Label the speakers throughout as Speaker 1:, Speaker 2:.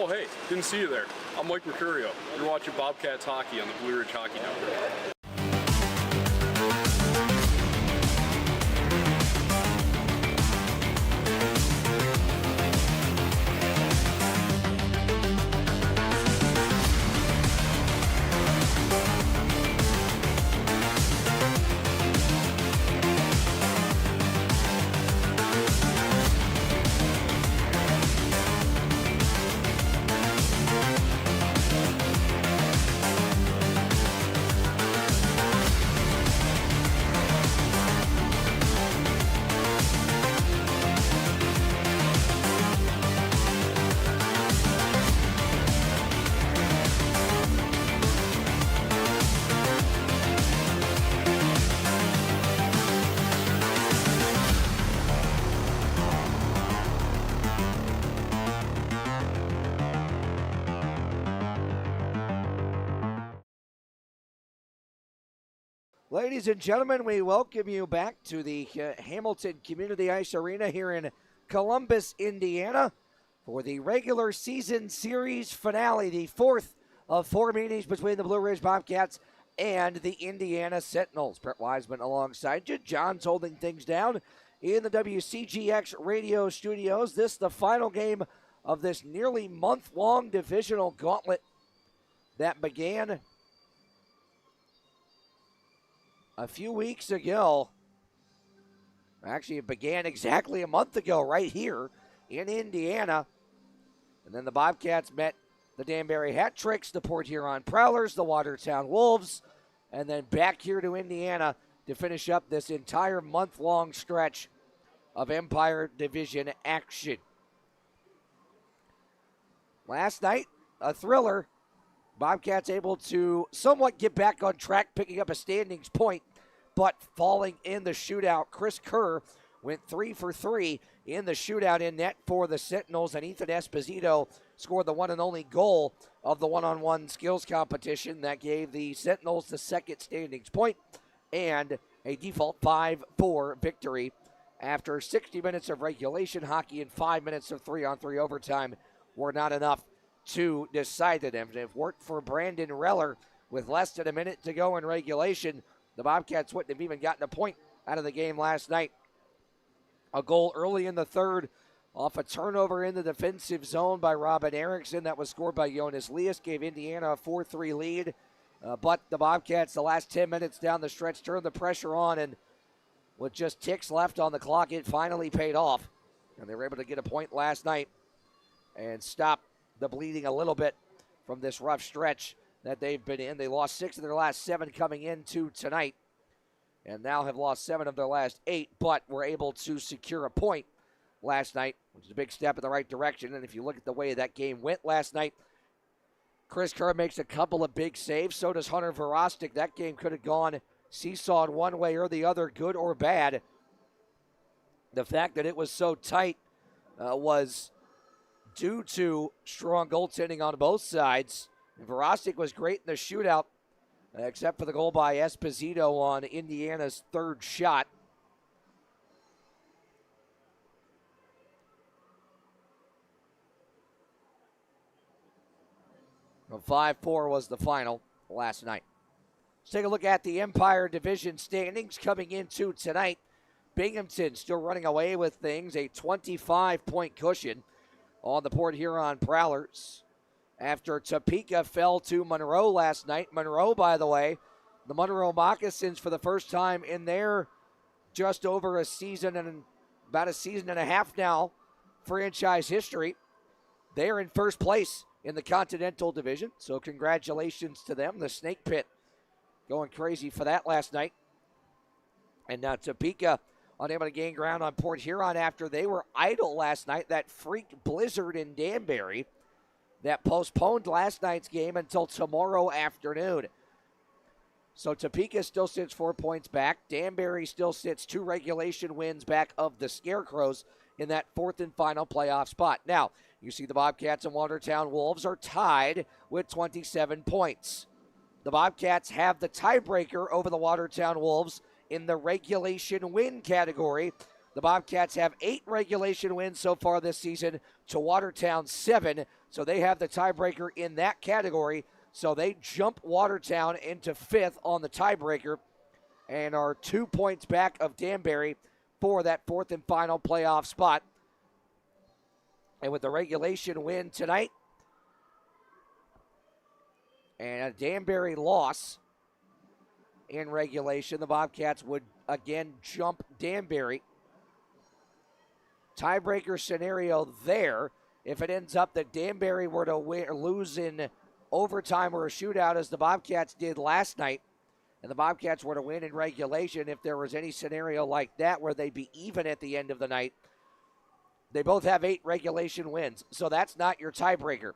Speaker 1: Oh, hey, didn't see you there. I'm Mike Mercurio. You're watching Bobcats hockey on the Blue Ridge Hockey Network.
Speaker 2: Ladies and gentlemen, we welcome you back to the Hamilton Community Ice Arena here in Columbus, Indiana for the regular season series finale, the fourth of four meetings between the Blue Ridge Bobcats and the Indiana Sentinels. Brett Wiseman alongside you. John's holding things down in the WCGX radio studios. This the final game of this nearly month-long divisional gauntlet that began a few weeks ago. Actually, it began exactly a month ago right here in Indiana. And then the Bobcats met the Danbury Hat Tricks, the Port Huron Prowlers, the Watertown Wolves, and then back here to Indiana to finish up this entire month-long stretch of Empire Division action. Last night, a thriller. Bobcats able to somewhat get back on track, picking up a standings point, but falling in the shootout. Chris Kerr went 3 for 3 in the shootout in net for the Sentinels, and Ethan Esposito scored the one and only goal of the one-on-one skills competition that gave the Sentinels the second standings point and a default 5-4 victory after 60 minutes of regulation hockey and 5 minutes of 3-on-3 overtime were not enough to decide it. And if it weren't for Brandon Reller with less than a minute to go in regulation, the Bobcats wouldn't have even gotten a point out of the game last night. A goal early in the third off a turnover in the defensive zone by Robin Erickson that was scored by Jonas Lias, gave Indiana a 4-3 lead. But the Bobcats, the last 10 minutes down the stretch, turned the pressure on, and with just ticks left on the clock, it finally paid off. And they were able to get a point last night and stop the bleeding a little bit from this rough stretch that they've been in. They lost 6 of their last 7 coming into tonight, and now have lost 7 of their last 8, but were able to secure a point last night, which is a big step in the right direction. And if you look at the way that game went last night, Chris Kerr makes a couple of big saves. So does Hunter Verostic. That game could have gone seesawed one way or the other, good or bad. The fact that it was so tight was due to strong goaltending on both sides. And Verostic was great in the shootout, except for the goal by Esposito on Indiana's third shot. A 5-4 was the final last night. Let's take a look at the Empire Division standings coming into tonight. Binghamton still running away with things, a 25-point cushion on the Port Huron Prowlers after Topeka fell to Monroe last night. Monroe, by the way, the Monroe Moccasins, for the first time in their just over a season and about a season and a half now franchise history, they're in first place in the Continental Division, so congratulations to them. The Snake Pit going crazy for that last night. And now Topeka unable to gain ground on Port Huron after they were idle last night. That freak blizzard in Danbury that postponed last night's game until tomorrow afternoon. So Topeka still sits 4 points back. Danbury still sits 2 regulation wins back of the Scarecrows in that fourth and final playoff spot. Now, you see the Bobcats and Watertown Wolves are tied with 27 points. The Bobcats have the tiebreaker over the Watertown Wolves in the regulation win category. The Bobcats have 8 regulation wins so far this season to Watertown's 7. So they have the tiebreaker in that category. So they jump Watertown into 5th on the tiebreaker and are 2 points back of Danbury for that 4th and final playoff spot. And with the regulation win tonight and a Danbury loss in regulation, the Bobcats would again jump Danbury. Tiebreaker scenario there. If it ends up that Danbury were to lose in overtime or a shootout, as the Bobcats did last night, and the Bobcats were to win in regulation, if there was any scenario like that where they'd be even at the end of the night, they both have 8 regulation wins. So that's not your tiebreaker.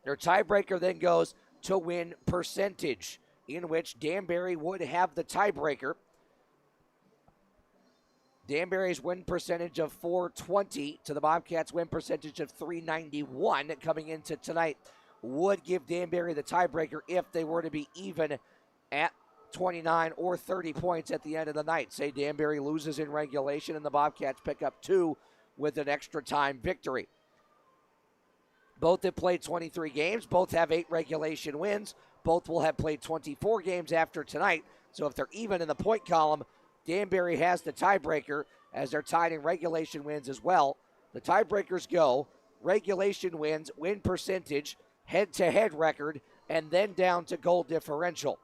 Speaker 2: Their tiebreaker then goes to win percentage, in which Danbury would have the tiebreaker. Danbury's win percentage of 420 to the Bobcats' win percentage of 391 coming into tonight would give Danbury the tiebreaker if they were to be even at 29 or 30 points at the end of the night. Say Danbury loses in regulation and the Bobcats pick up 2 with an extra time victory. Both have played 23 games. Both have 8 regulation wins. Both will have played 24 games after tonight. So if they're even in the point column, Danbury has the tiebreaker as they're tied in regulation wins as well. The tiebreakers go regulation wins, win percentage, head-to-head record, and then down to goal differential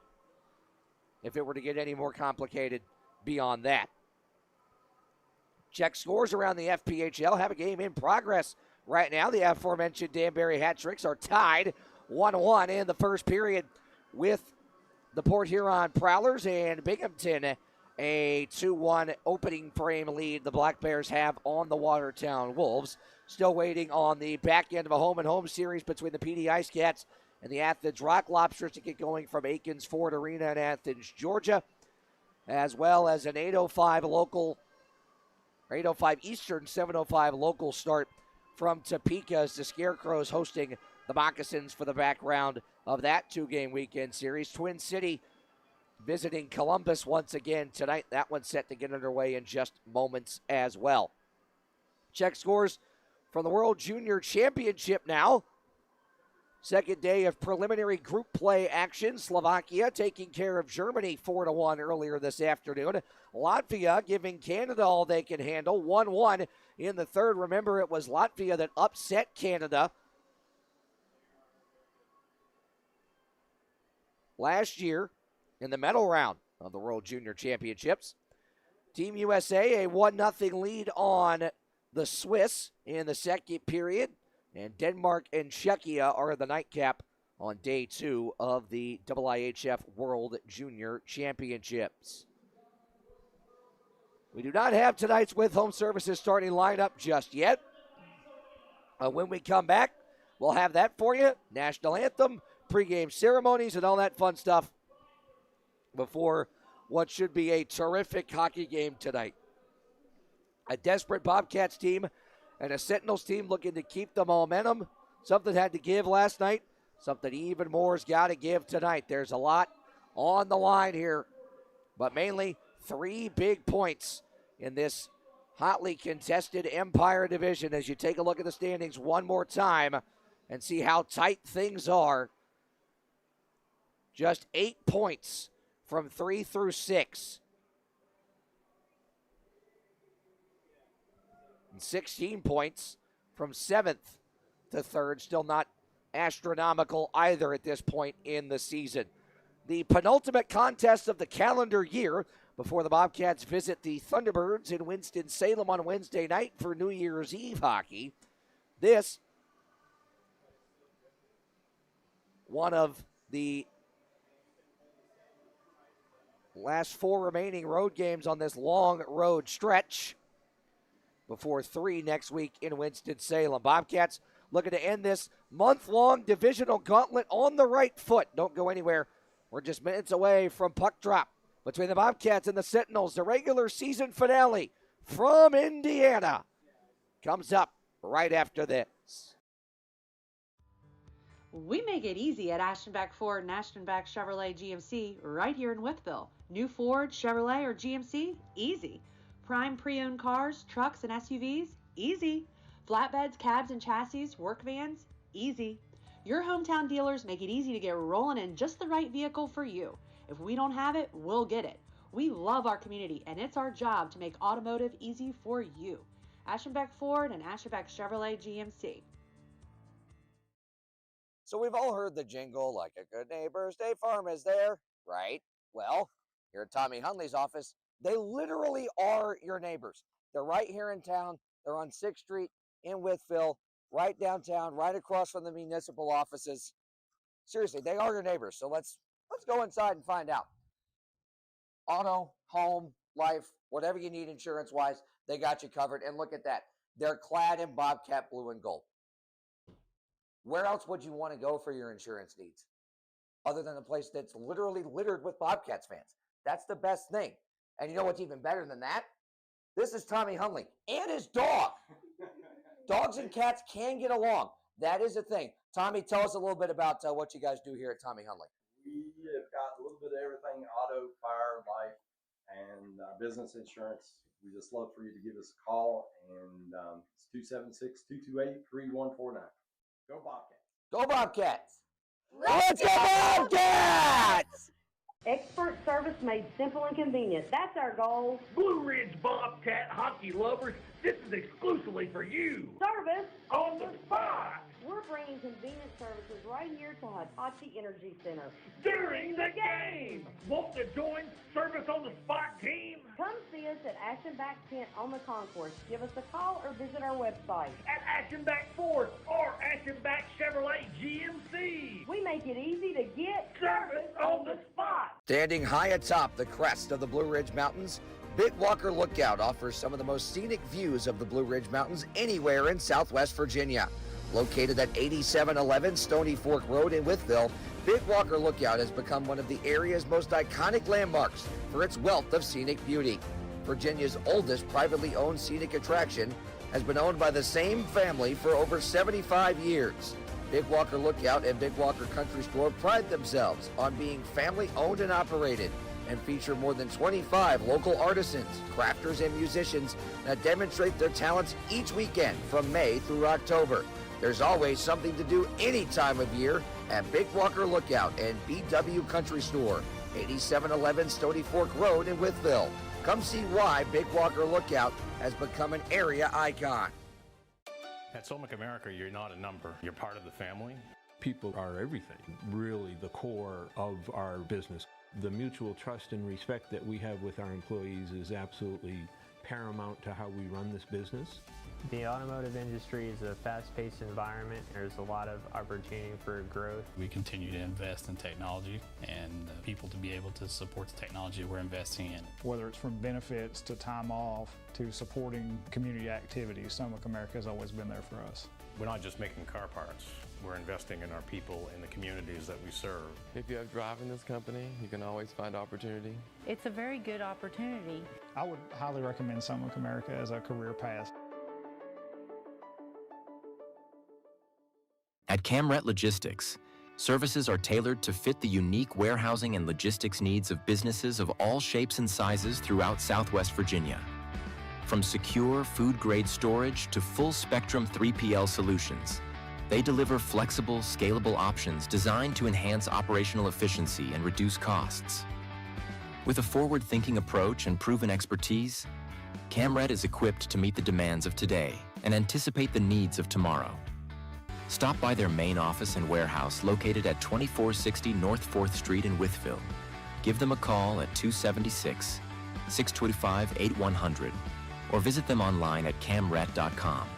Speaker 2: if it were to get any more complicated beyond that. Check scores around the FPHL. Have a game in progress right now. The aforementioned Danbury Hat-Tricks are tied 1-1 in the first period with the Port Huron Prowlers and Binghamton. A 2-1 opening frame lead the Black Bears have on the Watertown Wolves. Still waiting on the back end of a home-and-home series between the PD Ice Cats and the Athens Rock Lobsters to get going from Aikens Ford Arena in Athens, Georgia, as well as an 8:05 local, 8:05 Eastern, 7:05 local start from Topeka as the Scarecrows hosting the Moccasins for the back round of that 2-game weekend series. Twin City visiting Columbus once again tonight. That one's set to get underway in just moments as well. Check scores from the World Junior Championship now. Second day of preliminary group play action. Slovakia taking care of Germany 4-1 earlier this afternoon. Latvia giving Canada all they can handle. 1-1 in the third. Remember, it was Latvia that upset Canada last year in the medal round of the World Junior Championships. Team USA a 1-0 lead on the Swiss in the second period. And Denmark and Czechia are the nightcap on day 2 of the IIHF World Junior Championships. We do not have tonight's With Home Services starting lineup just yet. When we come back, we'll have that for you. National anthem, pregame ceremonies, and all that fun stuff before what should be a terrific hockey game tonight. A desperate Bobcats team and a Sentinels team looking to keep the momentum. Something had to give last night. Something even more's got to give tonight. There's a lot on the line here, but mainly 3 big points in this hotly contested Empire division as you take a look at the standings one more time and see how tight things are. Just 8 points from 3 through 6. 16 points from 7th to 3rd. Still not astronomical either at this point in the season. The penultimate contest of the calendar year before the Bobcats visit the Thunderbirds in Winston-Salem on Wednesday night for New Year's Eve hockey. This, one of the last 4 remaining road games on this long road stretch before 3 next week in Winston-Salem. Bobcats looking to end this month-long divisional gauntlet on the right foot. Don't go anywhere. We're just minutes away from puck drop between the Bobcats and the Sentinels. The regular season finale from Indiana comes up right after this.
Speaker 3: We make it easy at Ashtonback Ford and Ashtonback Chevrolet GMC right here in Wytheville. New Ford, Chevrolet, or GMC? Easy. Prime pre-owned cars, trucks, and SUVs? Easy. Flatbeds, cabs, and chassis, work vans? Easy. Your hometown dealers make it easy to get rolling in just the right vehicle for you. If we don't have it, we'll get it. We love our community, and it's our job to make automotive easy for you. Aschenbeck Ford and Aschenbeck Chevrolet GMC.
Speaker 2: So we've all heard the jingle, like a good neighbor, State Farm is there, right? Well, here at Tommy Hunley's office, they literally are your neighbors. They're right here in town. They're on 6th Street in Wytheville, right downtown, right across from the municipal offices. Seriously, they are your neighbors. So let's go inside and find out. Auto, home, life, whatever you need insurance-wise, they got you covered. And look at that. They're clad in Bobcat blue and gold. Where else would you want to go for your insurance needs other than a place that's literally littered with Bobcats fans? That's the best thing. And you know what's even better than that? This is Tommy Hunley and his dog. Dogs and cats can get along. That is a thing. Tommy, tell us a little bit about what you guys do here at Tommy Hunley.
Speaker 4: We have got a little bit of everything: auto, fire, life, and business insurance. We just love for you to give us a call, and it's 276-228-3149. Go Bobcats!
Speaker 2: Go Bobcats! Let's go Bobcats!
Speaker 5: Expert service made simple and convenient. That's our goal.
Speaker 6: Blue Ridge Bobcat hockey lovers, this is exclusively for you.
Speaker 5: Service
Speaker 6: On the spot.
Speaker 5: We're bringing convenient services right here to Hitachi Energy Center.
Speaker 6: During the game. Want to join Service on the Spot team?
Speaker 5: Come see us at Aschenbach Tent on the concourse. Give us a call or visit our website.
Speaker 6: At Aschenbach Ford or Aschenbach Chevrolet GMC.
Speaker 5: We make it easy to get
Speaker 6: Service on the spot.
Speaker 2: Standing high atop the crest of the Blue Ridge Mountains, Big Walker Lookout offers some of the most scenic views of the Blue Ridge Mountains anywhere in Southwest Virginia. Located at 8711 Stony Fork Road in Wytheville, Big Walker Lookout has become one of the area's most iconic landmarks for its wealth of scenic beauty. Virginia's oldest privately owned scenic attraction has been owned by the same family for over 75 years. Big Walker Lookout and Big Walker Country Store pride themselves on being family owned and operated and feature more than 25 local artisans, crafters, and musicians that demonstrate their talents each weekend from May through October. There's always something to do any time of year at Big Walker Lookout and BW Country Store, 8711 Stony Fork Road in Wytheville. Come see why Big Walker Lookout has become an area icon.
Speaker 7: At Solmic America, you're not a number. You're part of the family.
Speaker 8: People are everything, really the core of our business. The mutual trust and respect that we have with our employees is absolutely paramount to how we run this business.
Speaker 9: The automotive industry is a fast-paced environment. There's a lot of opportunity for growth.
Speaker 10: We continue to invest in technology and people to be able to support the technology we're investing in.
Speaker 11: Whether it's from benefits to time off to supporting community activities, Solmic America has always been there for us.
Speaker 7: We're not just making car parts. We're investing in our people and the communities that we serve.
Speaker 12: If you have drive in this company, you can always find opportunity.
Speaker 13: It's a very good opportunity.
Speaker 11: I would highly recommend Solmic America as a career path.
Speaker 14: At Camret Logistics, services are tailored to fit the unique warehousing and logistics needs of businesses of all shapes and sizes throughout Southwest Virginia. From secure food-grade storage to full-spectrum 3PL solutions, they deliver flexible, scalable options designed to enhance operational efficiency and reduce costs. With a forward-thinking approach and proven expertise, Camret is equipped to meet the demands of today and anticipate the needs of tomorrow. Stop by their main office and warehouse located at 2460 North 4th Street in Wytheville. Give them a call at 276-625-8100 or visit them online at camret.com.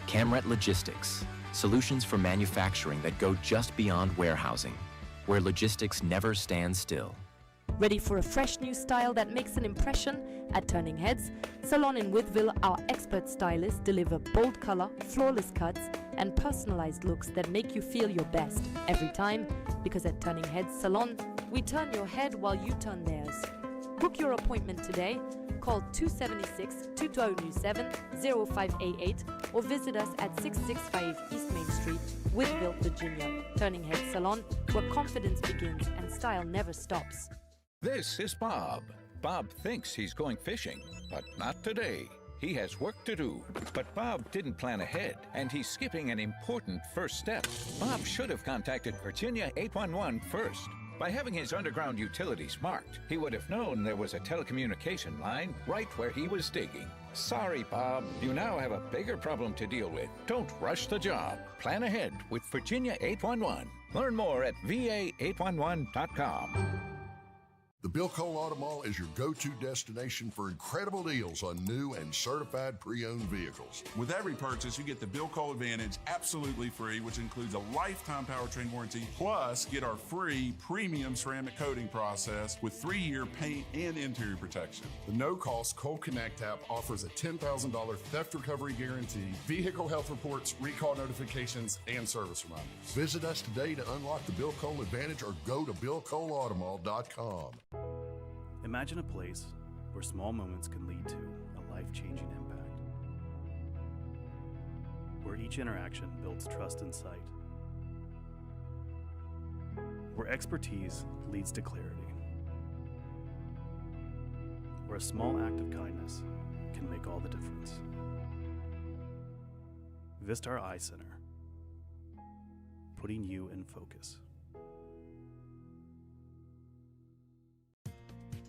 Speaker 14: Camret Logistics, solutions for manufacturing that go just beyond warehousing, where logistics never stands still.
Speaker 13: Ready for a fresh new style that makes an impression? At Turning Heads Salon in Wytheville, our expert stylists deliver bold color, flawless cuts, and personalized looks that make you feel your best every time, because at Turning Heads Salon, we turn your head while you turn theirs. Book your appointment today. Call 276-2097-0588 or visit us at 665 East Main Street, Wytheville, Virginia. Turning Heads Salon, where confidence begins and style never stops.
Speaker 15: This is Bob. Bob thinks he's going fishing, but not today. He has work to do, but Bob didn't plan ahead, and he's skipping an important first step. Bob should have contacted Virginia 811 first. By having his underground utilities marked, he would have known there was a telecommunication line right where he was digging. Sorry, Bob. You now have a bigger problem to deal with. Don't rush the job. Plan ahead with Virginia 811. Learn more at va811.com.
Speaker 16: The Bill Cole Auto Mall is your go-to destination for incredible deals on new and certified pre-owned vehicles.
Speaker 17: With every purchase, you get the Bill Cole Advantage absolutely free, which includes a lifetime powertrain warranty, plus get our free premium ceramic coating process with 3-year paint and interior protection.
Speaker 16: The no-cost Cole Connect app offers a $10,000 theft recovery guarantee, vehicle health reports, recall notifications, and service reminders. Visit us today to unlock the Bill Cole Advantage or go to BillColeAutomall.com.
Speaker 18: Imagine a place where small moments can lead to a life-changing impact. Where each interaction builds trust and sight. Where expertise leads to clarity. Where a small act of kindness can make all the difference. Vistar Eye Center, putting you in focus.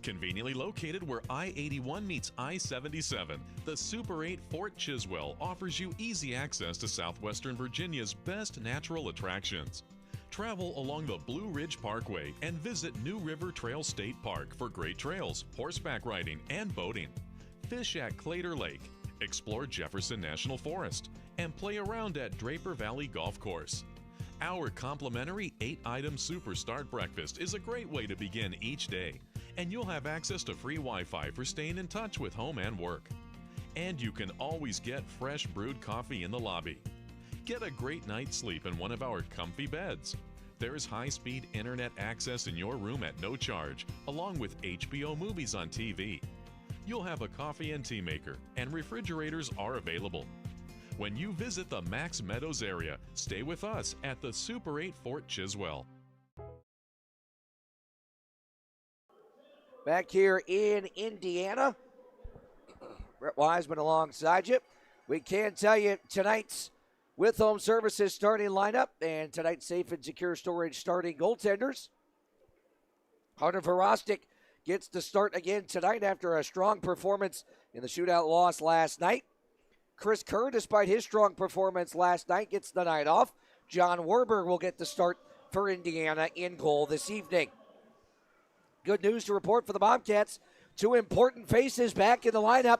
Speaker 19: Conveniently located where I-81 meets I-77, the Super 8 Fort Chiswell offers you easy access to southwestern Virginia's best natural attractions. Travel along the Blue Ridge Parkway and visit New River Trail State Park for great trails, horseback riding, and boating. Fish at Clater Lake, explore Jefferson National Forest, and play around at Draper Valley Golf Course. Our complimentary 8-item Super Start breakfast is a great way to begin each day, and you'll have access to free Wi-Fi for staying in touch with home and work. And you can always get fresh brewed coffee in the lobby. Get a great night's sleep in one of our comfy beds. There's high-speed internet access in your room at no charge, along with HBO movies on TV. You'll have a coffee and tea maker, and refrigerators are available. When you visit the Max Meadows area, stay with us at the Super 8 Fort Chiswell.
Speaker 2: Back here in Indiana, Brett Wiseman alongside you. We can tell you tonight's With Home Services starting lineup and tonight's Safe and Secure Storage starting goaltenders. Hunter Verostic gets the start again tonight after a strong performance in the shootout loss last night. Chris Kerr, despite his strong performance last night, gets the night off. John Werber will get the start for Indiana in goal this evening. Good news to report for the Bobcats. 2 important faces back in the lineup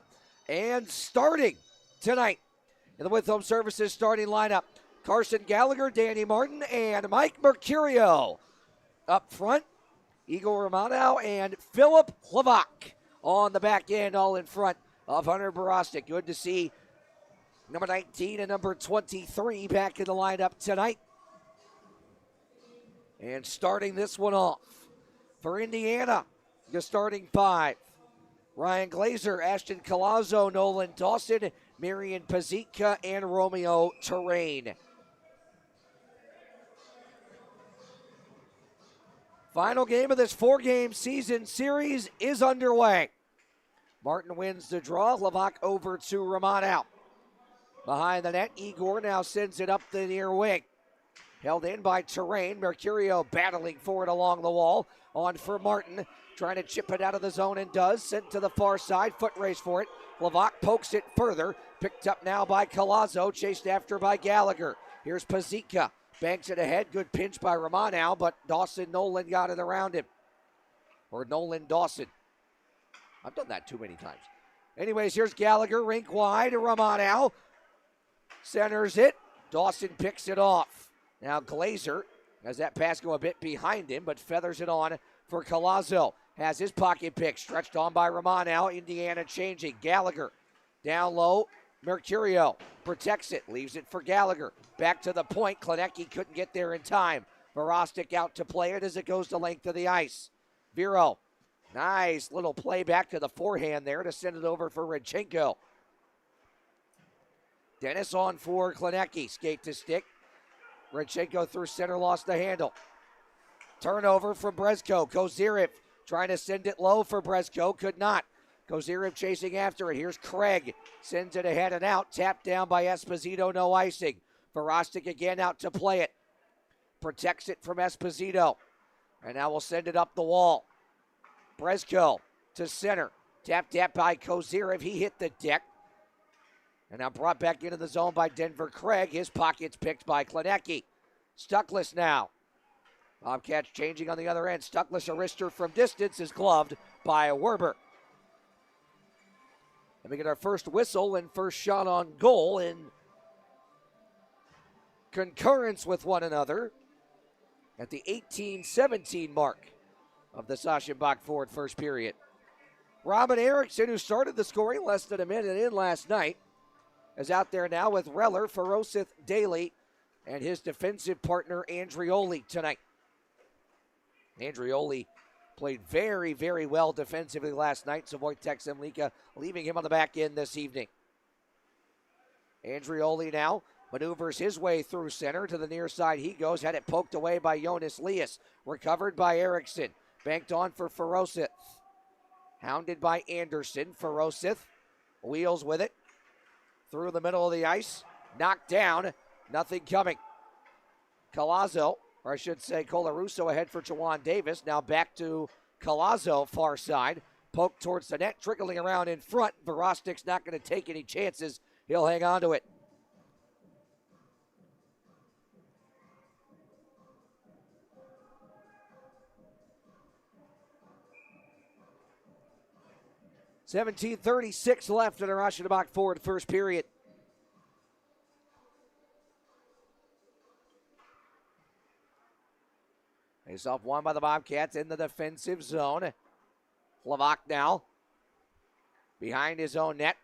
Speaker 2: and starting tonight in the With Home Services starting lineup. Carson Gallagher, Danny Martin, and Mike Mercurio. Up front, Igor Romano and Philip Hlavak on the back end, all in front of Hunter Borostic. Good to see number 19 and number 23 back in the lineup tonight. And starting this one off for Indiana, the starting 5. Ryan Glazer, Ashton Collazo, Nolan Dawson, Marian Pazika, and Romeo Terrain. Final game of this 4-game season series is underway. Martin wins the draw. Hlavak over to Romano. Behind the net, Igor now sends it up the near wing. Held in by Terrain. Mercurio battling for it along the wall. On for Martin. Trying to chip it out of the zone and does. Sent to the far side. Foot race for it. Hlavak pokes it further. Picked up now by Collazo. Chased after by Gallagher. Here's Pazika. Banks it ahead. Good pinch by Romano, but Nolan got it around him. Or Nolan Dawson. I've done that too many times. Anyways, here's Gallagher. Rink wide. Romano centers it. Dawson picks it off. Now Glazer has that pass go a bit behind him, but feathers it on for Collazo. Has his pocket pick stretched on by Romano. Indiana changing. Gallagher down low. Mercurio protects it. Leaves it for Gallagher. Back to the point. Klenecki couldn't get there in time. Verostic out to play it as it goes the length of the ice. Vero. Nice little play back to the forehand there to send it over for Radchenko. Dennis on for Klenecki. Skate to stick. Radchenko through center, lost the handle. Turnover from Brezko. Kozirev trying to send it low for Brezko. Could not. Kozyrev chasing after it. Here's Craig. Sends it ahead and out. Tapped down by Esposito. No icing. Verostic again out to play it. Protects it from Esposito. And now we'll send it up the wall. Brezko to center. Tapped by Kozyrev. He hit the deck. And now brought back into the zone by Denver Craig. His pocket's picked by Klenecki. Stuckless now. Bobcats changing on the other end. Stuckless, a wrister from distance, is gloved by Werber. And we get our first whistle and first shot on goal in concurrence with one another at the 18-17 mark of the Sachenbach Ford first period. Robin Erickson, who started the scoring less than a minute in last night, is out there now with Reller, Ferosith, Daly, and his defensive partner Andrioli tonight. Andrioli played very, very well defensively last night, so Wojtek Zemlika leaving him on the back end this evening. Andrioli now maneuvers his way through center. To the near side he goes, had it poked away by Jonas Lias. Recovered by Erickson. Banked on for Ferosith. Hounded by Anderson. Ferosith wheels with it. Through the middle of the ice. Knocked down. Nothing coming. Collazo, or I should say Colarusso ahead for Jawan Davis. Now back to Collazo, far side. Poked towards the net, trickling around in front. Verostik's not going to take any chances. He'll hang on to it. .17:36 left in the Rauschenbach Ford first period. Face off won by the Bobcats in the defensive zone. Lavak now behind his own net.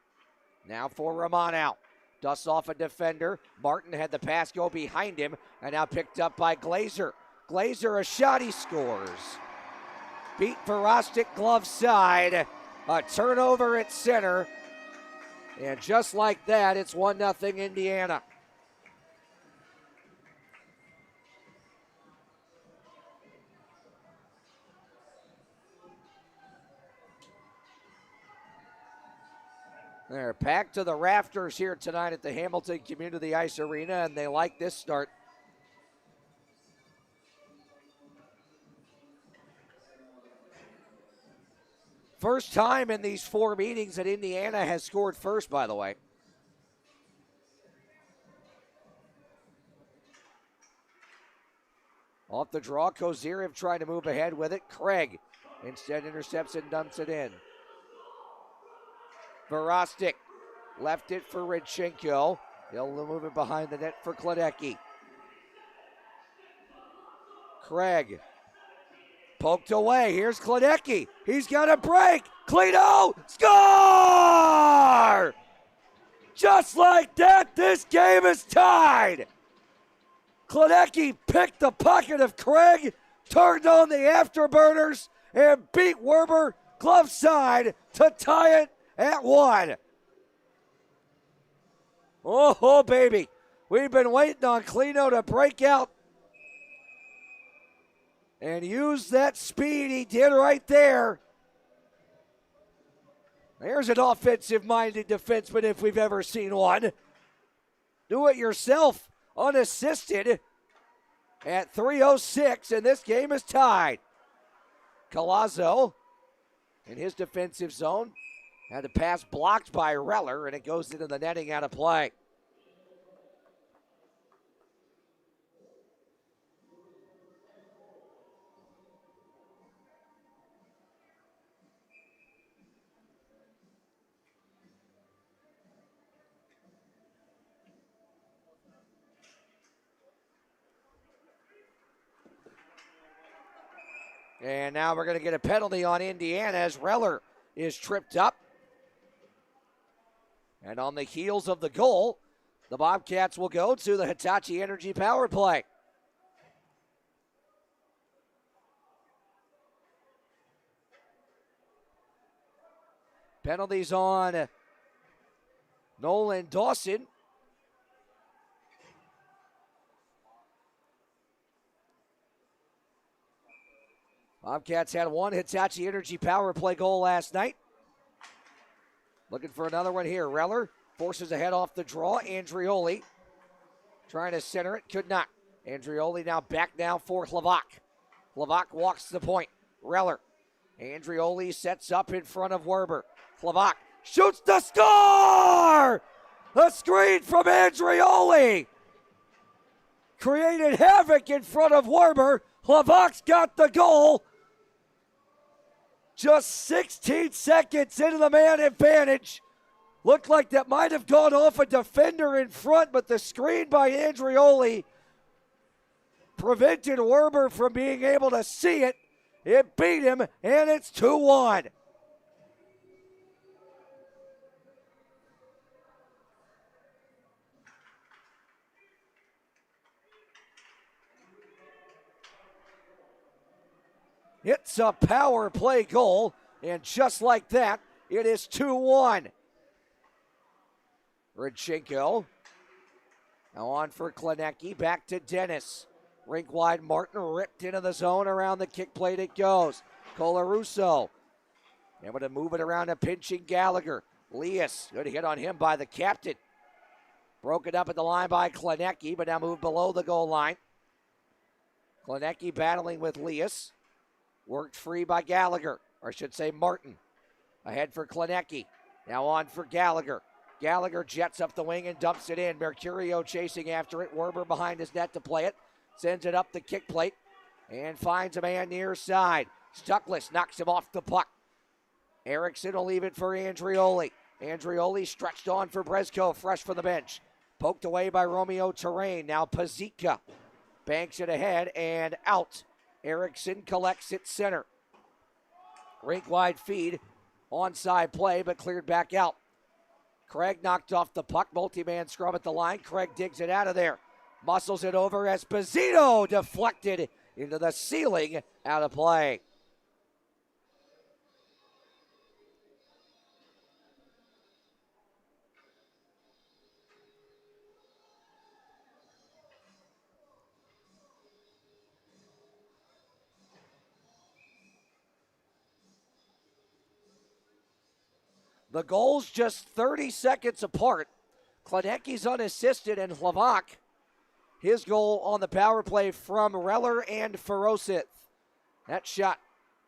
Speaker 2: Now for Romano. Dusts off a defender. Martin had the pass go behind him and now picked up by Glazer. Glazer, a shot, he scores. Beat Verostic glove side. A turnover at center. And just like that, it's 1-0 Indiana. They're packed to the rafters here tonight at the Hamilton Community Ice Arena, and they like this start. First time in these four meetings that Indiana has scored first, by the way. Off the draw, Kozyrev trying to move ahead with it. Craig instead intercepts and dumps it in. Verostic left it for Radchenko. He'll move it behind the net for Klenecki. Craig poked away. Here's Klenecki. He's got a break. Clino, score! Just like that, this game is tied. Klenecki picked the pocket of Craig, turned on the afterburners, and beat Werber glove side to tie it at 1. Oh, baby. We've been waiting on Clino to break out and use that speed. He did right there. There's an offensive-minded defenseman if we've ever seen one. Do it yourself, unassisted, at 3:06, and this game is tied. Collazo in his defensive zone. Had the pass blocked by Reller, and it goes into the netting out of play. And now we're going to get a penalty on Indiana as Reller is tripped up. And on the heels of the goal, the Bobcats will go to the Hitachi Energy power play. Penalties on Nolan Dawson. Bobcats had one Hitachi Energy power play goal last night. Looking for another one here. Reller forces ahead off the draw. Andrioli trying to center it. Could not. Andrioli now back now for Hlavak. Hlavak walks the point. Reller. Andrioli sets up in front of Werber. Hlavak shoots the score! A screen from Andrioli created havoc in front of Werber. Hlavak's got the goal. Just 16 seconds into the man advantage. Looked like that might have gone off a defender in front, but the screen by Andrioli prevented Werber from being able to see it. It beat him, and it's 2-1. It's a power play goal, and just like that, it is 2-1. Rodchenko now on for Klenecki, back to Dennis. Rink wide, Martin ripped into the zone, around the kick plate it goes. Colarusso able to move it around a pinching Gallagher. Leas, good hit on him by the captain. Broken up at the line by Klenecki, but now moved below the goal line. Klenecki battling with Leas. Worked free by Gallagher, or I should say Martin. Ahead for Klenecki. Now on for Gallagher. Gallagher jets up the wing and dumps it in. Mercurio chasing after it. Werber behind his net to play it. Sends it up the kick plate and finds a man near side. Stuckless knocks him off the puck. Erickson will leave it for Andrioli. Andrioli stretched on for Brezko, fresh from the bench. Poked away by Romeo Terrain. Now Pazika banks it ahead and out. Erickson collects it center. Rink wide feed. Onside play, but cleared back out. Craig knocked off the puck. Multi-man scrum at the line. Craig digs it out of there. Muscles it over. Esposito deflected into the ceiling. Out of play. The goals just 30 seconds apart. Klenecki's unassisted, and Hlavak, his goal on the power play from Reller and Ferosith. That shot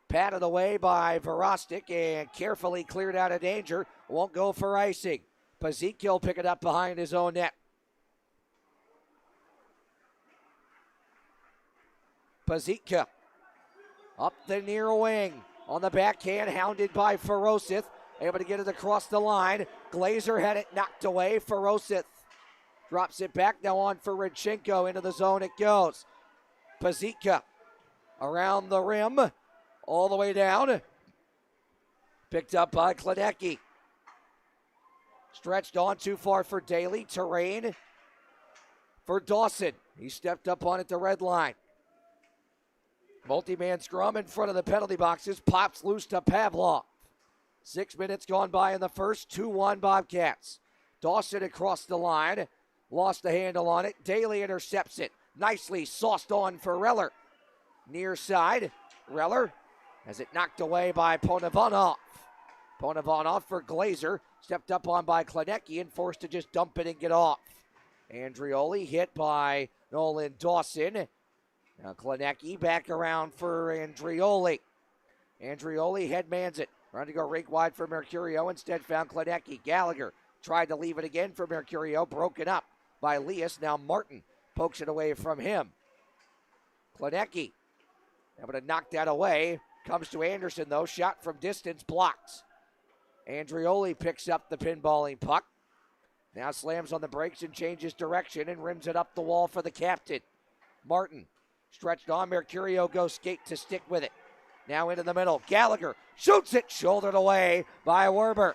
Speaker 2: patted away by Verostic and carefully cleared out of danger. Won't go for icing. Pazika will pick it up behind his own net. Pazika up the near wing. On the backhand, hounded by Ferosith. Able to get it across the line. Glazer had it knocked away. Ferosith drops it back. Now on for Rodchenko. Into the zone it goes. Pazika around the rim. All the way down. Picked up by Klenecki. Stretched on too far for Daly. Terrain for Dawson. He stepped up on it, the red line. Multi-man scrum in front of the penalty boxes. Pops loose to Pavlov. 6 minutes gone by in the first. 2-1 Bobcats. Dawson across the line. Lost the handle on it. Daly intercepts it. Nicely sauced on for Reller. Near side. Reller has it knocked away by Ponavanov. Ponavanov for Glazer. Stepped up on by Klenecki and forced to just dump it and get off. Andrioli hit by Nolan Dawson. Now Klenecki back around for Andrioli. Andrioli headmans it. Trying to go rink wide for Mercurio. Instead found Klenecki. Gallagher tried to leave it again for Mercurio. Broken up by Leas. Now Martin pokes it away from him. Klenecki able to knock that away. Comes to Anderson though. Shot from distance. Blocked. Andrioli picks up the pinballing puck. Now slams on the brakes and changes direction and rims it up the wall for the captain. Martin stretched on. Mercurio goes skate to stick with it. Now into the middle. Gallagher shoots it. Shouldered away by Werber.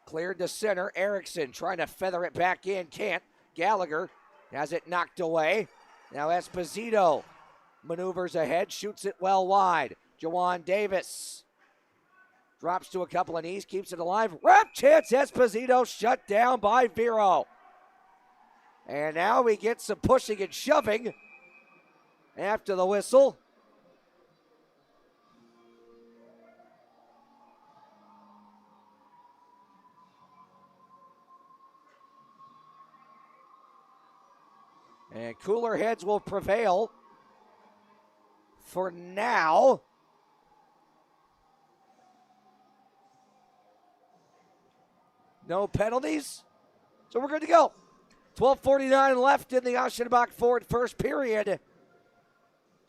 Speaker 2: Cleared to center. Erickson trying to feather it back in. Can't. Gallagher has it knocked away. Now Esposito maneuvers ahead. Shoots it well wide. Jawan Davis drops to a couple of knees. Keeps it alive. Wrap chance. Esposito shut down by Vero. And now we get some pushing and shoving after the whistle. And cooler heads will prevail for now. No penalties, so we're good to go. 12:49 left in the Aschenbach Ford first period.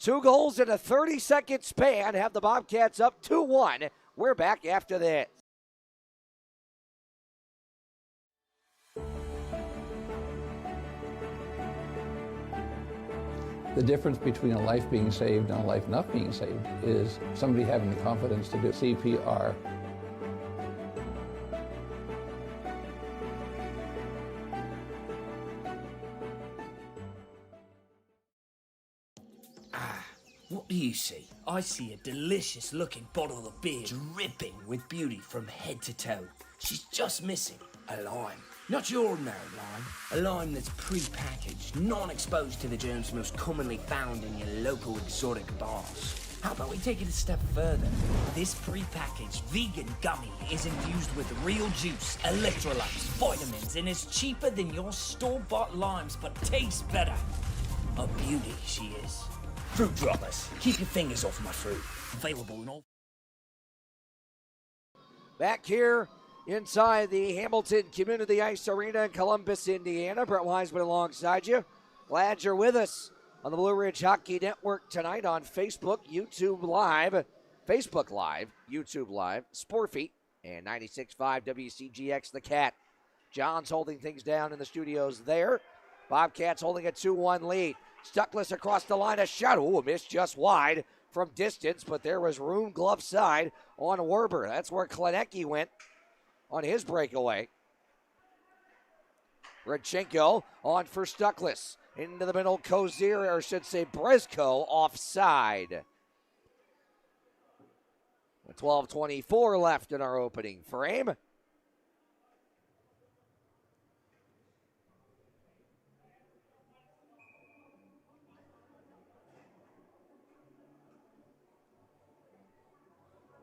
Speaker 2: 2 goals in a 30-second span have the Bobcats up 2-1. We're back after this.
Speaker 20: The difference between a life being saved and a life not being saved is somebody having the confidence to do CPR.
Speaker 21: What do you see? I see a delicious looking bottle of beer dripping with beauty from head to toe. She's just missing a lime. Not your ordinary lime, a lime that's pre-packaged, non-exposed to the germs most commonly found in your local exotic bars. How about we take it a step further? This pre-packaged vegan gummy is infused with real juice, electrolytes, vitamins, and is cheaper than your store-bought limes, but tastes better. A beauty she is. Fruit droppers. Keep your fingers off my fruit. Available in all.
Speaker 2: Back here inside the Hamilton Community Ice Arena in Columbus, Indiana. Brett Wiseman alongside you. Glad you're with us on the Blue Ridge Hockey Network tonight on Facebook, YouTube Live, YouTube Live, Sportfeet, and 96.5 WCGX The Cat. John's holding things down in the studios there. Bobcats holding a 2-1 lead. Stuckless across the line, a shot. Ooh, missed just wide from distance, but there was room glove side on Werber. That's where Klenecki went on his breakaway. Rodchenko on for Stuckless. Into the middle, Kozier, or I should say Brezko, offside. 12:24 left in our opening frame.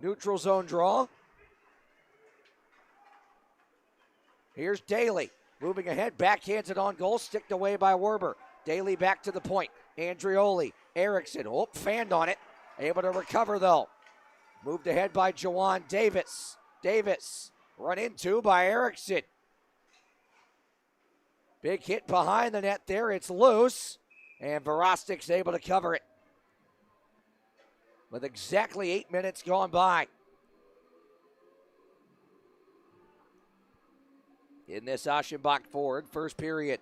Speaker 2: Neutral zone draw. Here's Daly. Moving ahead, backhands it on goal, sticked away by Werber. Daly back to the point. Andrioli, Erickson, fanned on it. Able to recover though. Moved ahead by Jawan Davis. Davis, run into by Erickson. Big hit behind the net there, it's loose. And Verostik's able to cover it. With exactly 8 minutes gone by. In this Aschenbach Ford first period.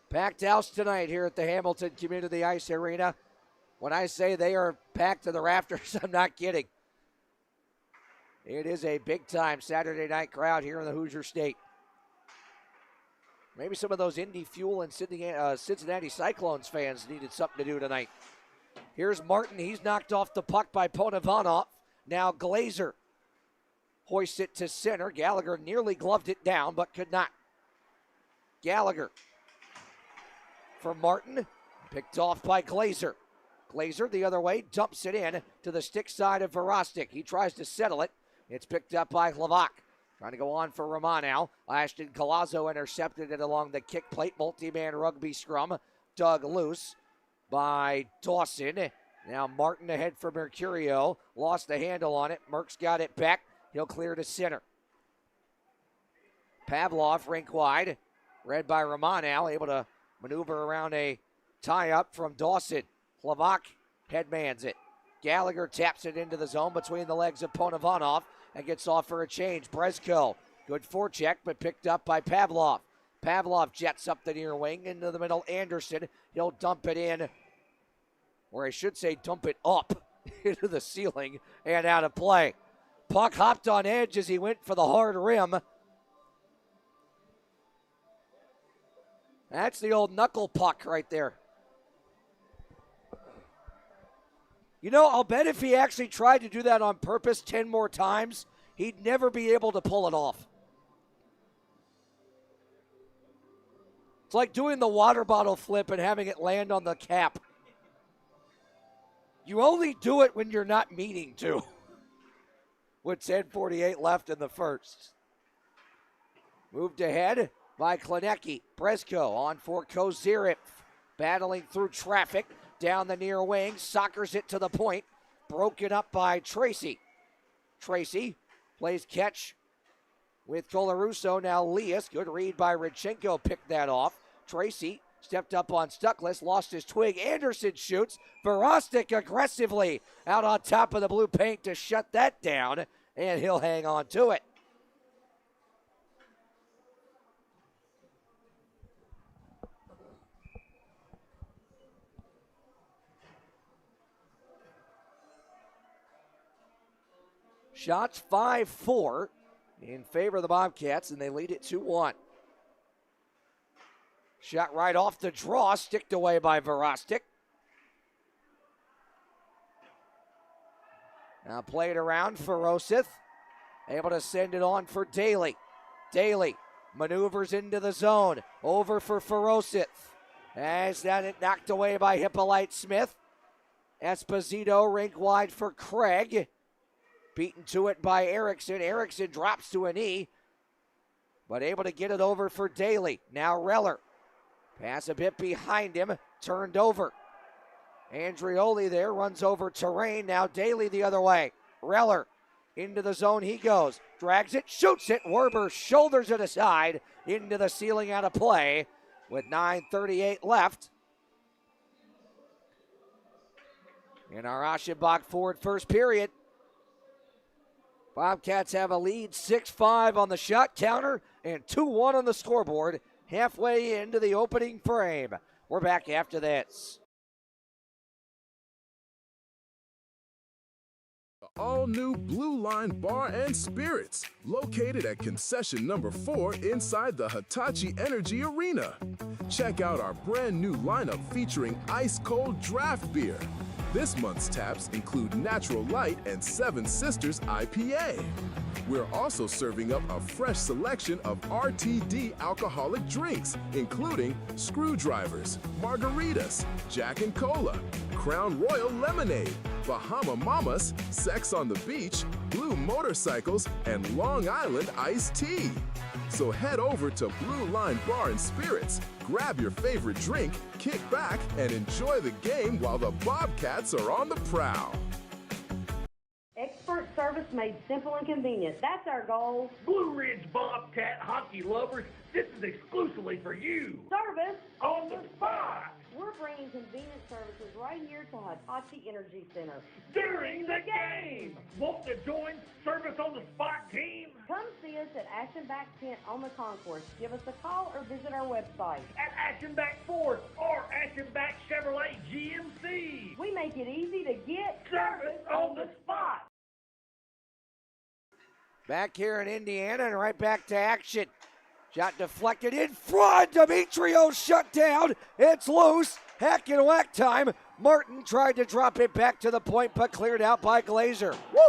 Speaker 2: Packed house tonight here at the Hamilton Community Ice Arena. When I say they are packed to the rafters, I'm not kidding. It is a big-time Saturday night crowd here in the Hoosier State. Maybe some of those Indy Fuel and Cincinnati Cyclones fans needed something to do tonight. Here's Martin. He's knocked off the puck by Ponovanov. Now Glazer hoists it to center. Gallagher nearly gloved it down, but could not. Gallagher for Martin. Picked off by Glazer. Glazer the other way, dumps it in to the stick side of Verostik. He tries to settle it. It's picked up by Hlavak. Trying to go on for Romano. Ashton Colazzo intercepted it along the kick plate. Multi-man rugby scrum. Dug loose by Dawson. Now Martin ahead for Mercurio. Lost the handle on it. Merck's got it back. He'll clear to center. Pavlov rink wide. Read by Romano. Able to maneuver around a tie-up from Dawson. Hlavak headmans it. Gallagher taps it into the zone between the legs of Ponovanov and gets off for a change. Brezko, good forecheck, but picked up by Pavlov. Pavlov jets up the near wing into the middle. Anderson, he'll dump it in, or I should say dump it up into the ceiling and out of play. Puck hopped on edge as he went for the hard rim. That's the old knuckle puck right there. You know, I'll bet if he actually tried to do that on purpose 10 more times, he'd never be able to pull it off. It's like doing the water bottle flip and having it land on the cap. You only do it when you're not meaning to. with 10:48 left in the first. Moved ahead by Klinecki. Bresco on for Kozirev. Battling through traffic down the near wing. Soccers it to the point. Broken up by Tracy. Tracy plays catch with Colarusso. Now Lias. Good read by Rodchenko. Picked that off. Tracy stepped up on Stuckless. Lost his twig. Anderson shoots. Verostic aggressively out on top of the blue paint to shut that down. And he'll hang on to it. Shots 5-4 in favor of the Bobcats, and they lead it 2-1. Shot right off the draw, sticked away by Verostic. Now played around for Rosith. Able to send it on for Daly. Daly maneuvers into the zone. Over for Ferocith. As that knocked away by Hippolyte Smith. Esposito rink wide for Craig. Beaten to it by Erickson. Erickson drops to a knee, but able to get it over for Daly. Now Reller. Pass a bit behind him. Turned over. Andrioli there runs over Terrain. Now Daly the other way. Reller into the zone he goes. Drags it, shoots it. Werber shoulders it aside. Into the ceiling out of play with 9:38 left. In our Aschenbach Ford first period. Bobcats have a lead, 6-5 on the shot counter and 2-1 on the scoreboard halfway into the opening frame. We're back after this.
Speaker 1: The all-new Blue Line Bar and Spirits, located at concession number 4 inside the Hitachi Energy Arena. Check out our brand new lineup featuring ice-cold draft beer. This month's taps include Natural Light and Seven Sisters IPA. We're also serving up a fresh selection of RTD alcoholic drinks, including screwdrivers, margaritas, Jack and Cola, Crown Royal Lemonade, Bahama Mamas, Sex on the Beach, Blue Motorcycles, and Long Island Iced Tea. So head over to Blue Line Bar and Spirits, grab your favorite drink, kick back, and enjoy the game while the Bobcats are on the prowl.
Speaker 5: Expert service made simple and convenient. That's our goal.
Speaker 6: Blue Ridge Bobcat hockey lovers, this is exclusively for you.
Speaker 5: Service
Speaker 6: On the spot.
Speaker 5: We're bringing convenient services right here to Hitachi Energy Center.
Speaker 6: During the game. Want to join Service on the Spot team?
Speaker 5: Come see us at Aschenbach Tent on the concourse. Give us a call or visit our website.
Speaker 6: At Aschenbach Ford or Aschenbach Chevrolet GMC.
Speaker 5: We make it easy to get
Speaker 6: Service on the spot.
Speaker 2: Back here in Indiana and right back to action. Shot deflected in front. Demetrio shut down. It's loose. Hack and whack time. Martin tried to drop it back to the point, but cleared out by Glazer. Woo!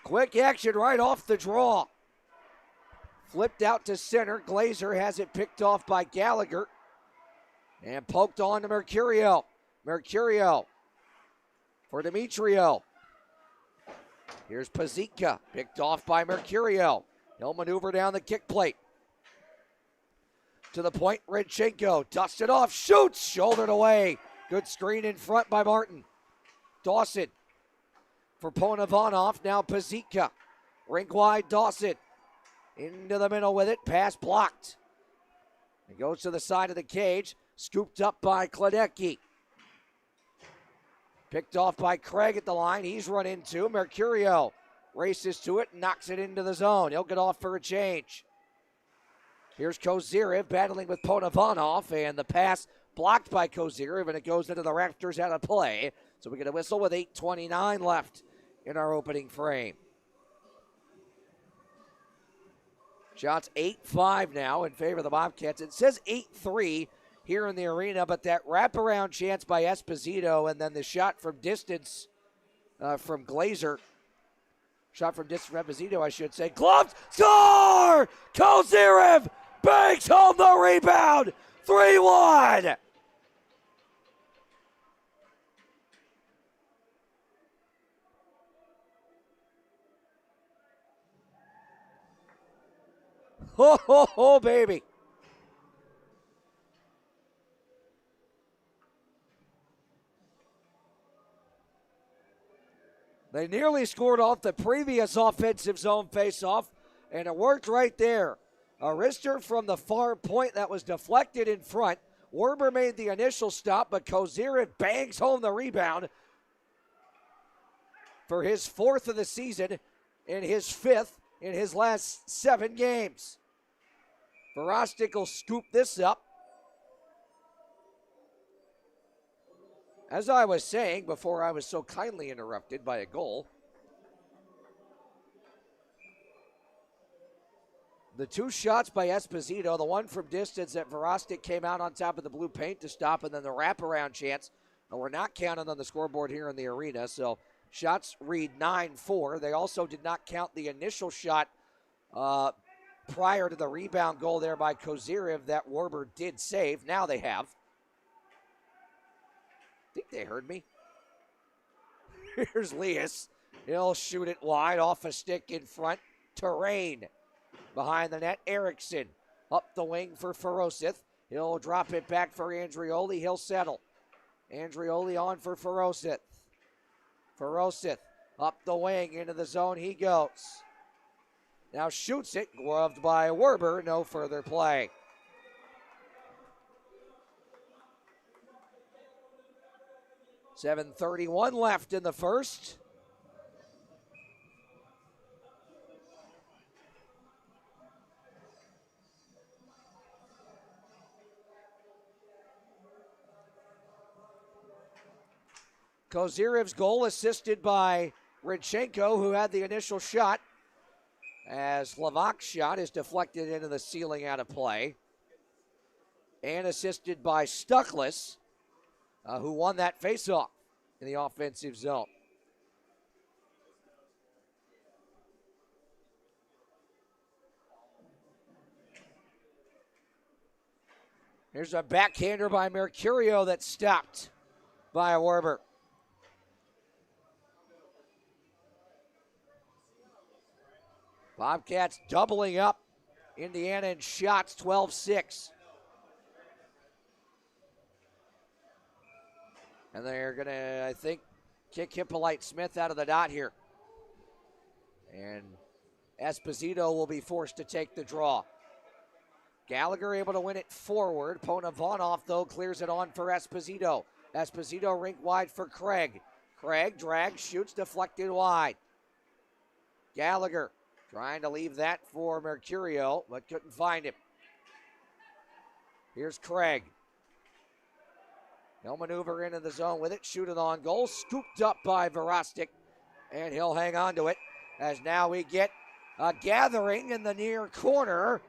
Speaker 2: Quick action right off the draw. Flipped out to center. Glazer has it picked off by Gallagher. And poked on to Mercurio. Mercurio for Demetrio. Here's Pazika, picked off by Mercurio. He'll maneuver down the kick plate. To the point, Rodchenko, dusted off, shoots, shouldered away. Good screen in front by Martin. Dawson for Ponovanov, now Pazika. Rink wide, Dawson. Into the middle with it, pass blocked. It goes to the side of the cage, scooped up by Klinecki. Picked off by Craig at the line. He's run into. Mercurio races to it, knocks it into the zone. He'll get off for a change. Here's Kozirev battling with Ponovanov, and the pass blocked by Kozirev, and it goes into the rafters out of play. So we get a whistle with 8:29 left in our opening frame. Shots 8-5 now in favor of the Bobcats. It says 8-3 here in the arena, but that wraparound chance by Esposito and then the shot from distance from Glazer. Shot from distance from Esposito, I should say. Gloves, score! Kozirev banks home the rebound. 3-1. Ho, ho, ho, baby. They nearly scored off the previous offensive zone faceoff, and it worked right there. A wrister from the far point that was deflected in front. Werber made the initial stop, but Kozyrev bangs home the rebound for his 4th of the season and his 5th in his last 7 games. Verostic will scoop this up. As I was saying before I was so kindly interrupted by a goal, the 2 shots by Esposito, the one from distance that Verostic came out on top of the blue paint to stop, and then the wraparound chance, and we're not counted on the scoreboard here in the arena, so shots read 9-4. They also did not count the initial shot prior to the rebound goal there by Kozyrev that Werber did save. Now they have. I think they heard me. Here's Leas. He'll shoot it wide off a stick in front. Terrain behind the net. Erickson up the wing for Ferosith. He'll drop it back for Andrioli. He'll settle. Andrioli on for Ferosith. Ferosith up the wing into the zone he goes. Now shoots it. Gloved by Werber. No further play. .7:31 left in the first. Kozyrev's goal assisted by Radchenko, who had the initial shot, as Lavac's shot is deflected into the ceiling out of play. And assisted by Stuckless, who won that faceoff in the offensive zone. Here's a backhander by Mercurio that's stopped by Werber. Bobcats doubling up Indiana in shots, 12-6. And they're going to, I think, kick Hippolyte Smith out of the dot here. And Esposito will be forced to take the draw. Gallagher able to win it forward. Ponavonov, though, clears it on for Esposito. Esposito rink wide for Craig. Craig drags, shoots, deflected wide. Gallagher trying to leave that for Mercurio, but couldn't find him. Here's Craig. He'll maneuver into the zone with it, shoot it on goal, scooped up by Verostic, and he'll hang on to it, as now we get a gathering in the near corner.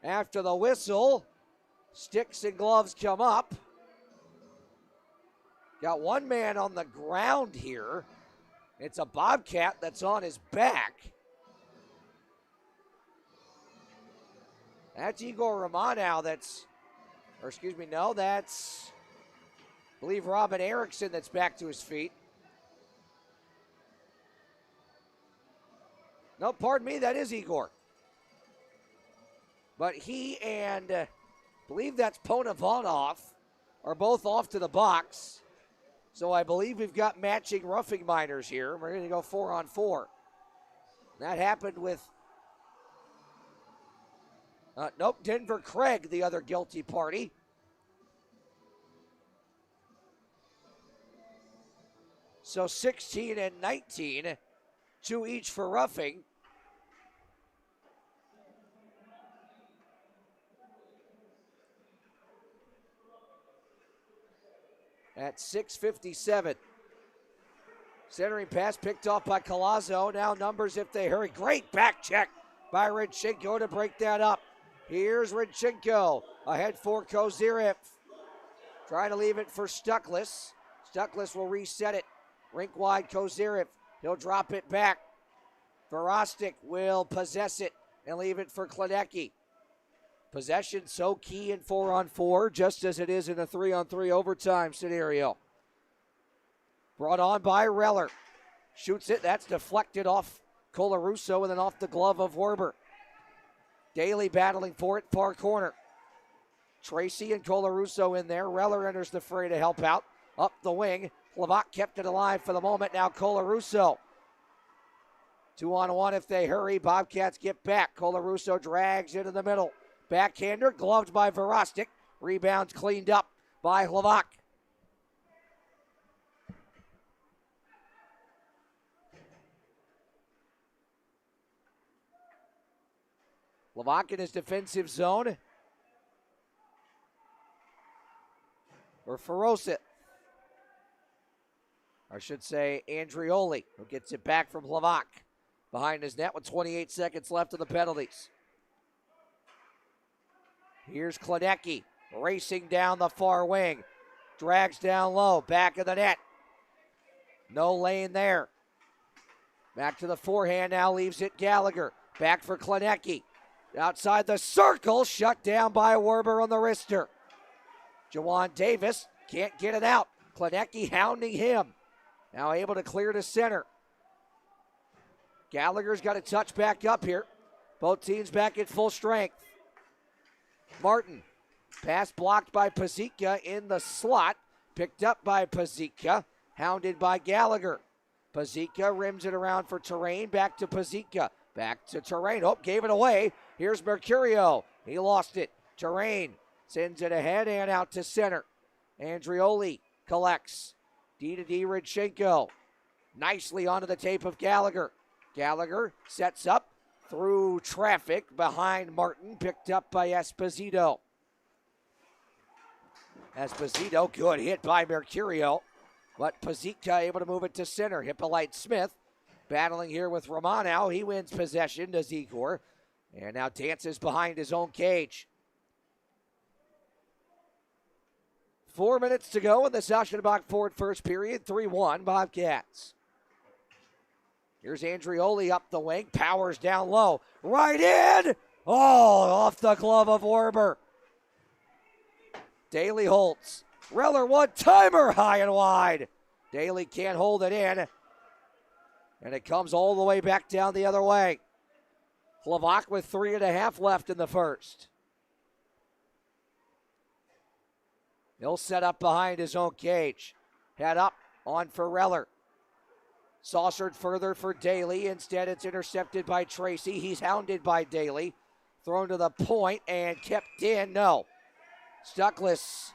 Speaker 2: After the whistle, sticks and gloves come up. Got one man on the ground here. It's a Bobcat that's on his back. That's Igor Romanow that's, that's, I believe, Robin Erickson that's back to his feet. No, pardon me, that is Igor. But he and, I believe that's Ponavonov, are both off to the box. So I believe we've got matching roughing minors here. We're going to go 4-on-4. That happened with, Denver Craig, the other guilty party. So 16 and 19, 2 each for roughing. At 6:57. Centering pass picked off by Collazo. Now numbers if they hurry. Great back check by Radchenko to break that up. Here's Radchenko ahead for Kozyrev. Trying to leave it for Stuckless. Stuckless will reset it. Rink wide Kozyrev. He'll drop it back. Verostic will possess it and leave it for Kladecki. Possession so key in 4-on-4, just as it is in a 3-on-3 overtime scenario. Brought on by Reller. Shoots it. That's deflected off Colarusso and then off the glove of Werber. Daly battling for it, far corner. Tracy and Colarusso in there. Reller enters the fray to help out. Up the wing. Lavac kept it alive for the moment. Now Colarusso. 2-on-1 if they hurry. Bobcats get back. Colarusso drags into the middle. Backhander, gloved by Verostic. Rebounds cleaned up by Lavac. Lavac in his defensive zone. Or Ferocit. I should say Andrioli, who gets it back from Lavac. Behind his net with 28 seconds left of the penalties. Here's Klenecki racing down the far wing. Drags down low, back of the net. No lane there. Back to the forehand now, leaves it Gallagher. Back for Klenecki. Outside the circle, shut down by Werber on the wrister. Jawan Davis can't get it out. Klenecki hounding him. Now able to clear to center. Gallagher's got a touch back up here. Both teams back at full strength. Martin. Pass blocked by Pazika in the slot. Picked up by Pazika. Hounded by Gallagher. Pazika rims it around for Terrain. Back to Pazika. Back to Terrain. Oh, gave it away. Here's Mercurio. He lost it. Terrain sends it ahead and out to center. Andrioli collects. D-to-D Rodchenko. Nicely onto the tape of Gallagher. Gallagher sets up through traffic behind Martin. Picked up by Esposito. Esposito, good hit by Mercurio. But Pazika able to move it to center. Hippolyte Smith battling here with Romano. He wins possession to Zigor. And now dances behind his own cage. 4 minutes to go in the Aschenbach Ford first period. 3-1 Bobcats. Here's Andrioli up the wing. Powers down low. Right in! Oh, off the glove of Werber. Daly holds. Reller one-timer high and wide. Daly can't hold it in. And it comes all the way back down the other way. Lavac with 3.5 left in the first. He'll set up behind his own cage. Head up on for Reller. Saucered further for Daly. Instead, it's intercepted by Tracy. He's hounded by Daly. Thrown to the point and kept in. No. Stuckless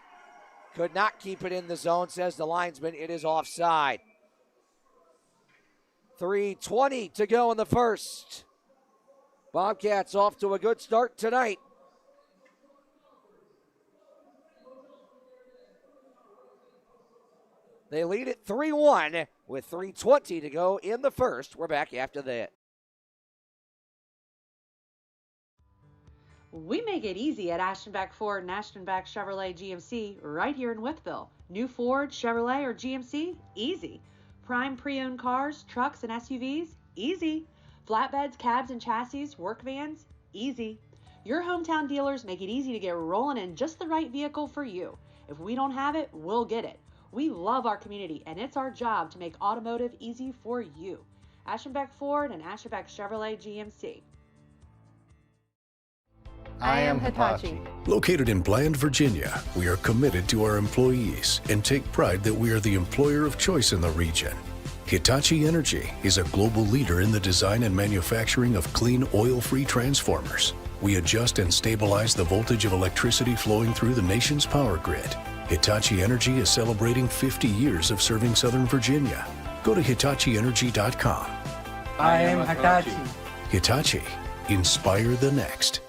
Speaker 2: could not keep it in the zone, says the linesman. It is offside. 3:20 to go in the first. Bobcats off to a good start tonight. They lead it 3-1 with 3:20 to go in the first. We're back after that.
Speaker 3: We make it easy at Aschenbach Ford and Aschenbach Chevrolet GMC right here in Wytheville. New Ford, Chevrolet, or GMC? Easy. Prime pre-owned cars, trucks, and SUVs? Easy. Flatbeds, cabs, and chassis, work vans? Easy. Your hometown dealers make it easy to get rolling in just the right vehicle for you. If we don't have it, we'll get it. We love our community, and it's our job to make automotive easy for you. Aschenbach Ford and Aschenbach Chevrolet GMC.
Speaker 22: I am Hitachi.
Speaker 23: Located in Bland, Virginia, we are committed to our employees and take pride that we are the employer of choice in the region. Hitachi Energy is a global leader in the design and manufacturing of clean, oil-free transformers. We adjust and stabilize the voltage of electricity flowing through the nation's power grid. Hitachi Energy is celebrating 50 years of serving Southern Virginia. Go to HitachiEnergy.com.
Speaker 22: I am Hitachi.
Speaker 23: Hitachi. Inspire the next.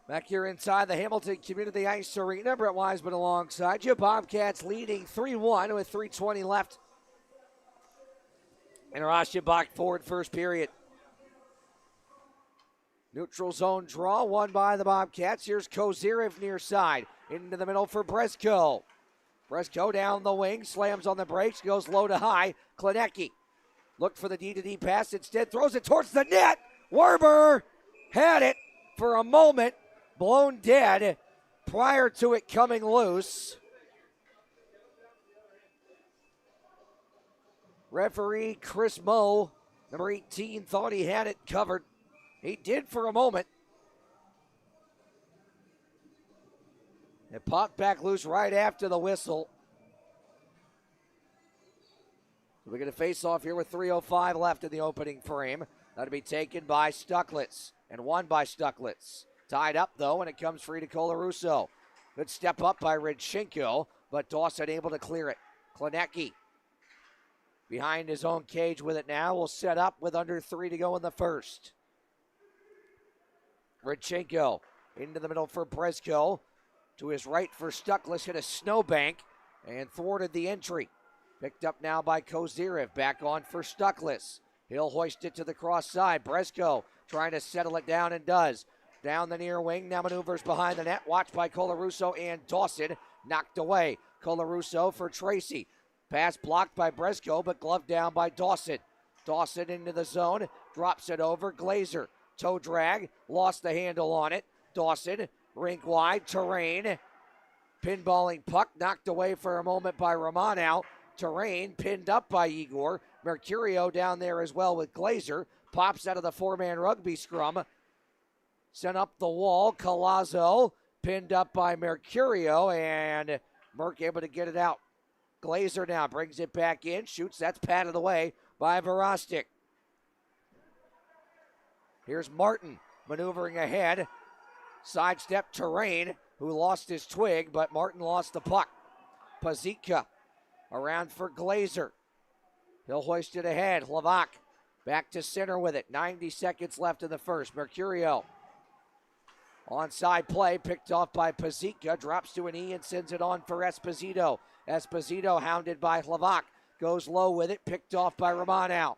Speaker 2: Back here inside the Hamilton Community Ice Arena, Brett Wiseman alongside you. Bobcats leading 3-1 with 3:20 left in Aschenbach Ford first period. Neutral zone draw won by the Bobcats. Here's Kozirev near side. Into the middle for Brezko. Brezko down the wing, slams on the brakes, goes low to high. Klenecki looked for the D-to-D pass, instead throws it towards the net. Werber had it for a moment, blown dead prior to it coming loose. Referee Chris Moe, number 18, thought he had it covered. He did for a moment. It popped back loose right after the whistle. We're going to face off here with 3:05 left in the opening frame. That'll be taken by Stucklitz and won by Stucklitz. Tied up, though, and it comes free to Colarusso. Good step up by Redchenko, but Dawson able to clear it. Klinecki behind his own cage with it now. Will set up with under 3 to go in the first. Redchenko into the middle for Brezko. To his right for Stucklitz, hit a snowbank and thwarted the entry. Picked up now by Kozirev. Back on for Stucklitz. He'll hoist it to the cross side. Brezko trying to settle it down and does. Down the near wing, now maneuvers behind the net. Watched by Colarusso and Dawson. Knocked away. Colarusso for Tracy. Pass blocked by Brezko, but gloved down by Dawson. Dawson into the zone. Drops it over. Glazer. Toe drag. Lost the handle on it. Dawson. Rink wide. Terrain. Pinballing puck. Knocked away for a moment by Romanow. Terrain pinned up by Igor. Mercurio down there as well with Glazer. Pops out of the four-man rugby scrum. Sent up the wall. Collazo pinned up by Mercurio, and Merc able to get it out. Glazer now brings it back in. Shoots. That's patted away by Verostic. Here's Martin maneuvering ahead. Sidestep Terrain, who lost his twig, but Martin lost the puck. Pazitka around for Glazer. He'll hoist it ahead. Hlavak back to center with it. 90 seconds left in the first. Mercurio. Onside play picked off by Pazitka. Drops to an E and sends it on for Esposito. Esposito hounded by Hlavak. Goes low with it. Picked off by Romanow.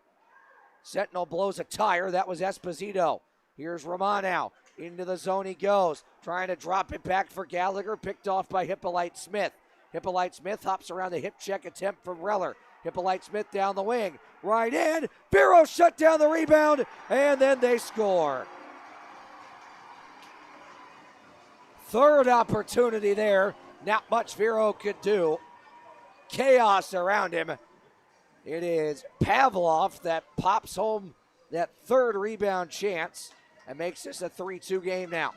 Speaker 2: Sentinel blows a tire. That was Esposito. Here's Romanow. Into the zone he goes. Trying to drop it back for Gallagher. Picked off by Hippolyte Smith. Hippolyte Smith hops around the hip check attempt from Reller. Hippolyte Smith down the wing. Right in. Vero shut down the rebound. And then they score. Third opportunity there. Not much Vero could do. Chaos around him. It is Pavlov that pops home that third rebound chance and makes this a 3-2 game now.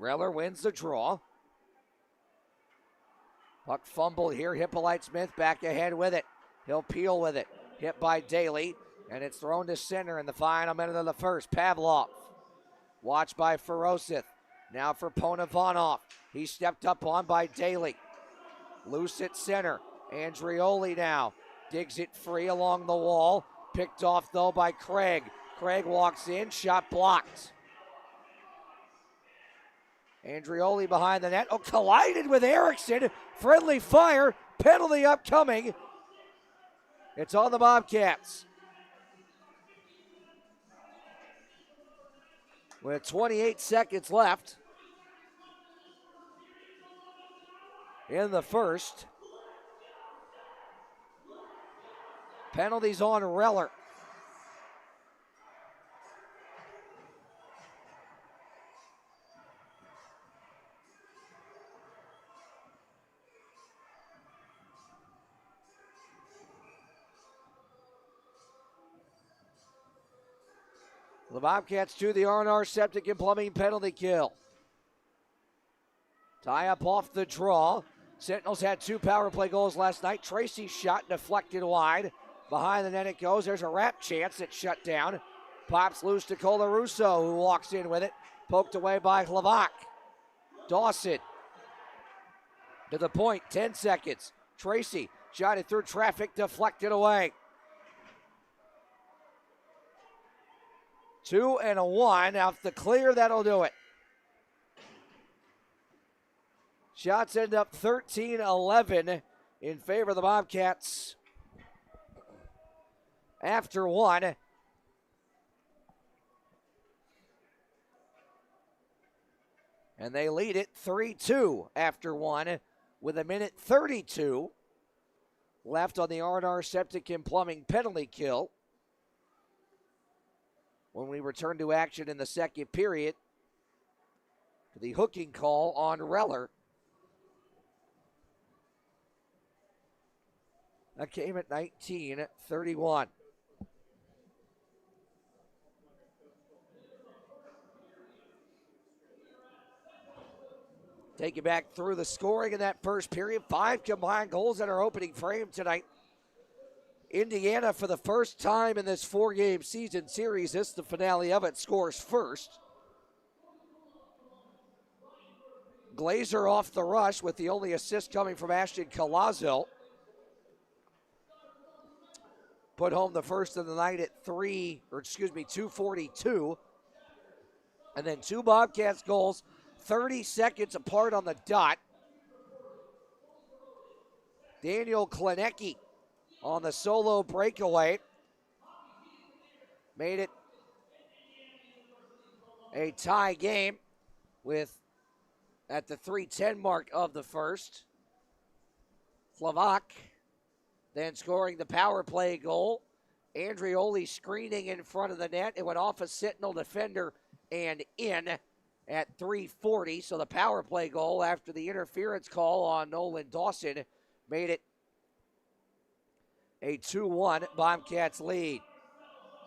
Speaker 2: Reller wins the draw. Puck fumbled here. Hippolyte Smith back ahead with it. He'll peel with it. Hit by Daly. And it's thrown to center in the final minute of the first. Pavlov. Watched by Ferosith. Now for Ponavanov. He's stepped up on by Daly. Loose at center. Andrioli now. Digs it free along the wall. Picked off though by Craig. Craig walks in. Shot blocked. Andrioli behind the net. Oh, collided with Erickson. Friendly fire. Penalty upcoming. It's on the Bobcats. With 28 seconds left in the first. Penalties on Reller. The Bobcats to the R&R Septic and Plumbing penalty kill. Tie up off the draw. Sentinels had 2 power play goals last night. Tracy's shot deflected wide. Behind the net it goes. There's a wrap chance that's shut down. Pops loose to Colarusso, who walks in with it. Poked away by Hlavak. Dawson to the point. 10 seconds. Tracy shot it through traffic, deflected away. 2 and a 1. Off the clear, that'll do it. Shots end up 13-11 in favor of the Bobcats. After 1. And they lead it 3-2 after 1 with 1:32 left on the R&R Septic and Plumbing penalty kill. When we return to action in the second period, to the hooking call on Reller. That came at 19:31. Take you back through the scoring in that first period. 5 combined goals in our opening frame tonight. Indiana, for the first time in this 4-game season series, this is the finale of it, scores first. Glazer off the rush with the only assist coming from Ashton Colazo. Put home the first of the night at 2:42. And then 2 Bobcats goals, 30 seconds apart on the dot. Daniel Klinecki on the solo breakaway made it a tie game with at the 3:10 mark of the first. Flavak then scoring the power play goal. Andrioli screening in front of the net. It went off a Sentinel defender and in at 3:40. So the power play goal after the interference call on Nolan Dawson made it a 2-1 Bobcats lead.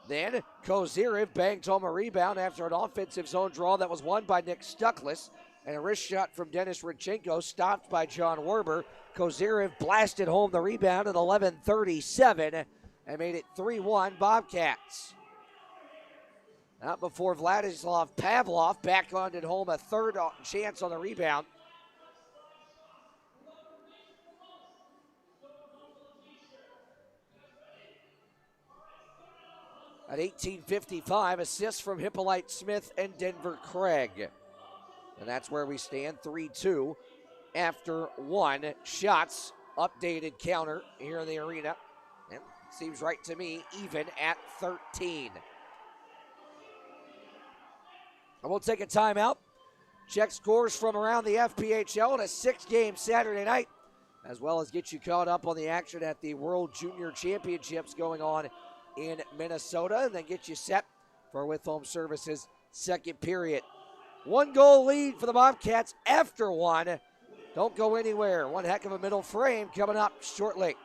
Speaker 2: Then Kozirev banged home a rebound after an offensive zone draw that was won by Nick Stuckless. And a wrist shot from Dennis Rodchenko stopped by John Werber. Kozirev blasted home the rebound at 11:37 and made it 3-1 Bobcats. Not before Vladislav Pavlov backhanded home a third chance on the rebound. At 18:55, assists from Hippolyte Smith and Denver Craig. And that's where we stand, 3-2 after 1. Shots, updated counter here in the arena. And seems right to me, even at 13. And we'll take a timeout. Check scores from around the FPHL on a 6-game Saturday night, as well as get you caught up on the action at the World Junior Championships going on in Minnesota, and then get you set for With Home Services second period. 1-goal lead for the Bobcats after 1. Don't go anywhere. One heck of a middle frame coming up shortly.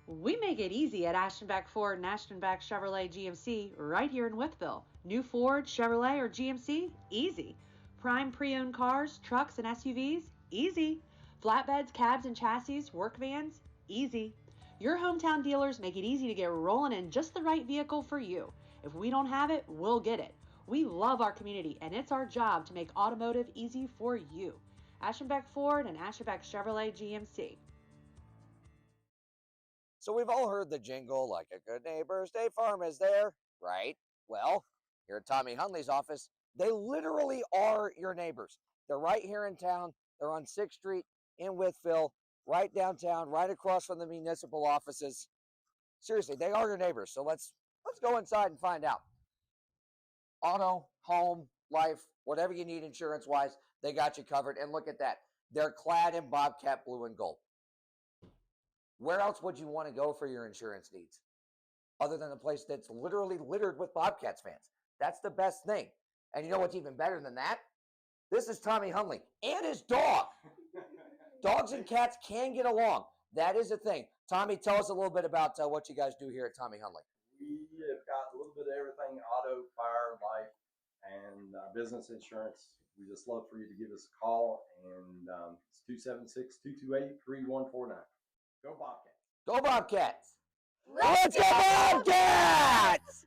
Speaker 3: We make it easy at Ashtonback Ford and Ashtonback Chevrolet GMC right here in Wytheville. New Ford, Chevrolet, or GMC? Easy. Prime pre-owned cars, trucks, and SUVs? Easy. Flatbeds, cabs, and chassis, work vans? Easy. Your hometown dealers make it easy to get rolling in just the right vehicle for you. If we don't have it, we'll get it. We love our community, and it's our job to make automotive easy for you. Ashtonback Ford and Ashtonback Chevrolet GMC.
Speaker 2: So we've all heard the jingle, like a good neighbor, State Farm is there, right? Well, here at Tommy Hunley's office, they literally are your neighbors. They're right here in town. They're on 6th Street in Wytheville, right downtown, right across from the municipal offices. Seriously, they are your neighbors. So let's go inside and find out. Auto, home, life, whatever you need insurance-wise, they got you covered. And look at that. They're clad in Bobcat blue and gold. Where else would you want to go for your insurance needs other than a place that's literally littered with Bobcats fans? That's the best thing. And you know what's even better than that? This is Tommy Hunley and his dog. Dogs and cats can get along. That is a thing. Tommy, tell us a little bit about what you guys do here at Tommy Hunley.
Speaker 4: We have got a little bit of everything: auto, fire, life, and business insurance. We just love for you to give us a call, and it's 276-228-3149. Go Bobcats!
Speaker 2: Go Bobcats! Let's go Bobcats!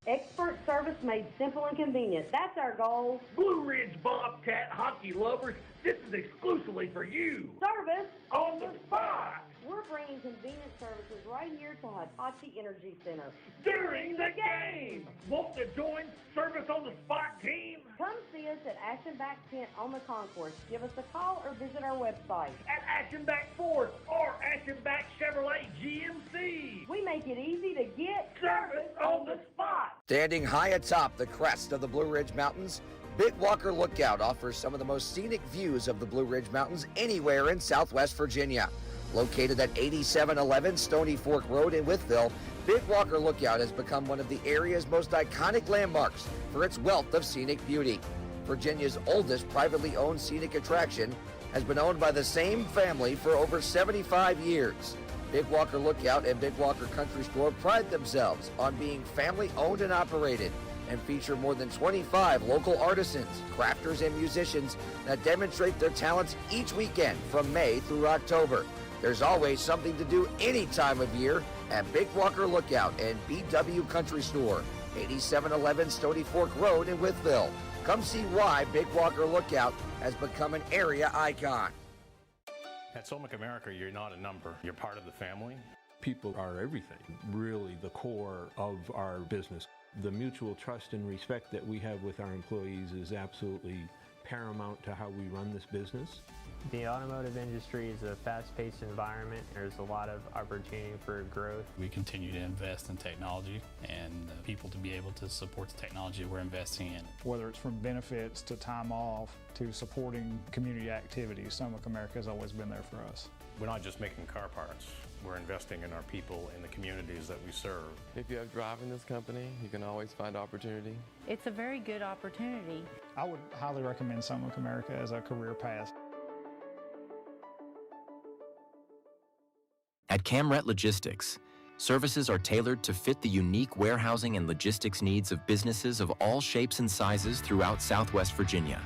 Speaker 5: Expert service made simple and convenient. That's our goal.
Speaker 6: Blue Ridge Bobcat hockey lovers, this is exclusively for you.
Speaker 5: Service
Speaker 6: on the spot.
Speaker 5: We're bringing convenient services right here to Hitachi Energy Center.
Speaker 6: During the game. Want to join Service on the Spot team?
Speaker 5: Come see us at Ashtonback Tent on the concourse. Give us a call or visit our website.
Speaker 6: At Ashtonback Ford or Ashtonback Chevrolet GMC.
Speaker 5: We make it easy to get
Speaker 6: service on the spot.
Speaker 2: Standing high atop the crest of the Blue Ridge Mountains Big Walker Lookout offers some of the most scenic views of the Blue Ridge Mountains anywhere in Southwest Virginia. Located at 8711 Stony Fork Road in Wytheville, Big Walker Lookout has become one of the area's most iconic landmarks for its wealth of scenic beauty. Virginia's oldest privately owned scenic attraction has been owned by the same family for over 75 years. Big Walker Lookout and Big Walker Country Store pride themselves on being family owned and operated and feature more than 25 local artisans, crafters, and musicians that demonstrate their talents each weekend from May through October. There's always something to do any time of year at Big Walker Lookout and BW Country Store, 8711 Stony Fork Road in Wytheville. Come see why Big Walker Lookout has become an area icon.
Speaker 7: At Solmic America, you're not a number. You're part of the family.
Speaker 8: People are everything, really the core of our business. The mutual trust and respect that we have with our employees is absolutely paramount to how we run this business.
Speaker 9: The automotive industry is a fast-paced environment. There's a lot of opportunity for growth.
Speaker 10: We continue to invest in technology and people to be able to support the technology we're investing in.
Speaker 11: Whether it's from benefits to time off to supporting community activities, Solmic America has always been there for us.
Speaker 7: We're not just making car parts. We're investing in our people in the communities that we serve.
Speaker 12: If you have drive in this company, you can always find opportunity.
Speaker 24: It's a very good opportunity.
Speaker 11: I would highly recommend Solmic America as a career path.
Speaker 14: At Camret Logistics, services are tailored to fit the unique warehousing and logistics needs of businesses of all shapes and sizes throughout Southwest Virginia.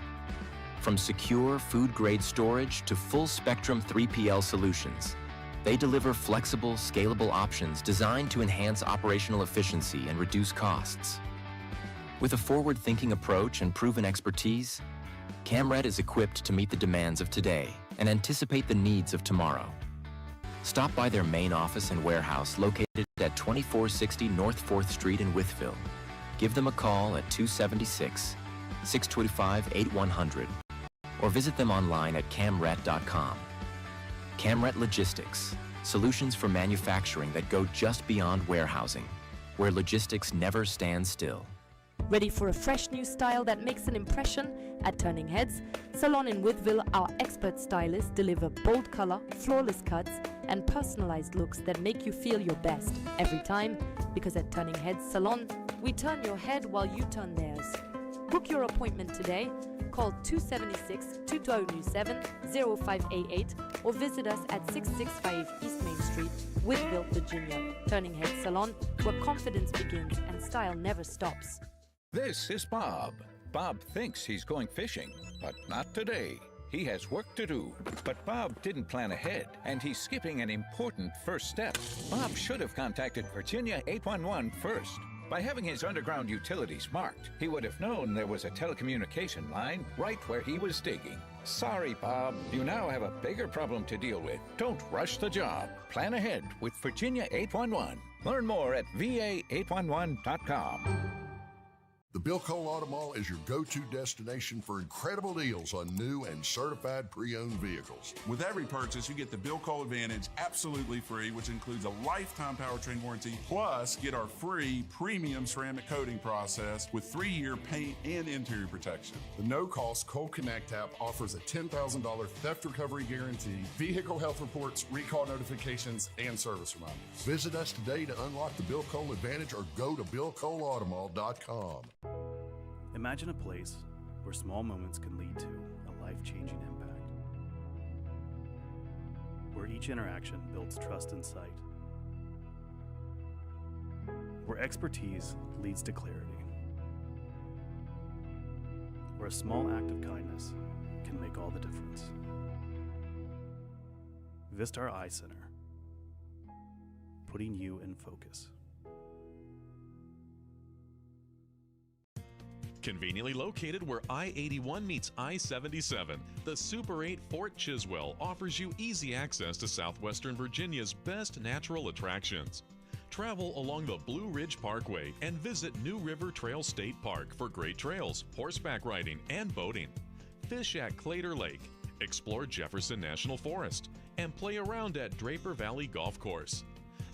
Speaker 14: From secure food-grade storage to full-spectrum 3PL solutions, they deliver flexible, scalable options designed to enhance operational efficiency and reduce costs. With a forward-thinking approach and proven expertise, Camret is equipped to meet the demands of today and anticipate the needs of tomorrow. Stop by their main office and warehouse located at 2460 North 4th Street in Wytheville. Give them a call at 276-625-8100 or visit them online at camret.com. Camret Logistics, solutions for manufacturing that go just beyond warehousing, where logistics never stands still.
Speaker 13: Ready for a fresh new style that makes an impression? At Turning Heads Salon in Wytheville, our expert stylists deliver bold color, flawless cuts, and personalized looks that make you feel your best every time, because at Turning Heads Salon, we turn your head while you turn theirs. Book your appointment today. Call 276-2207-0588 or visit us at 665 East Main Street, Wytheville, Virginia. Turning Heads Salon, where confidence begins and style never stops.
Speaker 15: This is Bob. Bob thinks he's going fishing, but not today. He has work to do. But Bob didn't plan ahead, and he's skipping an important first step. Bob should have contacted Virginia 811 first. By having his underground utilities marked, he would have known there was a telecommunication line right where he was digging. Sorry, Bob. You now have a bigger problem to deal with. Don't rush the job. Plan ahead with Virginia 811. Learn more at va811.com.
Speaker 16: The Bill Cole Auto Mall is your go-to destination for incredible deals on new and certified pre-owned vehicles.
Speaker 17: With every purchase, you get the Bill Cole Advantage absolutely free, which includes a lifetime powertrain warranty, plus get our free premium ceramic coating process with 3-year paint and interior protection.
Speaker 16: The no-cost Cole Connect app offers a $10,000 theft recovery guarantee, vehicle health reports, recall notifications, and service reminders. Visit us today to unlock the Bill Cole Advantage or go to BillColeAutomall.com.
Speaker 18: Imagine a place where small moments can lead to a life-changing impact. Where each interaction builds trust and sight. Where expertise leads to clarity. Where a small act of kindness can make all the difference. Vistar Eye Center, putting you in focus.
Speaker 19: Conveniently located where I-81 meets I-77, the Super 8 Fort Chiswell offers you easy access to southwestern Virginia's best natural attractions. Travel along the Blue Ridge Parkway and visit New River Trail State Park for great trails, horseback riding, and boating. Fish at Clater Lake, explore Jefferson National Forest, and play around at Draper Valley Golf Course.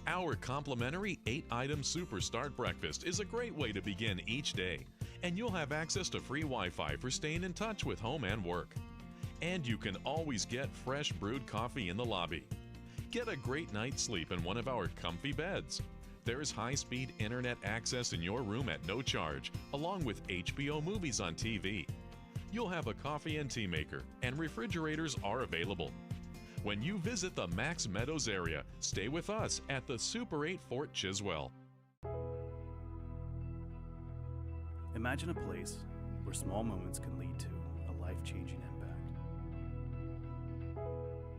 Speaker 19: Our complimentary 8-item Super Start Breakfast is a great way to begin each day. And you'll have access to free Wi-Fi for staying in touch with home and work. And you can always get fresh brewed coffee in the lobby. Get a great night's sleep in one of our comfy beds. There's high-speed internet access in your room at no charge, along with HBO movies on TV. You'll have a coffee and tea maker, and refrigerators are available. When you visit the Max Meadows area, stay with us at the Super 8 Fort Chiswell.
Speaker 18: Imagine a place where small moments can lead to a life-changing impact.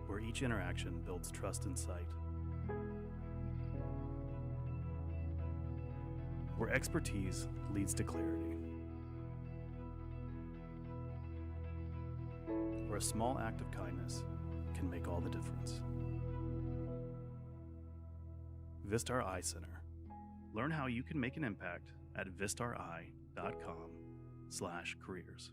Speaker 18: Where each interaction builds trust and sight. Where expertise leads to clarity. Where a small act of kindness can make all the difference. Vistar Eye Center. Learn how you can make an impact at vistareye.com/careers.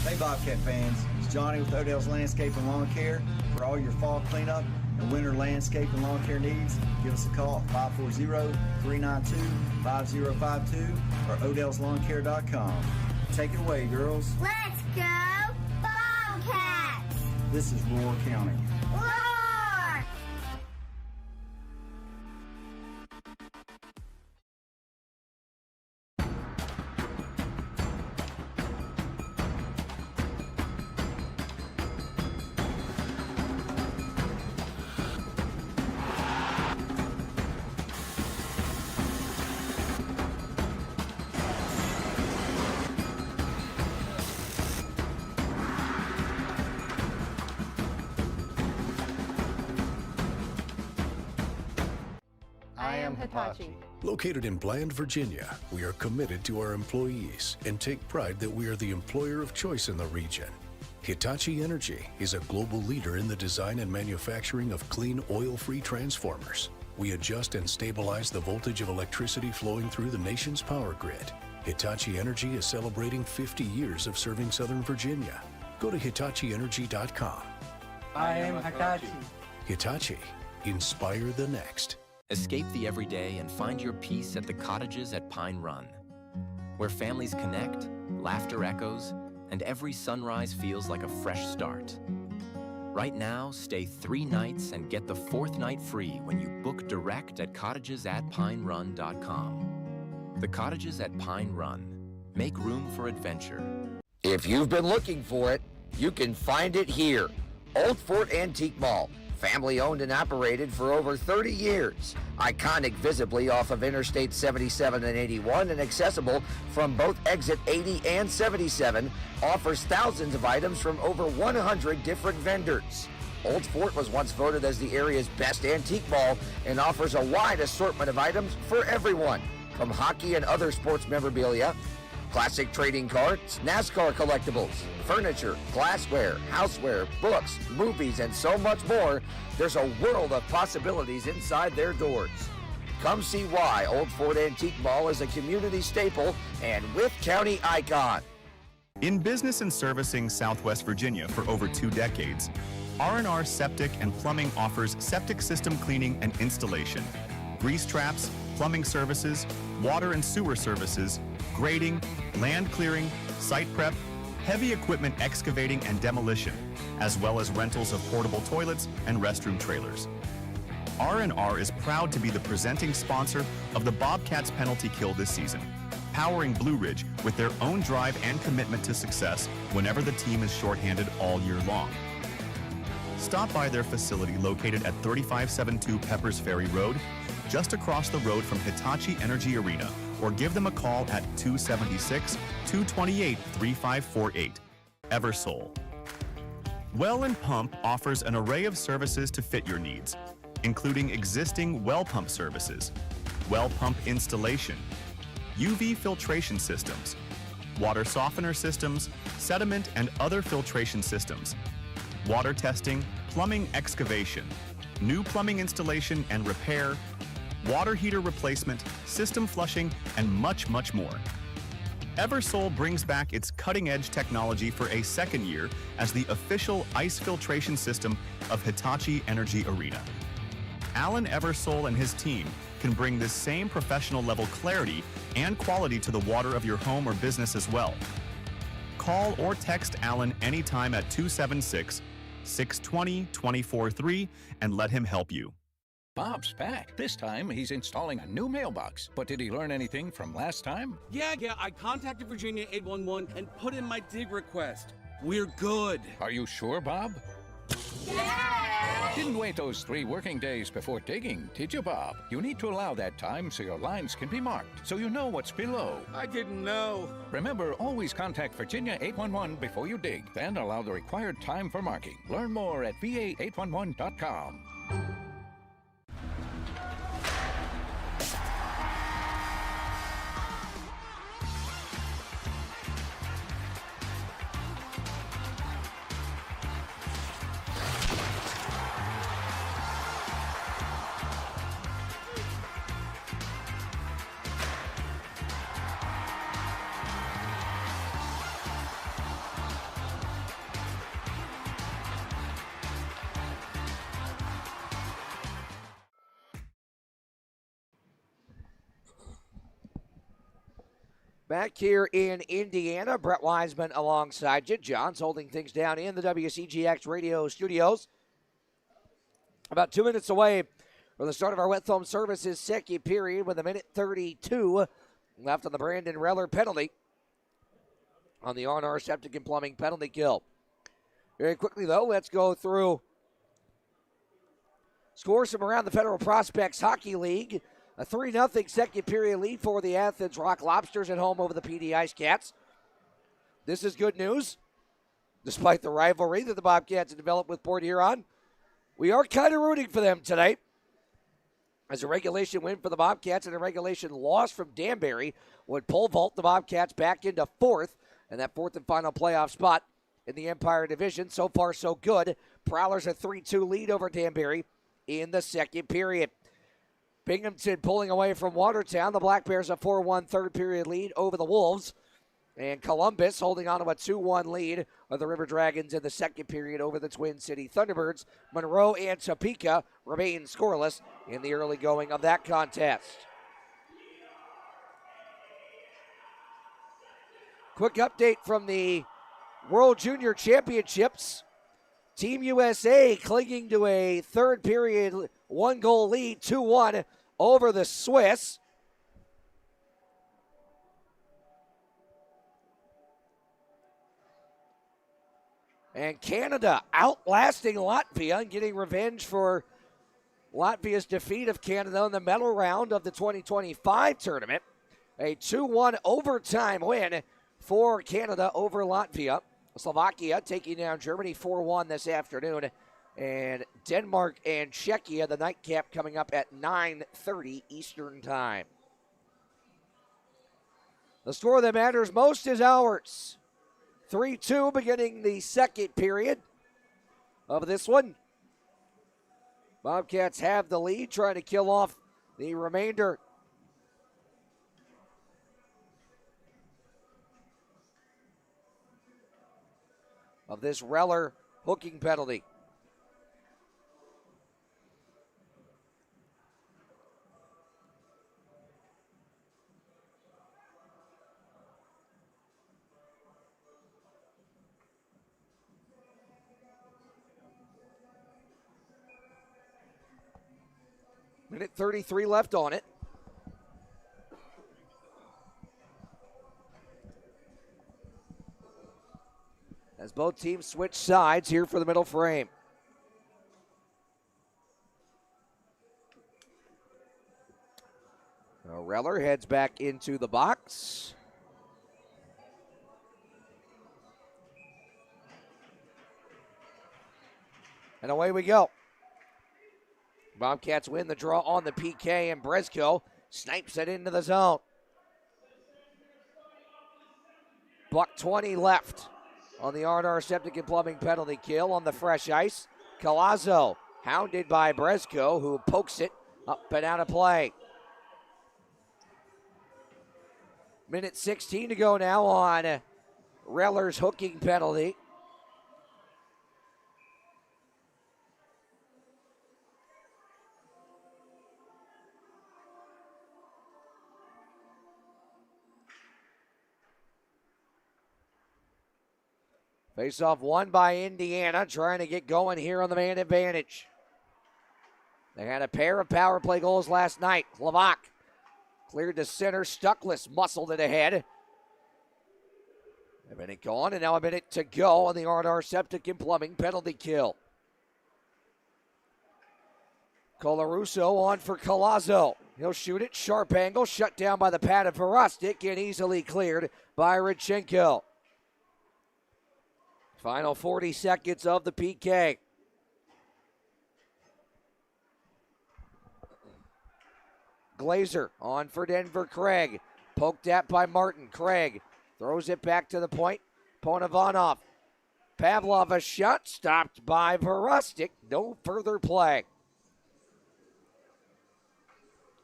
Speaker 1: Hey Bobcat fans, it's Johnny with Odell's Landscape and Lawn Care. For all your fall cleanup and winter landscape and lawn care needs, give us a call at 540-392-5052 or odellslawnCare.com. Take it away, girls.
Speaker 20: Let's go Bobcats!
Speaker 1: This is Roar County.
Speaker 20: Roar!
Speaker 23: Hitachi. Located in Bland, Virginia, we are committed to our employees and take pride that we are the employer of choice in the region. Hitachi Energy is a global leader in the design and manufacturing of clean, oil-free transformers. We adjust and stabilize the voltage of electricity flowing through the nation's power grid. Hitachi Energy is celebrating 50 years of serving Southern Virginia. Go to HitachiEnergy.com.
Speaker 21: I am Hitachi.
Speaker 23: Hitachi. Inspire the next.
Speaker 14: Escape the everyday and find your peace at the Cottages at Pine Run, where families connect, laughter echoes, and every sunrise feels like a fresh start. Right now, stay 3 nights and get the 4th night free when you book direct at cottagesatpinerun.com. The Cottages at Pine Run. Make room for adventure.
Speaker 2: If you've been looking for it, you can find it here. Old Fort Antique Mall. Family owned and operated for over 30 years. Iconic visibly off of Interstate 77 and 81 and accessible from both exit 80 and 77, offers thousands of items from over 100 different vendors. Old Fort was once voted as the area's best antique mall and offers a wide assortment of items for everyone, from hockey and other sports memorabilia, classic trading cards, NASCAR collectibles, furniture, glassware, houseware, books, movies, and so much more. There's a world of possibilities inside their doors. Come see why Old Fort Antique Mall is a community staple and Wythe County icon.
Speaker 22: In business and servicing Southwest Virginia for over 2 decades, R&R Septic and Plumbing offers septic system cleaning and installation, grease traps, plumbing services, water and sewer services, grading, land clearing, site prep, heavy equipment excavating and demolition, as well as rentals of portable toilets and restroom trailers. R&R is proud to be the presenting sponsor of the Bobcats penalty kill this season, powering Blue Ridge with their own drive and commitment to success whenever the team is shorthanded all year long. Stop by their facility located at 3572 Peppers Ferry Road, just across the road from Hitachi Energy Arena, or give them a call at 276-228-3548. Eversole. Well and Pump offers an array of services to fit your needs, including existing well pump services, well pump installation, UV filtration systems, water softener systems, sediment and other filtration systems, water testing, plumbing excavation, new plumbing installation and repair, water heater replacement, system flushing, and much, much more. Eversole brings back its cutting-edge technology for a second year as the official ice filtration system of Hitachi Energy Arena. Alan Eversole and his team can bring this same professional level clarity and quality to the water of your home or business as well. Call or text Alan anytime at 276-620-243 and let him help you.
Speaker 15: Bob's back. This time, he's installing a new mailbox. But did he learn anything from last time?
Speaker 3: Yeah, I contacted Virginia 811 and put in my dig request. We're good.
Speaker 15: Are you sure, Bob?
Speaker 20: Yeah!
Speaker 15: Didn't wait those 3 working days before digging, did you, Bob? You need to allow that time so your lines can be marked, so you know what's below.
Speaker 3: I didn't know.
Speaker 15: Remember, always contact Virginia 811 before you dig, then allow the required time for marking. Learn more at va811.com.
Speaker 2: Back here in Indiana, Brett Wiseman alongside you. John's holding things down in the WCGX radio studios. About 2 minutes away from the start of our wet foam services second period with 1:32 left on the Brandon Reller penalty on the R&R Septic and Plumbing penalty kill. Very quickly, though, let's go through scores from around the Federal Prospects Hockey League. A 3-0 second period lead for the Athens Rock Lobsters at home over the PD Ice Cats. This is good news. Despite the rivalry that the Bobcats have developed with Port Huron, we are kind of rooting for them tonight. As a regulation win for the Bobcats and a regulation loss from Danbury would pole vault the Bobcats back into 4th, and that 4th and final playoff spot in the Empire Division. So far, so good. Prowlers a 3-2 lead over Danbury in the second period. Binghamton pulling away from Watertown. The Black Bears a 4-1 third period lead over the Wolves. And Columbus holding on to a 2-1 lead of the River Dragons in the second period over the Twin City Thunderbirds. Monroe and Topeka remain scoreless in the early going of that contest. Quick update from the World Junior Championships. Team USA clinging to a third period 1-goal lead, 2-1 over the Swiss. And Canada outlasting Latvia and getting revenge for Latvia's defeat of Canada in the medal round of the 2025 tournament. A 2-1 overtime win for Canada over Latvia. Slovakia taking down Germany 4-1 this afternoon. And Denmark and Czechia, the nightcap coming up at 9:30 Eastern Time. The score that matters most is ours. 3-2 beginning the second period of this one. Bobcats have the lead, trying to kill off the remainder of this Reller hooking penalty. Minute 33 left on it. As both teams switch sides here for the middle frame. Now Reller heads back into the box. And away we go. Bobcats win the draw on the PK, and Brezko snipes it into the zone. $1:20 left on the R&R Septic and Plumbing penalty kill on the fresh ice. Collazo hounded by Brezko, who pokes it up and out of play. Minute 16 to go now on Reller's hooking penalty. Face-off won by Indiana, trying to get going here on the man advantage. They had a pair of power play goals last night. Klavak cleared to center. Stuckless muscled it ahead. A minute gone, and now a minute to go on the R&R Septic and Plumbing penalty kill. Colarusso on for Colazzo. He'll shoot it. Sharp angle. Shut down by the pad of Verostic and easily cleared by Rodchenko. Final 40 seconds of the PK. Glazer on for Denver Craig. Poked at by Martin. Craig throws it back to the point. Ponovanov. Pavlov a shot stopped by Verostic. No further play.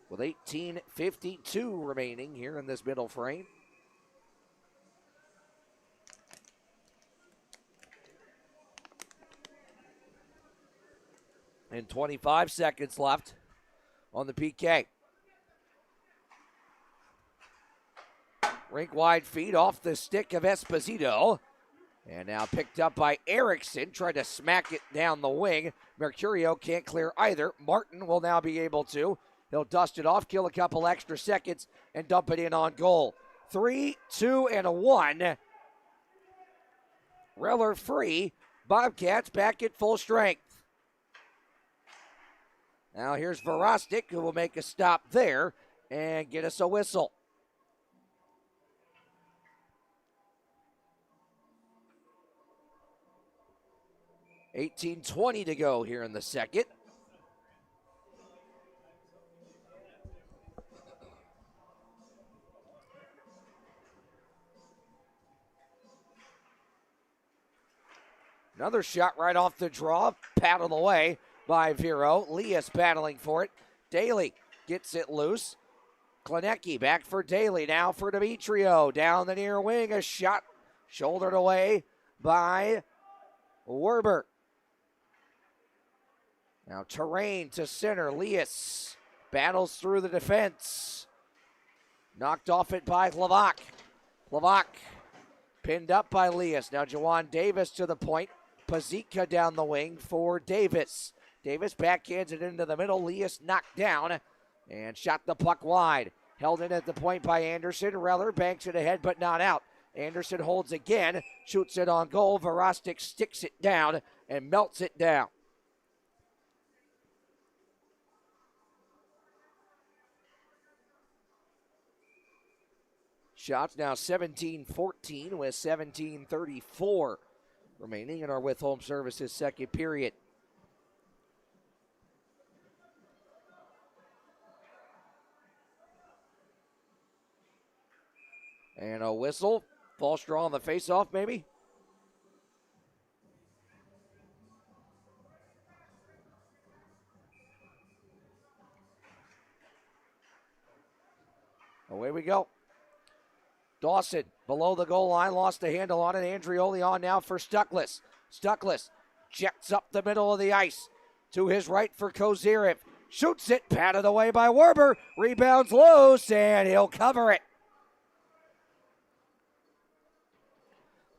Speaker 2: With 18:52 remaining here in this middle frame. And 25 seconds left on the PK. Rink wide feed off the stick of Esposito. And now picked up by Erickson. Tried to smack it down the wing. Mercurio can't clear either. Martin will now be able to. He'll dust it off, kill a couple extra seconds, and dump it in on goal. 3, 2, and a 1. Reller free. Bobcats back at full strength. Now here's Verostic, who will make a stop there and get us a whistle. $18:20 to go here in the second. Another shot right off the draw, paddled away by Vero. Lias battling for it. Daly gets it loose. Klinecki back for Daly. Now for Demetrio. Down the near wing. A shot shouldered away by Werber. Now Terrain to center. Lias battles through the defense. Knocked off it by Klavak. Klavak pinned up by Lias. Now Jawan Davis to the point. Pazika down the wing for Davis. Davis backhands it into the middle. Lias knocked down and shot the puck wide. Held in at the point by Anderson. Reller banks it ahead but not out. Anderson holds again. Shoots it on goal. Verostic sticks it down and melts it down. Shots now 17-14 with 17:34 remaining in our With Home Services second period. And a whistle. False draw on the faceoff, maybe. Away we go. Dawson below the goal line, lost the handle on it. Andrioli on now for Stuckless. Stuckless jets up the middle of the ice. To his right for Kozirev. Shoots it, patted away by Werber. Rebounds loose, and he'll cover it.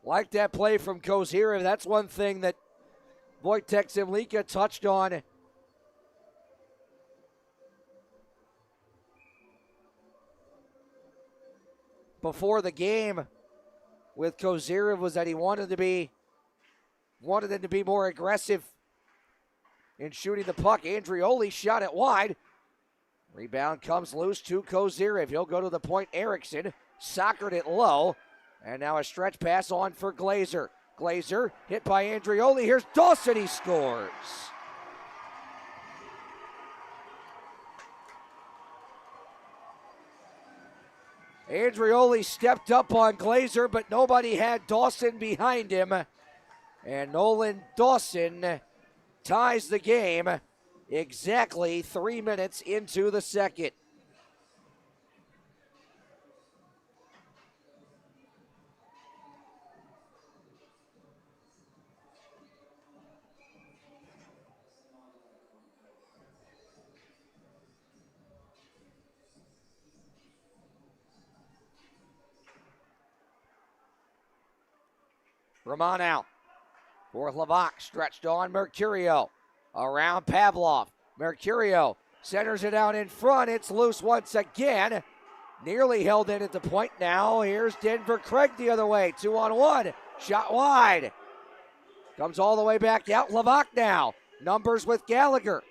Speaker 2: Like that play from Kozirev. That's one thing that Wojtek Zemlika touched on before the game with Kozirev, was that he wanted them to be more aggressive in shooting the puck. Andrioli shot it wide. Rebound comes loose to Kozirev. He'll go to the point. Erickson soccered it low. And now a stretch pass on for Glazer. Glazer hit by Andrioli. Here's Dawson. He scores. Andrioli stepped up on Glazer, but nobody had Dawson behind him. And Nolan Dawson ties the game exactly 3 minutes into the second. Roman out. For Levac, stretched on Mercurio. Around Pavlov. Mercurio centers it out in front. It's loose once again. Nearly held in at the point now. Here's Denver Craig the other way. 2-on-1. Shot wide. Comes all the way back out. Levac now. Numbers with Gallagher.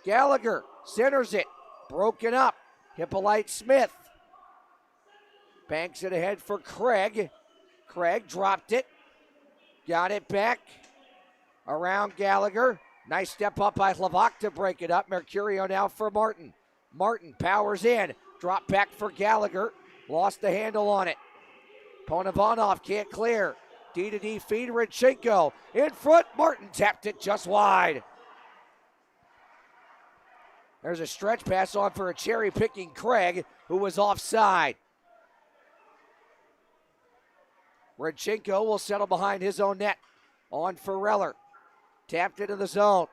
Speaker 2: Gallagher centers it. Broken up. Hippolyte Smith. Banks it ahead for Craig. Craig dropped it. Got it back. Around Gallagher. Nice step up by Levac to break it up. Mercurio now for Martin. Martin powers in. Drop back for Gallagher. Lost the handle on it. Ponovanov can't clear. D-to-D feed. Rodchenko in front. Martin tapped it just wide. There's a stretch pass on for a cherry-picking Craig, who was offside. Rodchenko will settle behind his own net. On for Reller. Tapped into the zone.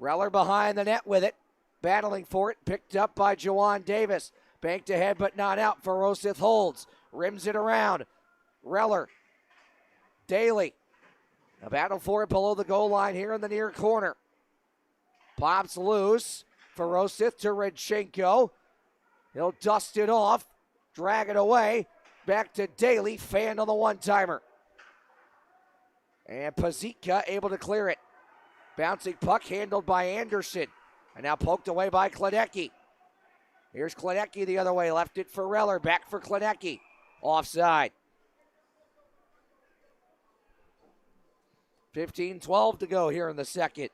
Speaker 2: Reller behind the net with it. Battling for it. Picked up by Jawan Davis. Banked ahead but not out. Verosith holds. Rims it around. Reller. Daly. A battle for it below the goal line here in the near corner. Pops loose. Verosith to Rodchenko. He'll dust it off. Drag it away. Back to Daly. Fanned on the one-timer. And Pazitka able to clear it. Bouncing puck handled by Anderson. And now poked away by Klenecki. Here's Klenecki the other way. Left it for Reller. Back for Klenecki. Offside. 15-12 to go here in the second.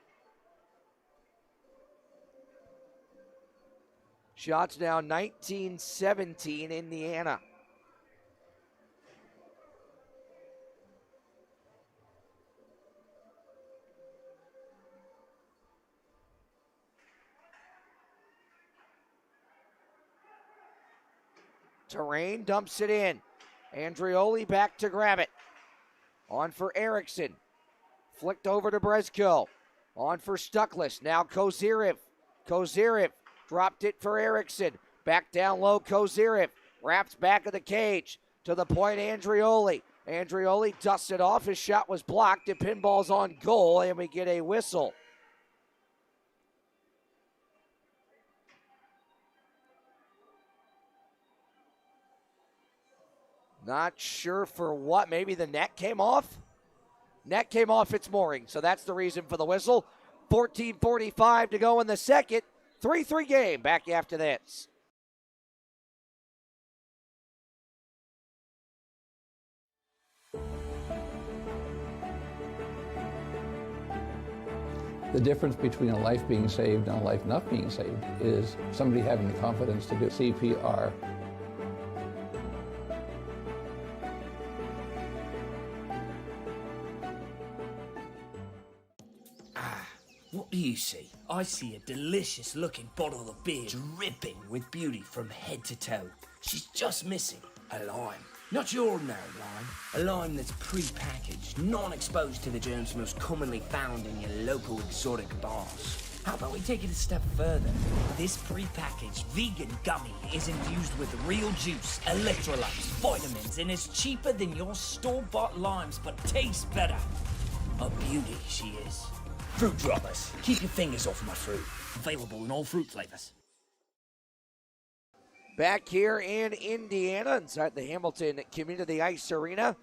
Speaker 2: Shots now 19-17 Indiana. Terrain dumps it in. Andrioli back to grab it. On for Erickson. Flicked over to Brezko. On for Stuckless. Now Kozyrev. Kozyrev dropped it for Erickson. Back down low, Kozyrev. Wraps back of the cage. To the point, Andrioli. Andrioli dusts it off. His shot was blocked. The pinball's on goal, and we get a whistle. Not sure for what. Maybe the net came off? Net came off its mooring, so that's the reason for the whistle. 14:45 to go in the second. 3-3 game. Back after this.
Speaker 4: The difference between a life being saved and a life not being saved is somebody having the confidence to do CPR.
Speaker 5: What do you see? I see a delicious looking bottle of beer dripping with beauty from head to toe. She's just missing a lime. Not your ordinary lime, a lime that's pre-packaged, non-exposed to the germs most commonly found in your local exotic bars. How about we take it a step further? This pre-packaged vegan gummy is infused with real juice, electrolytes, vitamins, and is cheaper than your store-bought limes, but tastes better. A beauty she is. Fruit droppers. Keep your fingers off my fruit. Available in all fruit flavors.
Speaker 2: Back here in Indiana, inside the Hamilton Community Ice Arena.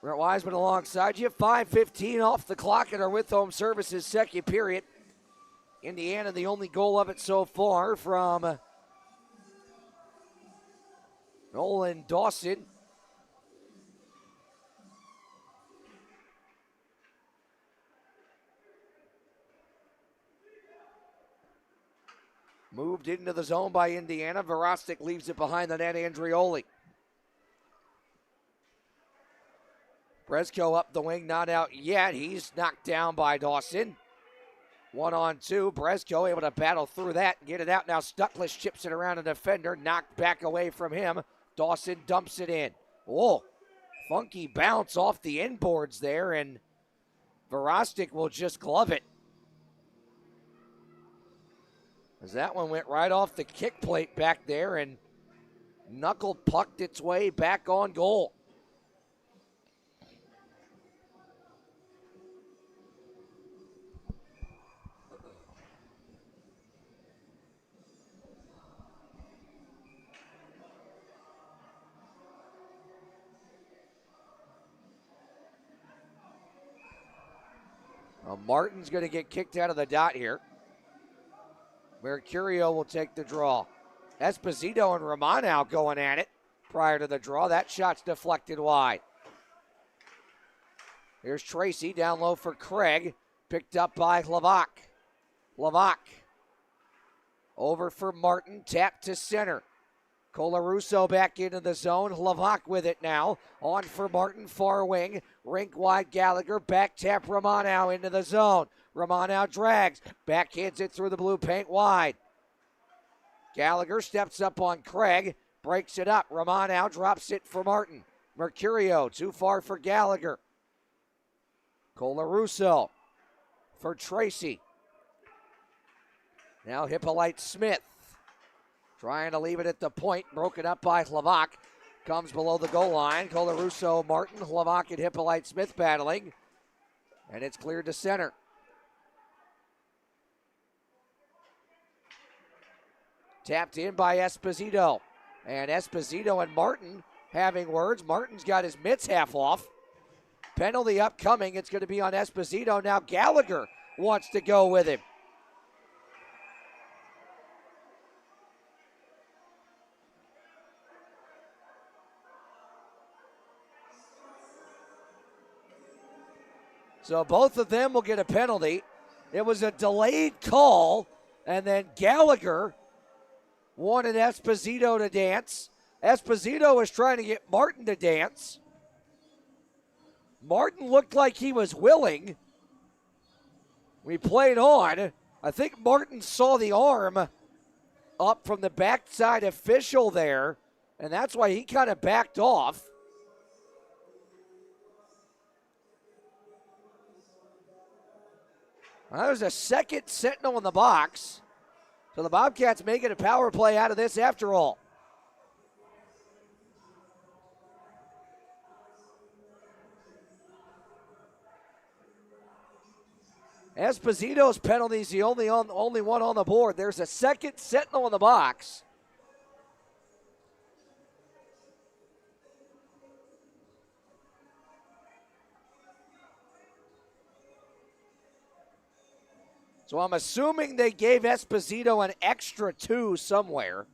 Speaker 2: Brent Wiseman alongside you. 5:15 off the clock in our with home services second period. Indiana, the only goal of it so far from Nolan Dawson. Moved into the zone by Indiana. Verostic leaves it behind the net. Andrioli. Brezko up the wing, not out yet. He's knocked down by Dawson. 1-on-2. Brezko able to battle through that and get it out. Now Stuckless chips it around a defender. Knocked back away from him. Dawson dumps it in. Whoa. Funky bounce off the inboards there, and Verostic will just glove it. As that one went right off the kick plate back there and knuckle pucked its way back on goal. Well, Martin's going to get kicked out of the dot here. Mercurio will take the draw. Esposito and Romano going at it prior to the draw. That shot's deflected wide. Here's Tracy down low for Craig. Picked up by Lavac. Lavac over for Martin. Tap to center. Colarusso back into the zone. Lavac with it now. On for Martin, far wing. Rink wide Gallagher. Back tap Romano into the zone. Romano drags. Backhands it through the blue paint wide. Gallagher steps up on Craig. Breaks it up. Romano drops it for Martin. Mercurio too far for Gallagher. Colarusso for Tracy. Now Hippolyte Smith. Trying to leave it at the point, broken up by Lavac. Comes below the goal line. Colarusso, Martin, Lavac, and Hippolyte Smith battling. And it's cleared to center. Tapped in by Esposito. And Esposito and Martin having words. Martin's got his mitts half off. Penalty upcoming. It's going to be on Esposito. Now Gallagher wants to go with him. So both of them will get a penalty. It was a delayed call, and then Gallagher wanted Esposito to dance. Esposito was trying to get Martin to dance. Martin looked like he was willing. We played on. I think Martin saw the arm up from the backside official there, and that's why he kind of backed off. Well, there's a second Sentinel in the box. So the Bobcats may get a power play out of this after all. Esposito's penalty is the only one on the board. There's a second Sentinel in the box. So I'm assuming they gave Esposito an extra 2 somewhere.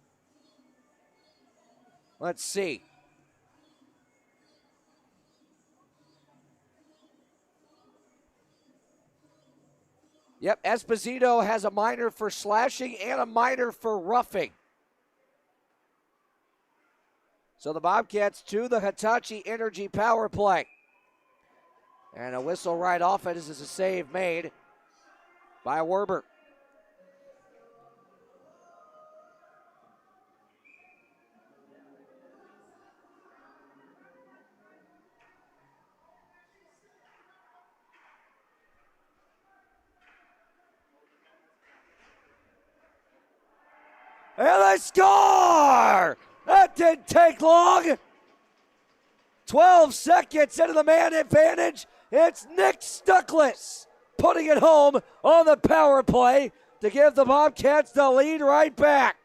Speaker 2: Let's see. Yep, Esposito has a minor for slashing and a minor for roughing. So the Bobcats to the Hitachi Energy power play. And a whistle right off it. This is a save made by Werber. And they score! That didn't take long. 12 seconds into the man advantage. It's Nick Stuckless putting it home on the power play to give the Bobcats the lead right back.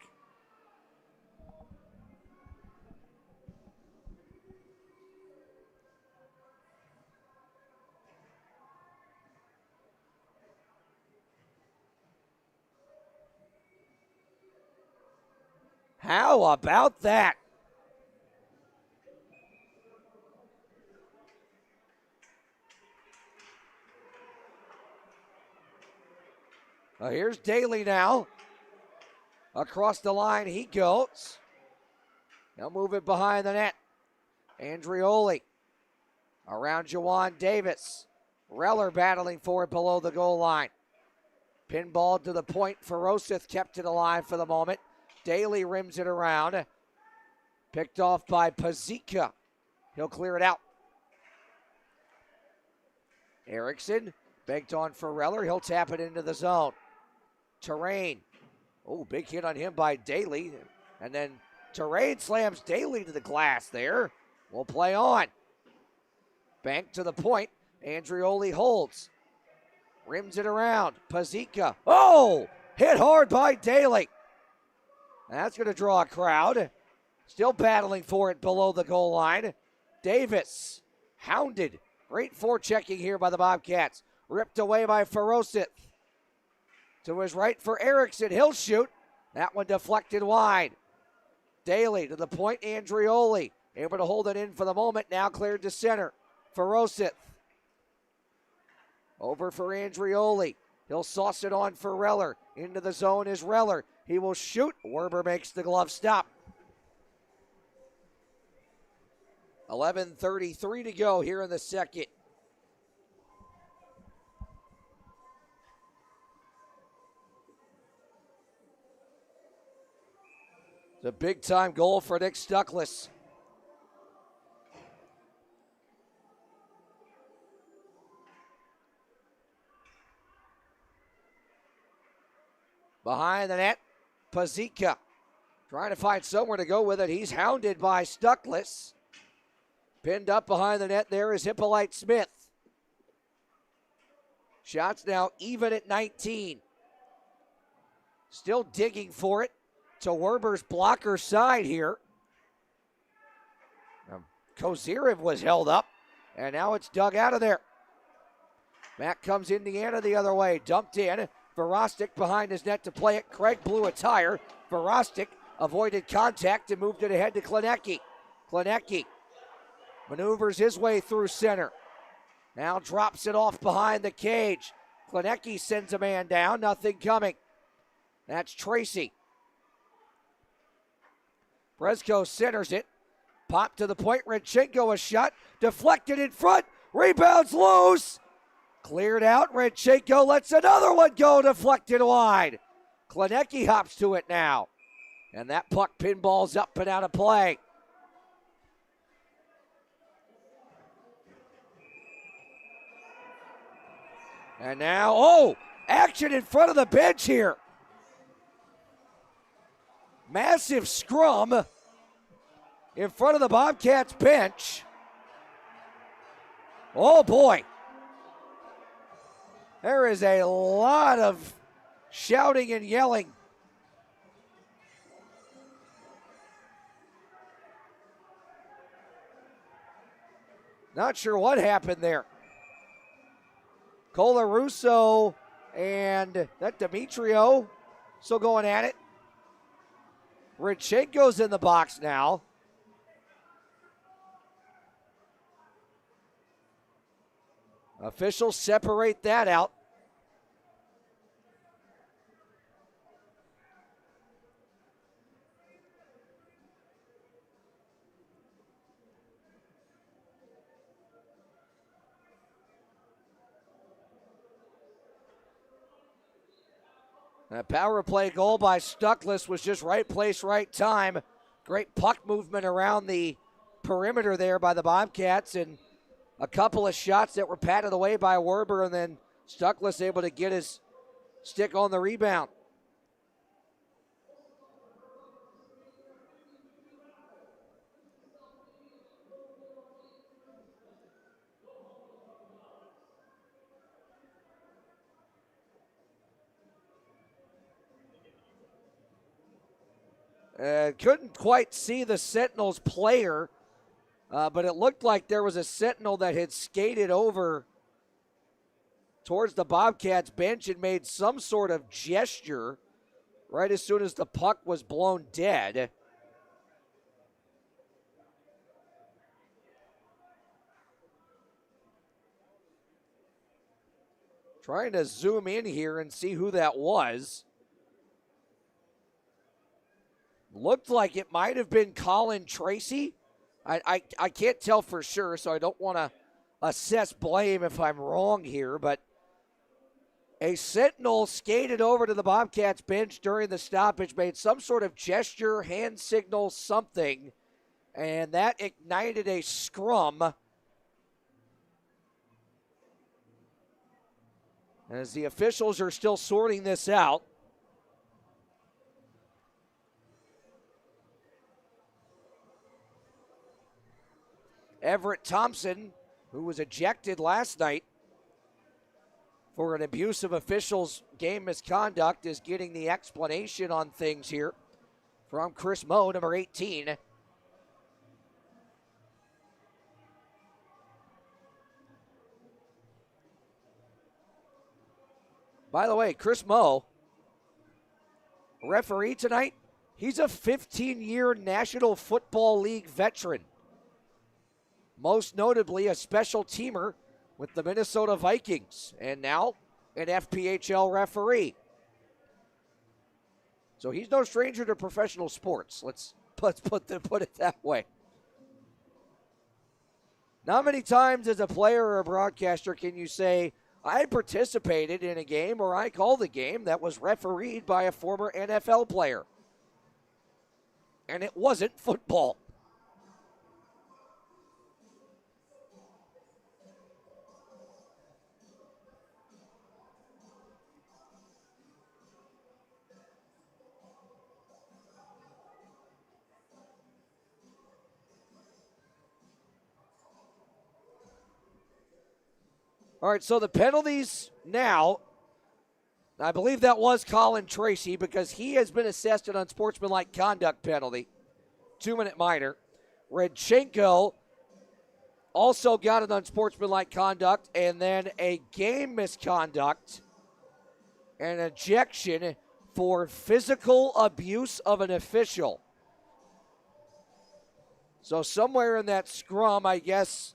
Speaker 2: How about that? Well, here's Daly now. Across the line he goes. Now move it behind the net. Andrioli around Jawan Davis. Reller battling for it below the goal line. Pinball to the point. Ferosith kept it alive for the moment. Daly rims it around. Picked off by Pazika. He'll clear it out. Erickson banked on for Reller. He'll tap it into the zone. Terrain Oh, big hit on him by Daly. And then Terrain slams Daly to the glass there. We'll play on. Bank to the point. Andrioli holds. Rims it around. Pazika. Oh! Hit hard by Daly. That's going to draw a crowd. Still battling for it below the goal line. Davis. Hounded. Great forechecking here by the Bobcats. Ripped away by Ferocith. To his right for Erickson. He'll shoot. That one deflected wide. Daly to the point. Andrioli. Able to hold it in for the moment. Now cleared to center. Ferocith. Over for Andrioli. He'll sauce it on for Reller. Into the zone is Reller. He will shoot. Werber makes the glove stop. 11:33 to go here in the second. It's a big-time goal for Nick Stuckless. Behind the net, Pazika trying to find somewhere to go with it. He's hounded by Stuckless. Pinned up behind the net there is Hippolyte Smith. Shots now even at 19. Still digging for it to Werber's blocker side here. Kozirev was held up, and now it's dug out of there. Matt comes Indiana the other way, dumped in. Verostic behind his net to play it. Craig blew a tire. Verostic avoided contact and moved it ahead to Klinecki. Klinecki maneuvers his way through center. Now drops it off behind the cage. Klinecki sends a man down. Nothing coming. That's Tracy. Brezko centers it. Pop to the point. Redchenko a shot. Deflected in front. Rebounds loose. Cleared out. Redchenko lets another one go. Deflected wide. Klinecki hops to it now. And that puck pinballs up and out of play. And now, action in front of the bench here. Massive scrum in front of the Bobcats bench. Oh boy. There is a lot of shouting and yelling. Not sure what happened there. Colarusso and that Demetrio still going at it. Redchenko's in the box now. Officials separate that out. That power play goal by Stuckless was just right place, right time. Great puck movement around the perimeter there by the Bobcats, and a couple of shots that were patted away by Werber, and then Stuckless able to get his stick on the rebound. Couldn't quite see the Sentinels player, but it looked like there was a Sentinel that had skated over towards the Bobcats bench and made some sort of gesture right as soon as the puck was blown dead. Trying to zoom in here and see who that was. Looked like it might have been Colin Tracy. I can't tell for sure, so I don't want to assess blame if I'm wrong here, but a Sentinel skated over to the Bobcats bench during the stoppage, made some sort of gesture, hand signal, something, and that ignited a scrum. As the officials are still sorting this out. Everett Thompson, who was ejected last night for an abuse of officials' game misconduct, is getting the explanation on things here from Chris Moe, number 18. By the way, Chris Moe, referee tonight, he's a 15-year National Football League veteran. Most notably a special teamer with the Minnesota Vikings, and now an FPHL referee. So he's no stranger to professional sports. Let's put it that way. Not many times as a player or a broadcaster can you say, I participated in a game or I called a game that was refereed by a former NFL player. And it wasn't football. All right, so the penalties now, I believe that was Colin Tracy because he has been assessed an unsportsmanlike conduct penalty, 2-minute minor. Redchenko also got an unsportsmanlike conduct and then a game misconduct and ejection for physical abuse of an official. So somewhere in that scrum, I guess,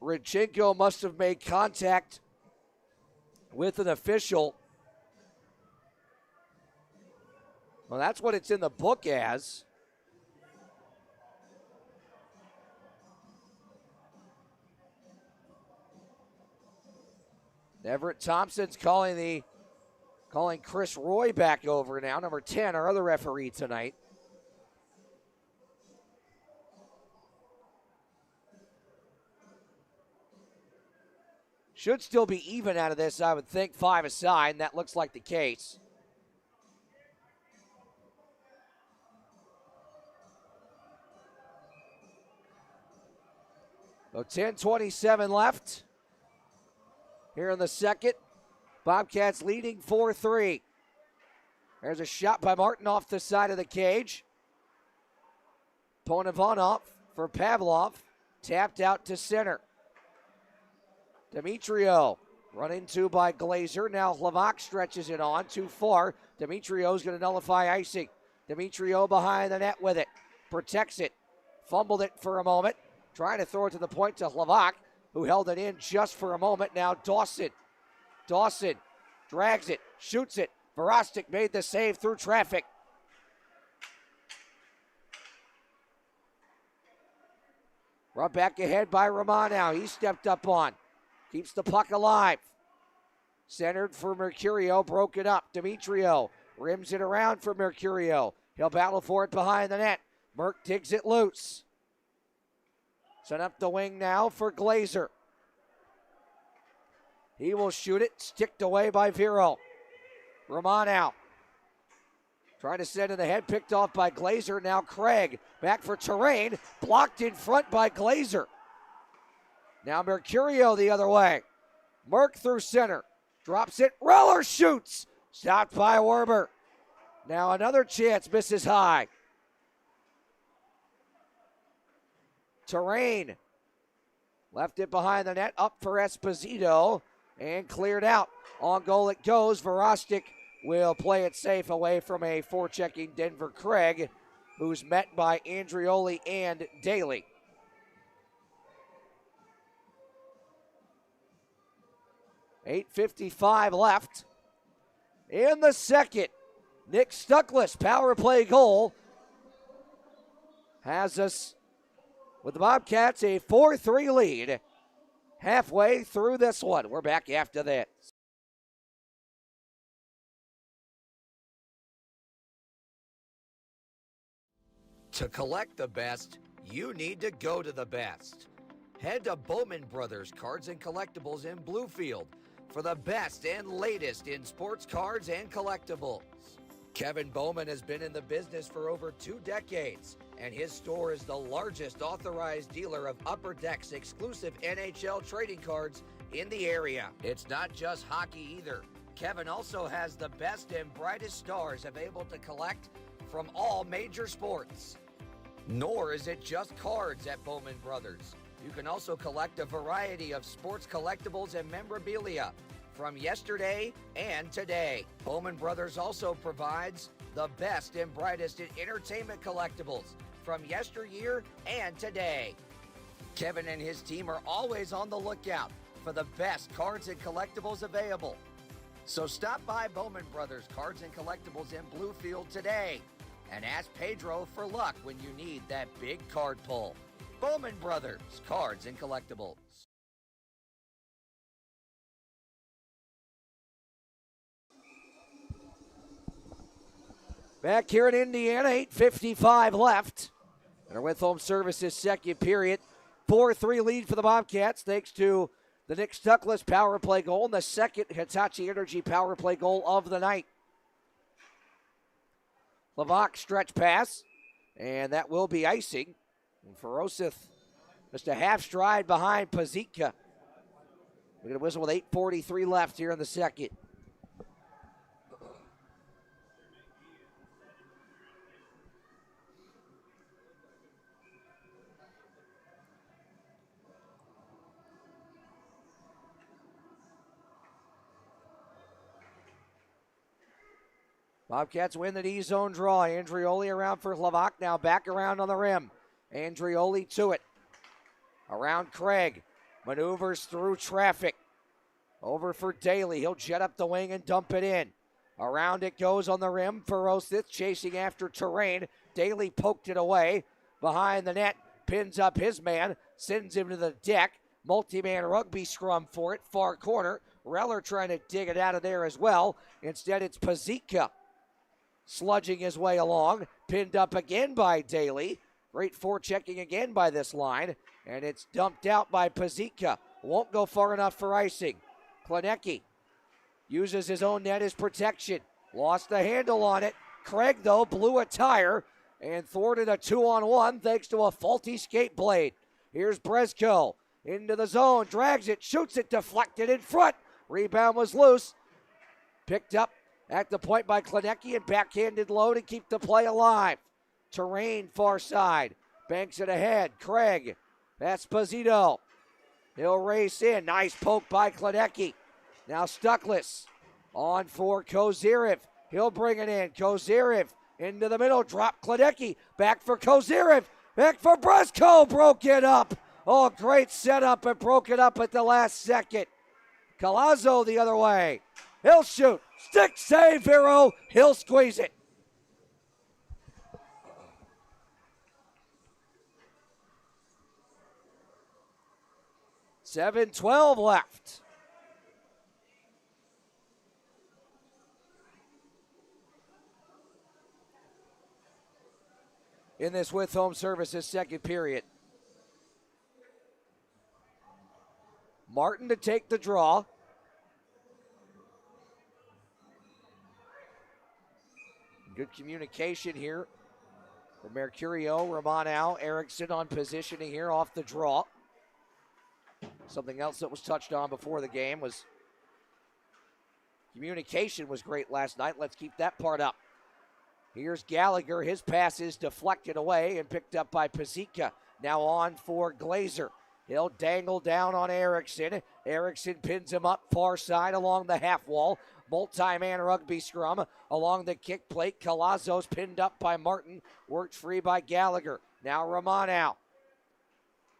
Speaker 2: Redchenko must have made contact with an official. Well, that's what it's in the book as. Everett Thompson's calling Chris Roy back over now, number 10, our other referee tonight. Should still be even out of this, I would think, 5 aside, and that looks like the case. So 10:27 left here in the second. Bobcats leading 4-3. There's a shot by Martin off the side of the cage. Ponovanov for Pavlov. Tapped out to center. Demetrio run into by Glazer. Now Hlavak stretches it on too far. Demetrio's going to nullify icing. Demetrio behind the net with it. Protects it. Fumbled it for a moment. Trying to throw it to the point to Hlavak, who held it in just for a moment. Now Dawson. Dawson drags it. Shoots it. Verostic made the save through traffic. Run back ahead by Roman now. He stepped up on. Keeps the puck alive. Centered for Mercurio. Broken up. Demetrio rims it around for Mercurio. He'll battle for it behind the net. Merck digs it loose. Sent up the wing now for Glazer. He will shoot it. Sticked away by Vero. Roman out. Trying to send in the head. Picked off by Glazer. Now Craig. Back for Terrain. Blocked in front by Glazer. Now Mercurio the other way. Merck through center. Drops it. Reller shoots. Stopped by Werber. Now another chance. Misses high. Terrain. Left it behind the net. Up for Esposito. And cleared out. On goal it goes. Verostic will play it safe away from a forechecking Denver Craig, who's met by Andrioli and Daly. .8:55 left in the second. Nick Stuckless, power play goal, has us with the Bobcats a 4-3 lead halfway through this one. We're back after this.
Speaker 6: To collect the best, you need to go to the best. Head to Bowman Brothers Cards and Collectibles in Bluefield for the best and latest in sports cards and collectibles. Kevin Bowman has been in the business for over 2 decades and his store is the largest authorized dealer of Upper Deck's exclusive NHL trading cards in the area. It's not just hockey either. Kevin also has the best and brightest stars available to collect from all major sports. Nor is it just cards at Bowman Brothers. You can also collect a variety of sports collectibles and memorabilia from yesterday and today. Bowman Brothers also provides the best and brightest in entertainment collectibles from yesteryear and today. Kevin and his team are always on the lookout for the best cards and collectibles available. So stop by Bowman Brothers Cards and Collectibles in Bluefield today and ask Pedro for luck when you need that big card pull. Bowman Brothers Cards and Collectibles.
Speaker 2: Back here in Indiana, 8:55 left. They're with home services second period. 4-3 lead for the Bobcats thanks to the Nick Stuckless power play goal and the second Hitachi Energy power play goal of the night. Levac stretch pass, and that will be icing. And Ferosith just a half stride behind Pazika. We're going to whistle with 8:43 left here in the second. Bobcats win the D-zone draw. Andrioli around for Levac, now back around on the rim. Andrioli to it. Around Craig. Maneuvers through traffic. Over for Daly. He'll jet up the wing and dump it in. Around it goes on the rim. Ferocith chasing after Terrain. Daly poked it away. Behind the net. Pins up his man. Sends him to the deck. Multi-man rugby scrum for it. Far corner. Reller trying to dig it out of there as well. Instead, it's Pazika sludging his way along. Pinned up again by Daly. Great forechecking again by this line. And it's dumped out by Pazika. Won't go far enough for icing. Klenecki uses his own net as protection. Lost the handle on it. Craig, though, blew a tire and thwarted a 2-on-1 thanks to a faulty skate blade. Here's Brezko into the zone. Drags it. Shoots it. Deflected in front. Rebound was loose. Picked up at the point by Klenecki and backhanded low to keep the play alive. Terrain far side. Banks it ahead. Craig. That's Pazito. He'll race in. Nice poke by Klenecki. Now Stuckless on for Kozirev. He'll bring it in. Kozirev into the middle. Drop Klenecki. Back for Kozirev. Back for Brezko. Broke it up. Oh, great setup and broke it up at the last second. Collazo the other way. He'll shoot. Stick save, Vero. He'll squeeze it. $7:12 left. In this with home services second period. Martin to take the draw. Good communication here for Mercurio, Romano, Erickson on positioning here off the draw. Something else that was touched on before the game was communication was great last night. Let's keep that part up. Here's Gallagher. His pass is deflected away and picked up by Pazika. Now on for Glazer. He'll dangle down on Erickson. Erickson pins him up far side along the half wall. Multi-man rugby scrum along the kick plate. Collazo's pinned up by Martin. Worked free by Gallagher. Now Romano.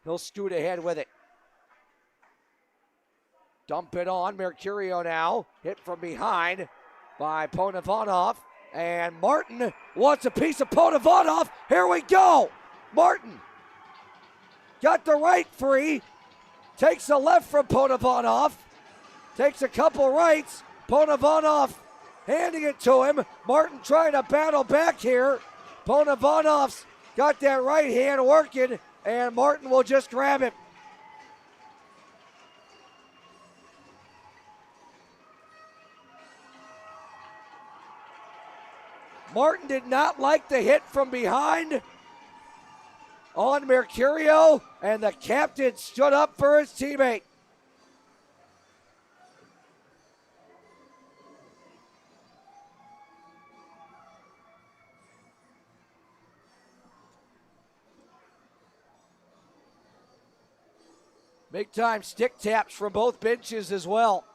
Speaker 2: He'll scoot ahead with it. Dump it on. Mercurio now. Hit from behind by Ponovanov. And Martin wants a piece of Ponovanov. Here we go. Martin got the right free. Takes the left from Ponovanov. Takes a couple rights. Ponovanov handing it to him. Martin trying to battle back here. Ponovanov's got that right hand working, and Martin will just grab him. Martin did not like the hit from behind, on Mercurio, and the captain stood up for his teammate. Big time stick taps from both benches as well.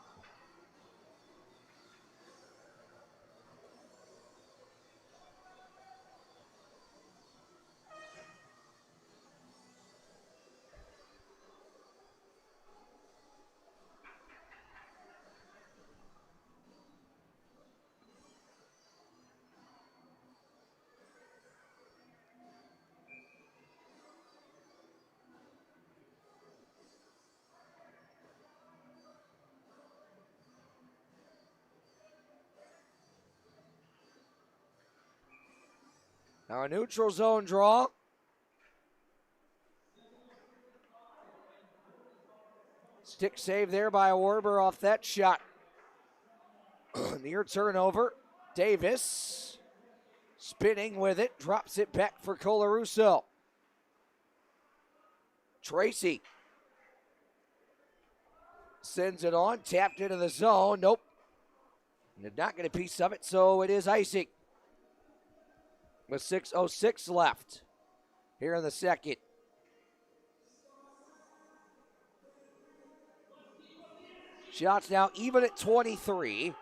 Speaker 2: Now a neutral zone draw. Stick save there by Werber off that shot. Near turnover. Davis spinning with it, drops it back for Colarusso. Tracy sends it on, tapped into the zone. Nope. Did not get a piece of it, so it is icing. With 6:06 left here in the second. Shots now even at 23.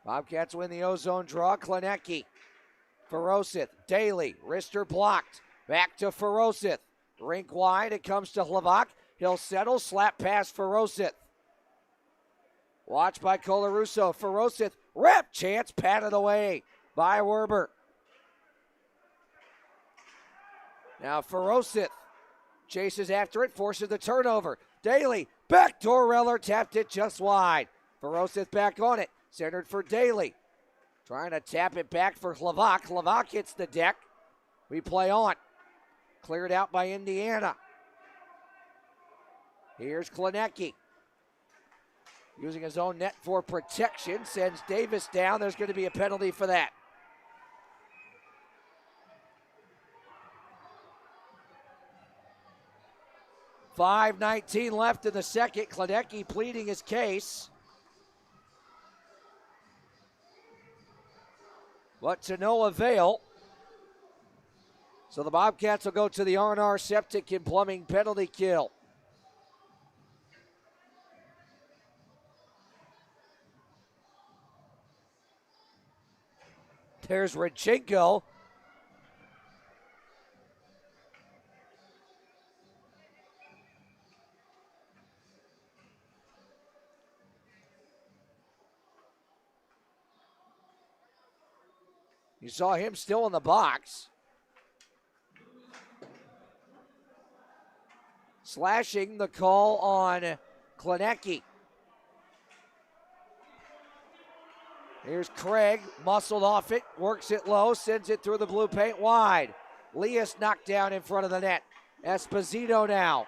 Speaker 2: Bobcats win the ozone draw. Klenecki, Ferosith, Daly, wrister blocked. Back to Ferosith. Rink wide, it comes to Hlavak. He'll settle, slap pass Ferosith. Watch by Colarusso. Ferosith, rep chance, patted away by Werber. Now Ferosith chases after it, forces the turnover. Daly, backdoor Reller, tapped it just wide. Ferosith back on it, centered for Daly. Trying to tap it back for Hlavak. Hlavak hits the deck. We play on. Cleared out by Indiana. Here's Klenecki. Using his own net for protection. Sends Davis down. There's going to be a penalty for that. $5:19 left in the second. Klenecki pleading his case. But to no avail. So the Bobcats will go to the R&R Septic and Plumbing penalty kill. There's Rodchenko. You saw him still in the box. Slashing, the call on Klenecki. Here's Craig, muscled off it, works it low, sends it through the blue paint wide. Leas knocked down in front of the net. Esposito now.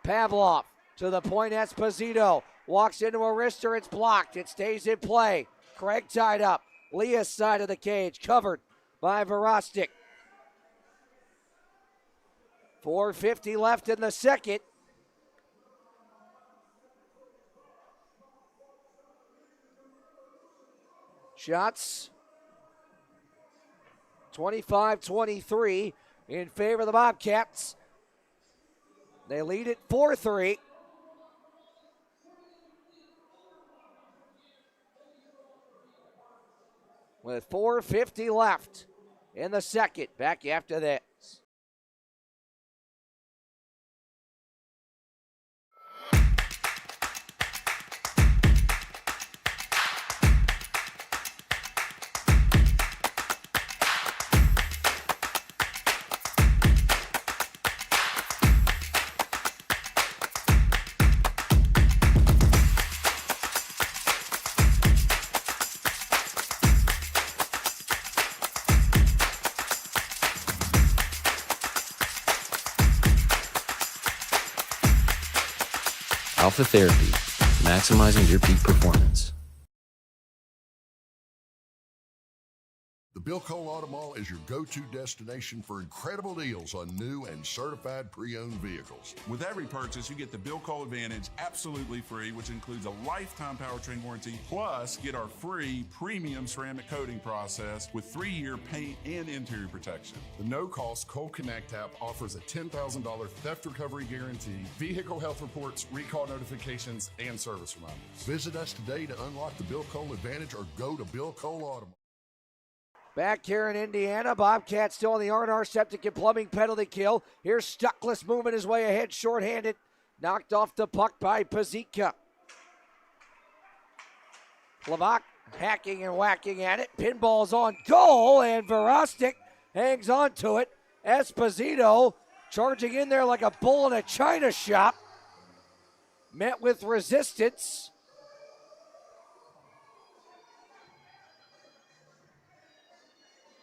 Speaker 2: Pavlov to the point, Esposito. Walks into a wrister, it's blocked. It stays in play. Craig tied up. Leas side of the cage, covered by Verostic. 4:50 left in the second. Shots 25-23 in favor of the Bobcats. They lead it 4-3. With 4:50 left in the second. Back after this.
Speaker 14: Alpha Therapy, maximizing your peak performance.
Speaker 16: The Bill Cole Auto Mall is your go-to destination for incredible deals on new and certified pre-owned vehicles.
Speaker 17: With every purchase, you get the Bill Cole Advantage absolutely free, which includes a lifetime powertrain warranty, plus get our free premium ceramic coating process with 3-year paint and interior protection.
Speaker 16: The no-cost Cole Connect app offers a $10,000 theft recovery guarantee, vehicle health reports, recall notifications, and service reminders. Visit us today to unlock the Bill Cole Advantage or go to Bill Cole Auto Mall.
Speaker 2: Back here in Indiana, Bobcats still on the R&R septic and plumbing penalty kill. Here's Stuckless moving his way ahead, shorthanded. Knocked off the puck by Pazika. Levak hacking and whacking at it. Pinball's on goal, and Verostic hangs on to it. Esposito charging in there like a bull in a china shop. Met with resistance.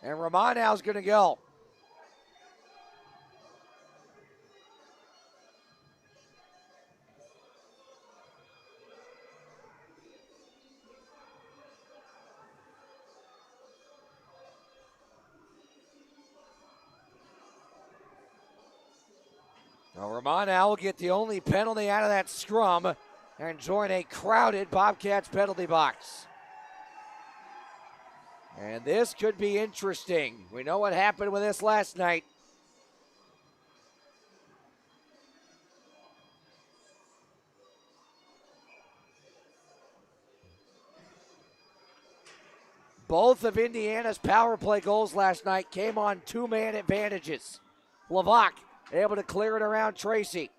Speaker 2: And Romanow's going to go. Now Romanow will get the only penalty out of that scrum and join a crowded Bobcats penalty box. And this could be interesting. We know what happened with this last night. Both of Indiana's power play goals last night came on two-man advantages. Levak able to clear it around Tracy.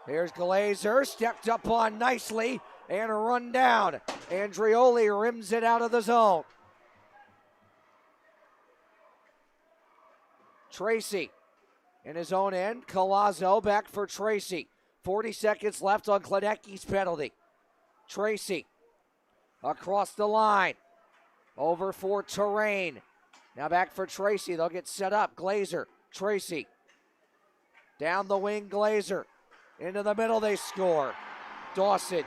Speaker 2: Here's Glazer, stepped up on nicely, and a run down. Andreoli rims it out of the zone. Tracy in his own end. Collazo back for Tracy. 40 seconds left on Klenecki's penalty. Tracy across the line. Over for Terrain. Now back for Tracy. They'll get set up. Glazer, Tracy. Down the wing, Glazer. Into the middle, they score. Dawson.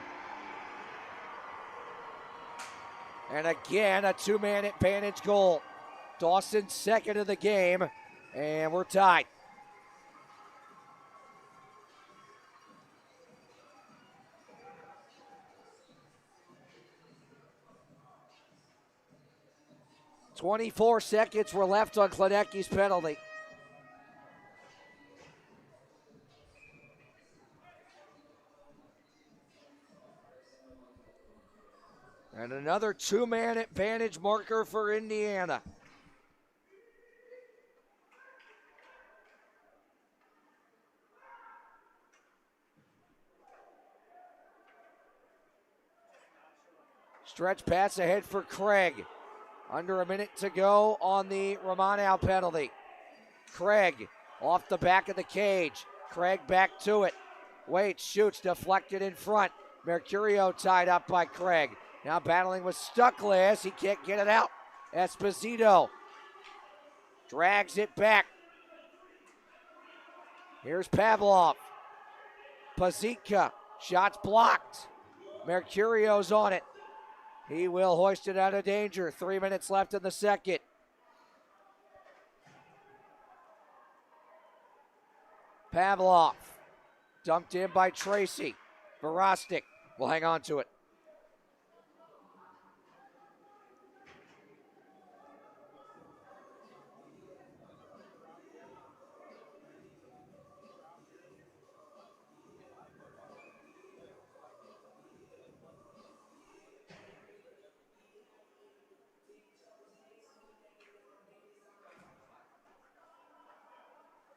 Speaker 2: And again, a two-man advantage goal. Dawson second of the game, and we're tied. .24 seconds were left on Klenecki's penalty. And another two-man advantage marker for Indiana. Stretch pass ahead for Craig. Under a minute to go on the Romanow penalty. Craig off the back of the cage. Craig back to it. Waits, shoots, deflected in front. Mercurio tied up by Craig. Now battling with Stuckless. He can't get it out. Esposito drags it back. Here's Pavlov. Pazika. Shots blocked. Mercurio's on it. He will hoist it out of danger. 3 minutes left in the second. Pavlov. Dumped in by Tracy. Verostic will hang on to it.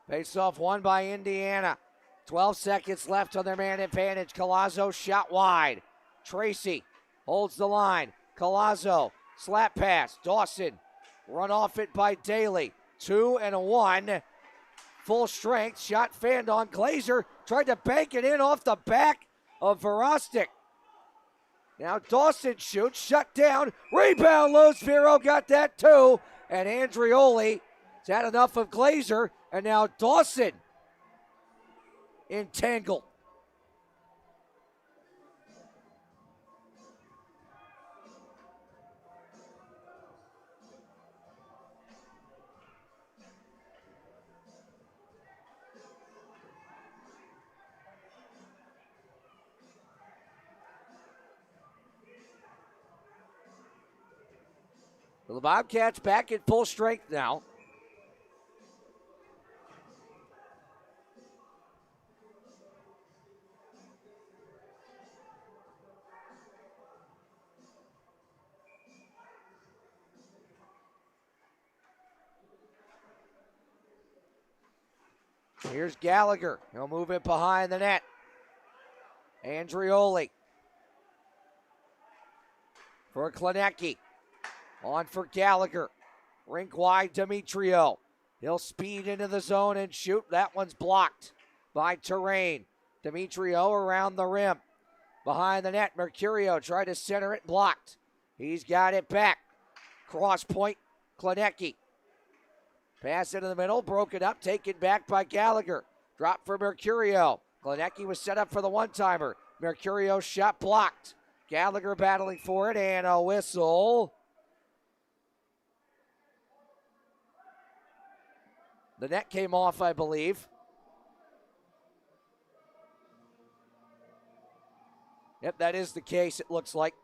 Speaker 2: Face-off won by Indiana. 12 seconds left on their man advantage. Collazo shot wide. Tracy holds the line. Collazo, slap pass. Dawson, run off it by Daly. 2 and a 1. Full strength, shot fanned on. Glazer tried to bank it in off the back of Verostic. Now Dawson shoots, shut down, rebound loose. Vero got that too. And Andrioli has had enough of Glazer. And now Dawson entangled. The Bobcats back at full strength now. Here's Gallagher. He'll move it behind the net. Andrioli for Klenecki. On for Gallagher. Rink wide, Demetrio. He'll speed into the zone and shoot. That one's blocked by Terrain. Demetrio around the rim. Behind the net, Mercurio tried to center it, blocked. He's got it back. Cross point, Klenecki. Pass into the middle, broken up, taken back by Gallagher. Drop for Mercurio. Klenecki was set up for the one-timer. Mercurio shot blocked. Gallagher battling for it, and a whistle. The net came off, I believe. Yep, that is the case, it looks like.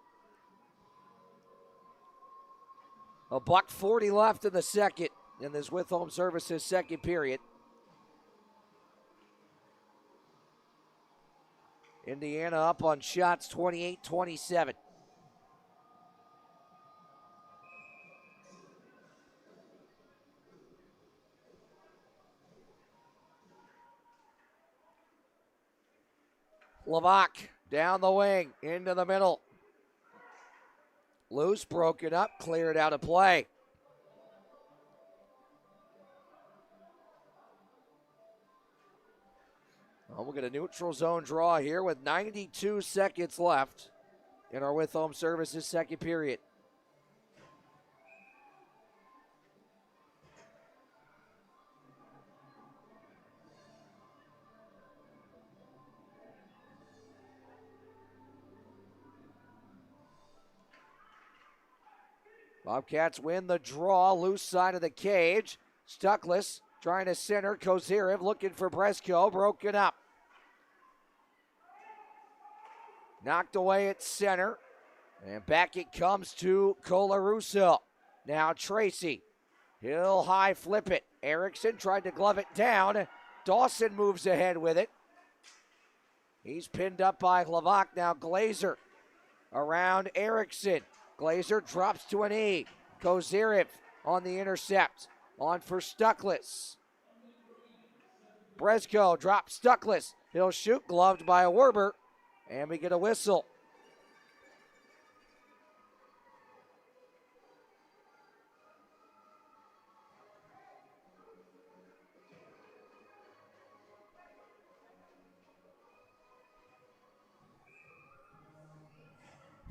Speaker 2: $1:40 left in the second, in this With Home Services second period. Indiana up on shots, 28-27. Levac down the wing, into the middle. Loose, broken up, cleared out of play. Well, we'll get a neutral zone draw here with 92 seconds left in our With Home Services second period. Bobcats win the draw, loose side of the cage. Stuckless trying to center. Kozirev looking for Bresco, broken up. Knocked away at center. And back it comes to Colarusso. Now Tracy. He'll high flip it. Erickson tried to glove it down. Dawson moves ahead with it. He's pinned up by Levac. Now Glazer around Erickson. Glazer drops to an E. Kozirev on the intercept. On for Stuckless. Bresco drops Stuckless. He'll shoot, gloved by Werber. And we get a whistle.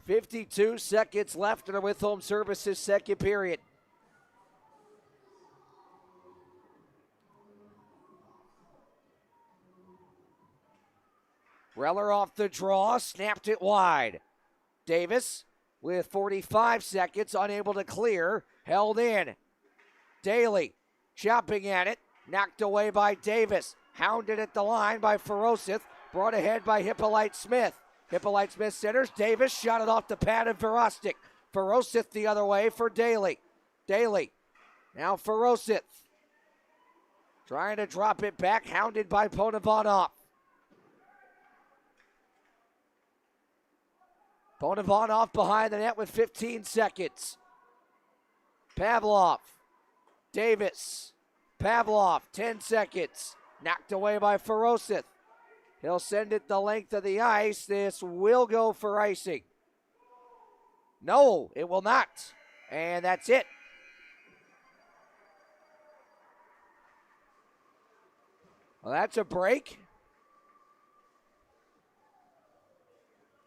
Speaker 2: .52 seconds left in our With Home Services second period. Reller off the draw, snapped it wide. Davis with 45 seconds, unable to clear, held in. Daly chopping at it, knocked away by Davis. Hounded at the line by Ferocith, brought ahead by Hippolyte Smith. Hippolyte Smith centers. Davis shot it off the pad of Verostic. Ferocith the other way for Daly. Daly. Now Ferocith. Trying to drop it back. Hounded by Ponovanov. Ponovanov behind the net with 15 seconds. Pavlov. Davis. Pavlov. 10 seconds. Knocked away by Ferocith. He'll send it the length of the ice. This will go for icing. No, it will not. And that's it. Well, that's a break.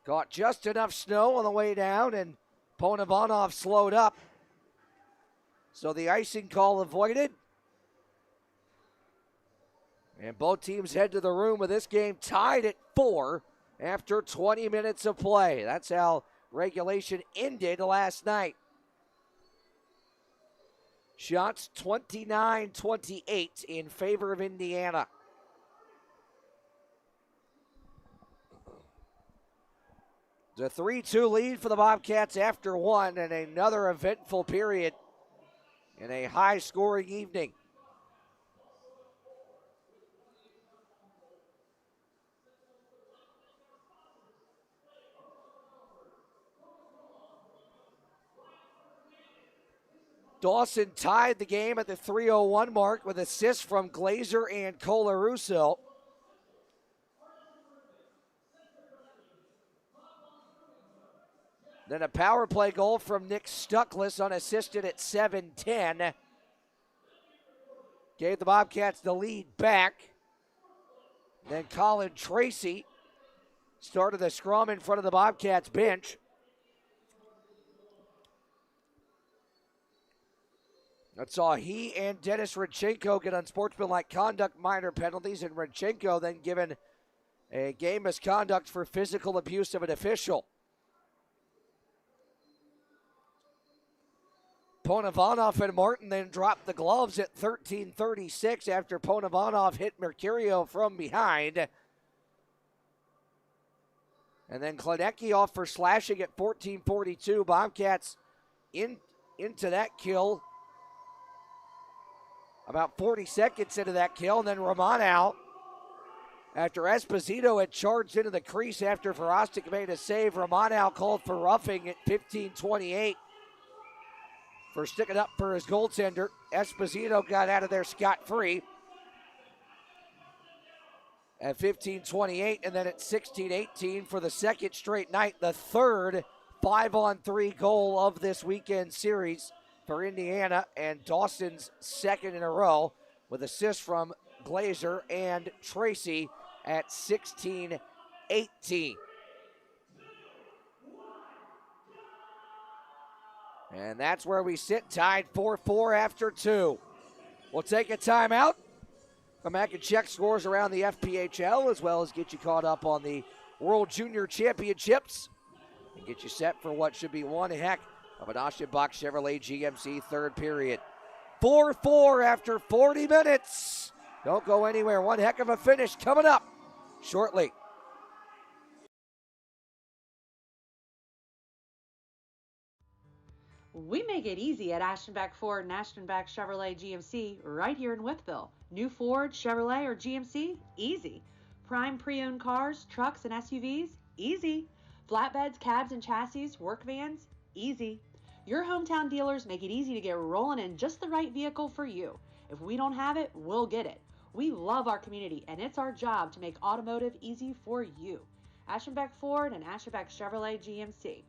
Speaker 2: Caught just enough snow on the way down, and Ponovanov slowed up. So the icing call avoided. And both teams head to the room with this game tied at 4 after 20 minutes of play. That's how regulation ended last night. Shots 29-28 in favor of Indiana. The 3-2 lead for the Bobcats after 1, and another eventful period in a high-scoring evening. Dawson tied the game at the 3:01 mark with assists from Glazer and Colarusso. Then a power play goal from Nick Stuckless, unassisted at 7:10. Gave the Bobcats the lead back. Then Colin Tracy started the scrum in front of the Bobcats bench. That saw he and Dennis Rodchenko get unsportsmanlike conduct minor penalties, and Rodchenko then given a game misconduct for physical abuse of an official. Ponovanov and Martin then dropped the gloves at 13:36 after Ponovanov hit Mercurio from behind. And then Klenecki off for slashing at 14:42. Bobcats into that kill. About 40 seconds into that kill, and then Romano, after Esposito had charged into the crease after Verostic made a save, Romano called for roughing at 15:28 for sticking up for his goaltender. Esposito got out of there scot-free at 15:28, and then at 16:18 for the second straight night, the third 5-on-3 goal of this weekend series for Indiana, and Dawson's second in a row with assists from Glazer and Tracy at 16:18. And that's where we sit, tied 4-4 after 2. We'll take a timeout. Come back and check scores around the FPHL, as well as get you caught up on the World Junior Championships and get you set for what should be one heck of an Aschenbach Chevrolet GMC third period. 4-4 after 40 minutes. Don't go anywhere. One heck of a finish coming up shortly.
Speaker 7: We make it easy at Aschenbach Ford and Aschenbach Chevrolet GMC right here in Wytheville. New Ford, Chevrolet, or GMC? Easy. Prime pre-owned cars, trucks, and SUVs? Easy. Flatbeds, cabs, and chassis, work vans? Easy. Your hometown dealers make it easy to get rolling in just the right vehicle for you. If we don't have it, we'll get it. We love our community, and it's our job to make automotive easy for you. Aschenbach Ford and Aschenbach Chevrolet GMC.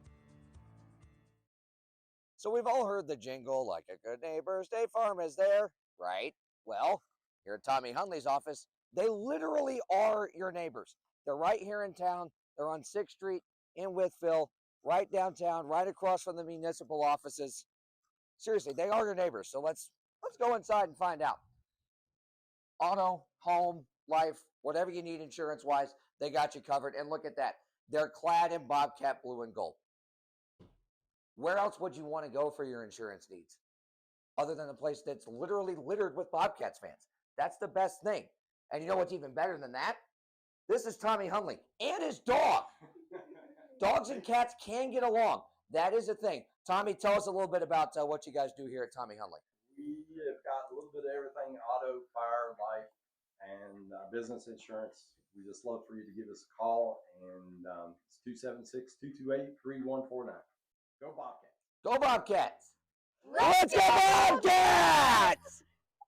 Speaker 2: So we've all heard the jingle, like a good neighbor, State Farm is there, right? Well, here at Tommy Hunley's office, they literally are your neighbors. They're right here in town. They're on 6th Street in Wytheville, right downtown, right across from the municipal offices. Seriously, they are your neighbors. So let's go inside and find out. Auto, home, life, whatever you need insurance-wise, they got you covered. And look at that. They're clad in Bobcat blue and gold. Where else would you want to go for your insurance needs other than a place that's literally littered with Bobcats fans? That's the best thing. And you know what's even better than that? This is Tommy Hunley and his dog. Dogs and cats can get along. That is a thing. Tommy, tell us a little bit about what you guys do here at Tommy Hunley.
Speaker 8: We have got a little bit of everything: auto, fire, life, and business insurance. We just love for you to give us a call, and it's 276-228-3149. Go Bobcats.
Speaker 2: Go Bobcats. Let's go Bobcats!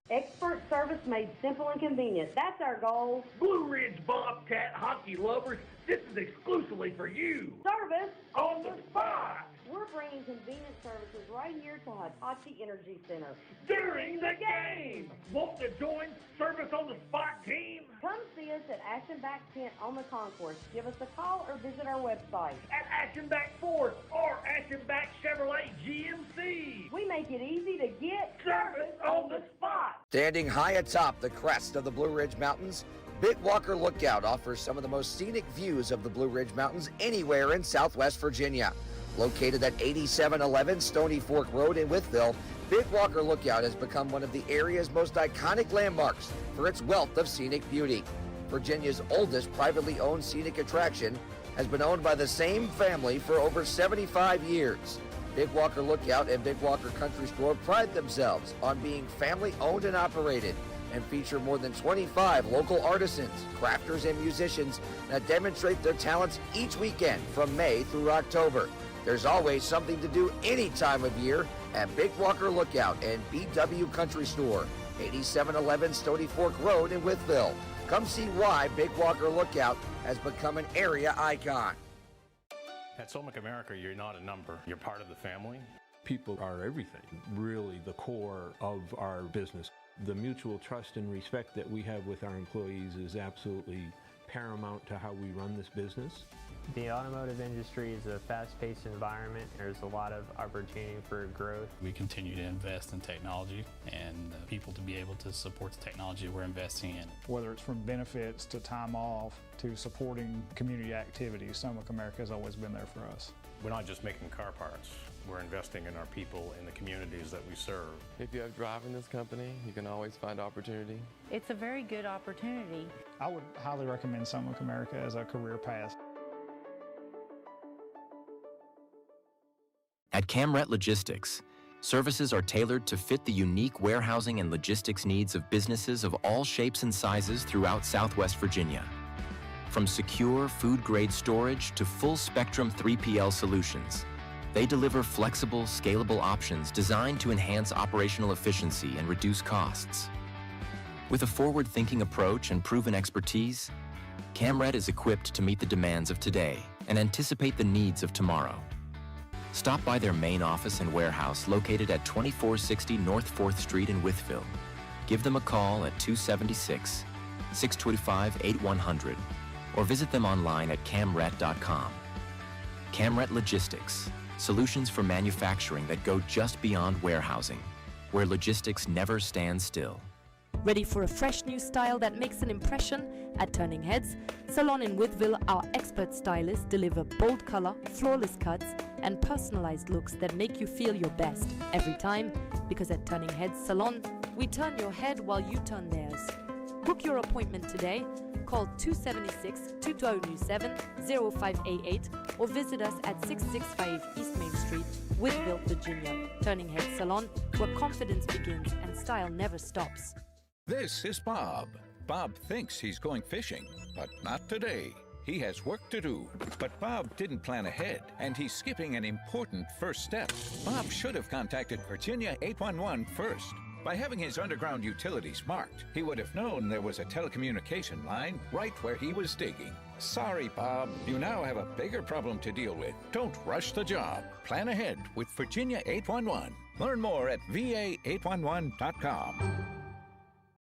Speaker 9: Expert service made simple and convenient. That's our goal.
Speaker 10: Blue Ridge Bobcat hockey lovers, this is exclusively for you.
Speaker 9: Service
Speaker 10: on the spot.
Speaker 9: We're bringing convenient services right here to Hitachi Energy Center.
Speaker 10: During the game! Want to join Service on the Spot team?
Speaker 9: Come see us at Ashenback Tent on the concourse. Give us a call or visit our website.
Speaker 10: At Ashenback Ford or Ashenback Chevrolet GMC.
Speaker 9: We make it easy to get
Speaker 10: Service on the Spot.
Speaker 6: Standing high atop the crest of the Blue Ridge Mountains, Big Walker Lookout offers some of the most scenic views of the Blue Ridge Mountains anywhere in Southwest Virginia. Located at 8711 Stony Fork Road in Wytheville, Big Walker Lookout has become one of the area's most iconic landmarks for its wealth of scenic beauty. Virginia's oldest privately owned scenic attraction has been owned by the same family for over 75 years. Big Walker Lookout and Big Walker Country Store pride themselves on being family owned and operated and feature more than 25 local artisans, crafters, and musicians that demonstrate their talents each weekend from May through October. There's always something to do any time of year at Big Walker Lookout and BW Country Store, 8711 Stony Fork Road in Wytheville. Come see why Big Walker Lookout has become an area icon.
Speaker 11: At Solmic America, you're not a number. You're part of the family.
Speaker 12: People are everything, really the core of our business. The mutual trust and respect that we have with our employees is absolutely paramount to how we run this business.
Speaker 24: The automotive industry is a fast-paced environment. There's a lot of opportunity for growth.
Speaker 25: We continue to invest in technology and people to be able to support the technology we're investing in.
Speaker 26: Whether it's from benefits to time off to supporting community activities, Solmic America has always been there for us.
Speaker 11: We're not just making car parts. We're investing in our people in the communities that we serve.
Speaker 27: If you have drive in this company, you can always find opportunity.
Speaker 28: It's a very good opportunity.
Speaker 26: I would highly recommend Solmic America as a career path.
Speaker 14: At Camret Logistics, services are tailored to fit the unique warehousing and logistics needs of businesses of all shapes and sizes throughout Southwest Virginia. From secure food-grade storage to full-spectrum 3PL solutions, they deliver flexible, scalable options designed to enhance operational efficiency and reduce costs. With a forward-thinking approach and proven expertise, Camret is equipped to meet the demands of today and anticipate the needs of tomorrow. Stop by their main office and warehouse located at 2460 North 4th Street in Wytheville. Give them a call at 276-625-8100 or visit them online at camret.com. Camret Logistics, solutions for manufacturing that go just beyond warehousing, where logistics never stands still.
Speaker 13: Ready for a fresh new style that makes an impression? At Turning Heads Salon in Wytheville, our expert stylists deliver bold color, flawless cuts, and personalized looks that make you feel your best every time. Because at Turning Heads Salon, we turn your head while you turn theirs. Book your appointment today. Call 276-2097-0588 or visit us at 665 East Main Street, Wytheville, Virginia. Turning Heads Salon, where confidence begins and style never stops.
Speaker 15: This is Bob. Bob thinks he's going fishing, but not today. He has work to do. But Bob didn't plan ahead, and he's skipping an important first step. Bob should have contacted Virginia 811 first. By having his underground utilities marked, he would have known there was a telecommunication line right where he was digging. Sorry, Bob. You now have a bigger problem to deal with. Don't rush the job. Plan ahead with Virginia 811. Learn more at va811.com.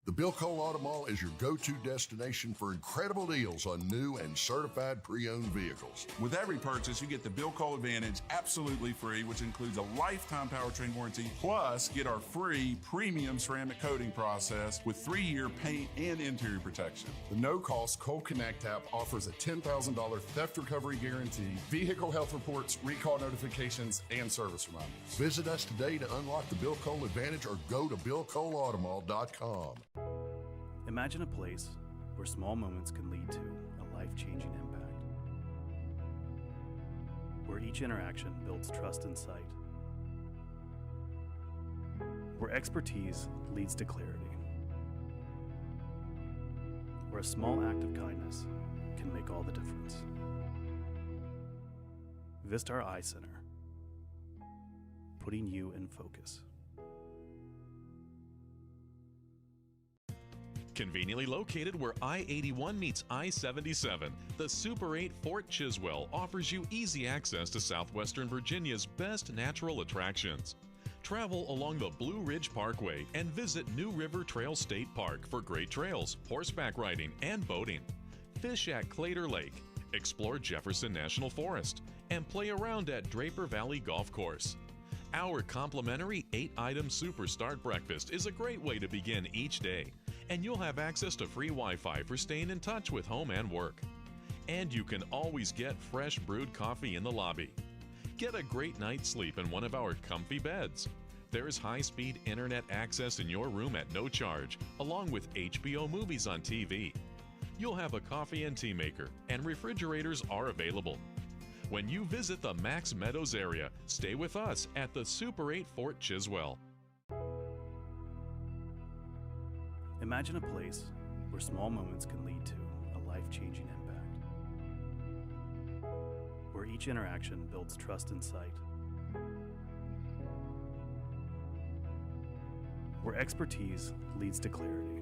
Speaker 16: The Bill Cole Auto Mall is your go-to destination for incredible deals on new and certified pre-owned vehicles.
Speaker 17: With every purchase, you get the Bill Cole Advantage absolutely free, which includes a lifetime powertrain warranty, plus get our free premium ceramic coating process with 3-year paint and interior protection.
Speaker 16: The no-cost Cole Connect app offers a $10,000 theft recovery guarantee, vehicle health reports, recall notifications, and service reminders. Visit us today to unlock the Bill Cole Advantage or go to BillColeAutomall.com.
Speaker 18: Imagine a place where small moments can lead to a life-changing impact. Where each interaction builds trust and sight. Where expertise leads to clarity. Where a small act of kindness can make all the difference. Vistar Eye Center. Putting you in focus.
Speaker 1: Conveniently located where I-81 meets I-77, the Super 8 Fort Chiswell offers you easy access to southwestern Virginia's best natural attractions. Travel along the Blue Ridge Parkway and visit New River Trail State Park for great trails, horseback riding, and boating. Fish at Clater Lake, explore Jefferson National Forest, and play around at Draper Valley Golf Course. Our complimentary 8-item Super Start breakfast is a great way to begin each day, and you'll have access to free Wi-Fi for staying in touch with home and work. And you can always get fresh brewed coffee in the lobby. Get a great night's sleep in one of our comfy beds. There's high-speed internet access in your room at no charge, along with HBO movies on TV. You'll have a coffee and tea maker, and refrigerators are available. When you visit the Max Meadows area, stay with us at the Super 8 Fort Chiswell.
Speaker 18: Imagine a place where small moments can lead to a life-changing impact. Where each interaction builds trust and sight. Where expertise leads to clarity.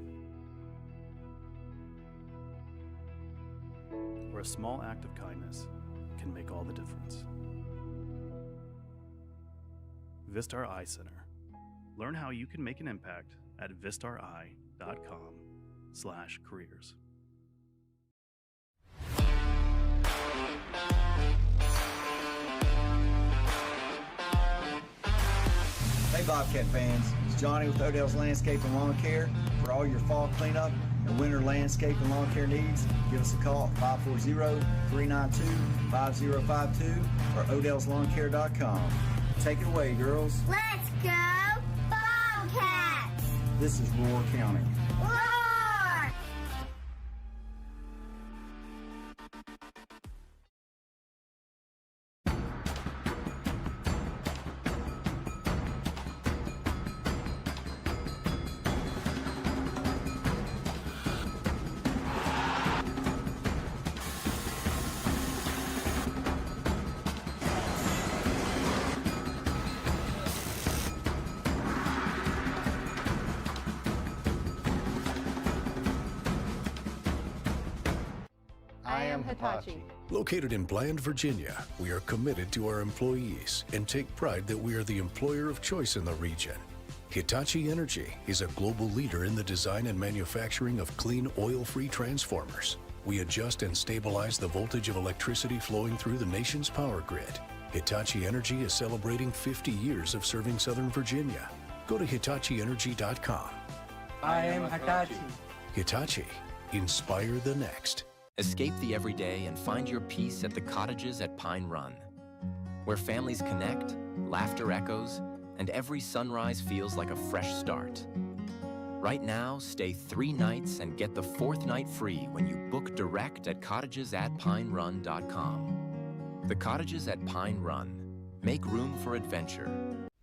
Speaker 18: Where a small act of kindness can make all the difference. Vistar Eye Center. Learn how you can make an impact at vistareye.com/careers.
Speaker 3: Hey Bobcat fans, it's Johnny with Odell's Landscape and Lawn Care. For all your fall cleanup and winter landscape and lawn care needs, give us a call at 540-392-5052 or odellslawn.care.com. Take it away, girls.
Speaker 4: Let's go Bobcats!
Speaker 3: This is Roar County.
Speaker 4: Roar!
Speaker 19: Hitachi. Located in Bland, Virginia, we are committed to our employees and take pride that we are the employer of choice in the region. Hitachi Energy is a global leader in the design and manufacturing of clean, oil-free transformers. We adjust and stabilize the voltage of electricity flowing through the nation's power grid. Hitachi Energy is celebrating 50 years of serving Southern Virginia. Go to HitachiEnergy.com.
Speaker 20: I am Hitachi.
Speaker 19: Hitachi. Inspire the next.
Speaker 14: Escape the everyday and find your peace at the Cottages at Pine Run, where families connect, laughter echoes, and every sunrise feels like a fresh start. Right now, stay 3 nights and get the 4th night free when you book direct at cottagesatpinerun.com. The Cottages at Pine Run. Make room for adventure.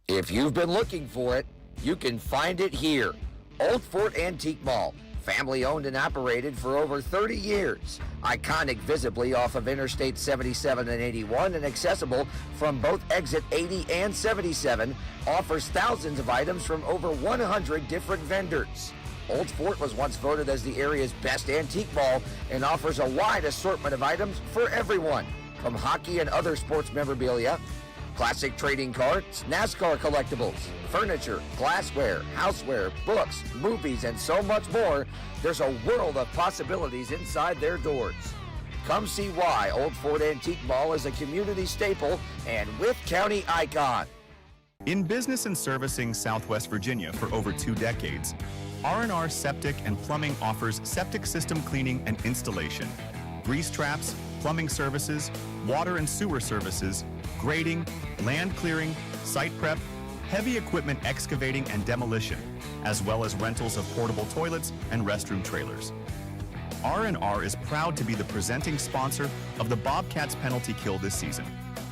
Speaker 6: If you've been looking for it, you can find it here. Old Fort Antique Mall. Family owned and operated for over 30 years. Iconic visibly off of Interstate 77 and 81 and accessible from both exit 80 and 77, offers thousands of items from over 100 different vendors. Old Fort was once voted as the area's best antique mall and offers a wide assortment of items for everyone, from hockey and other sports memorabilia, classic trading cards, NASCAR collectibles, furniture, glassware, houseware, books, movies, and so much more. There's a world of possibilities inside their doors. Come see why Old Fort Antique Mall is a community staple and Wythe County icon.
Speaker 21: In business and servicing Southwest Virginia for over 2 decades, R&R Septic and Plumbing offers septic system cleaning and installation, grease traps, plumbing services, water and sewer services, grading, land clearing, site prep, heavy equipment excavating and demolition, as well as rentals of portable toilets and restroom trailers. R&R is proud to be the presenting sponsor of the Bobcats penalty kill this season,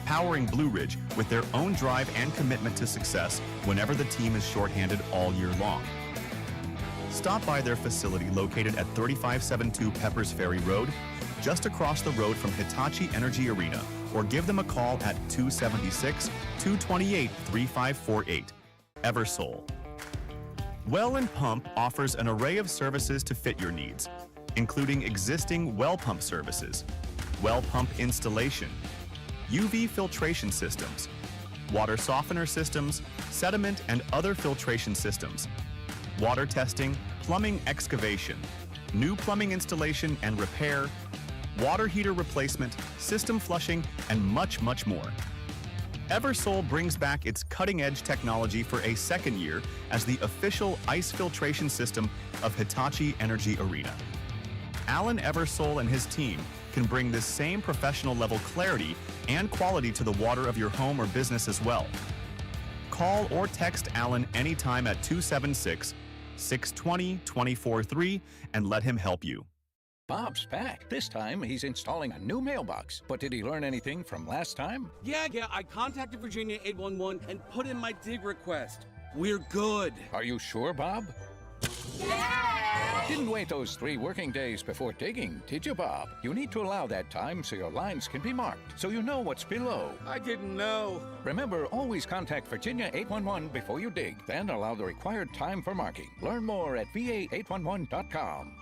Speaker 21: powering Blue Ridge with their own drive and commitment to success whenever the team is shorthanded all year long. Stop by their facility located at 3572 Peppers Ferry Road, just across the road from Hitachi Energy Arena, or give them a call at 276-228-3548. Eversole. Well and Pump offers an array of services to fit your needs, including existing well pump services, well pump installation, UV filtration systems, water softener systems, sediment and other filtration systems, water testing, plumbing excavation, new plumbing installation and repair, water heater replacement, system flushing, and much, much more. Eversol brings back its cutting-edge technology for a second year as the official ice filtration system of Hitachi Energy Arena. Alan Eversol and his team can bring this same professional level clarity and quality to the water of your home or business as well. Call or text Alan anytime at 276-620-243 and let him help you.
Speaker 15: Bob's back. This time, he's installing a new mailbox. But did he learn anything from last time?
Speaker 2: Yeah, I contacted Virginia 811 and put in my dig request. We're good.
Speaker 15: Are you sure, Bob?
Speaker 4: Yeah!
Speaker 15: Didn't wait those 3 working days before digging, did you, Bob? You need to allow that time so your lines can be marked, so you know what's below.
Speaker 2: I didn't know.
Speaker 15: Remember, always contact Virginia 811 before you dig, then allow the required time for marking. Learn more at va811.com.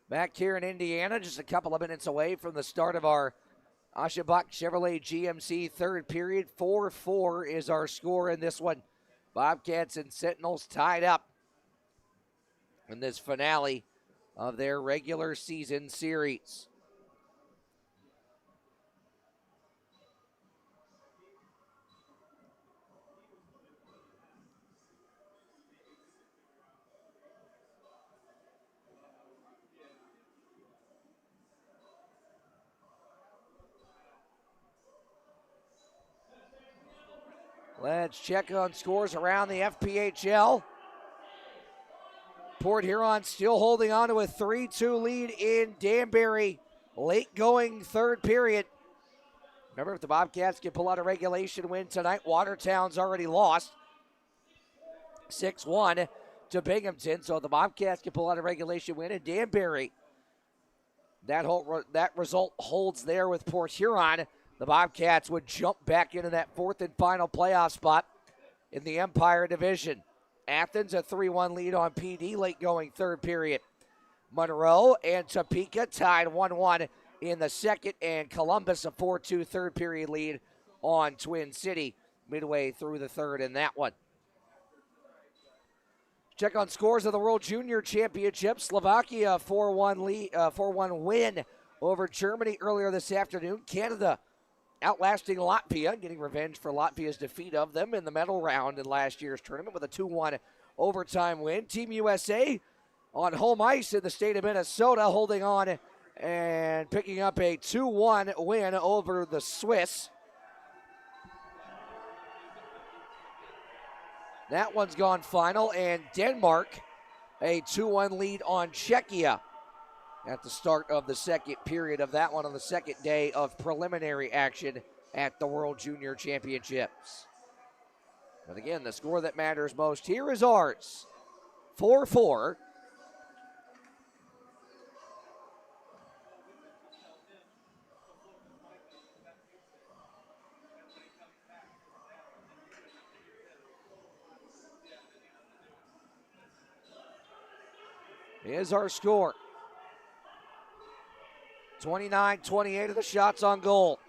Speaker 6: Back here in Indiana, just a couple of minutes away from the start of our Ashabak Chevrolet GMC third period. 4-4 is our score in this one. Bobcats and Sentinels tied up in this finale of their regular season series. Let's check on scores around the FPHL. Port Huron still holding on to a 3-2 lead in Danbury. Late going third period. Remember, if the Bobcats can pull out a regulation win tonight, Watertown's already lost 6-1 to Binghamton. So if the Bobcats can pull out a regulation win in Danbury, that result holds there with Port Huron. The Bobcats would jump back into that fourth and final playoff spot in the Empire Division. Athens a 3-1 lead on PD late going third period. Monroe and Topeka tied 1-1 in the second, and Columbus a 4-2 third period lead on Twin City midway through the third in that one. Check on scores of the World Junior Championship. Slovakia 4-1 win over Germany earlier this afternoon. Canada outlasting Latvia, getting revenge for Latvia's defeat of them in the medal round in last year's tournament with a 2-1 overtime win. Team USA on home ice in the state of Minnesota, holding on and picking up a 2-1 win over the Swiss. That one's gone final, and Denmark a 2-1 lead on Czechia at the start of the second period of that one on the second day of preliminary action at the World Junior Championships. But again, the score that matters most here is ours, 4-4. Is our score. 29-28 of the shots on goal.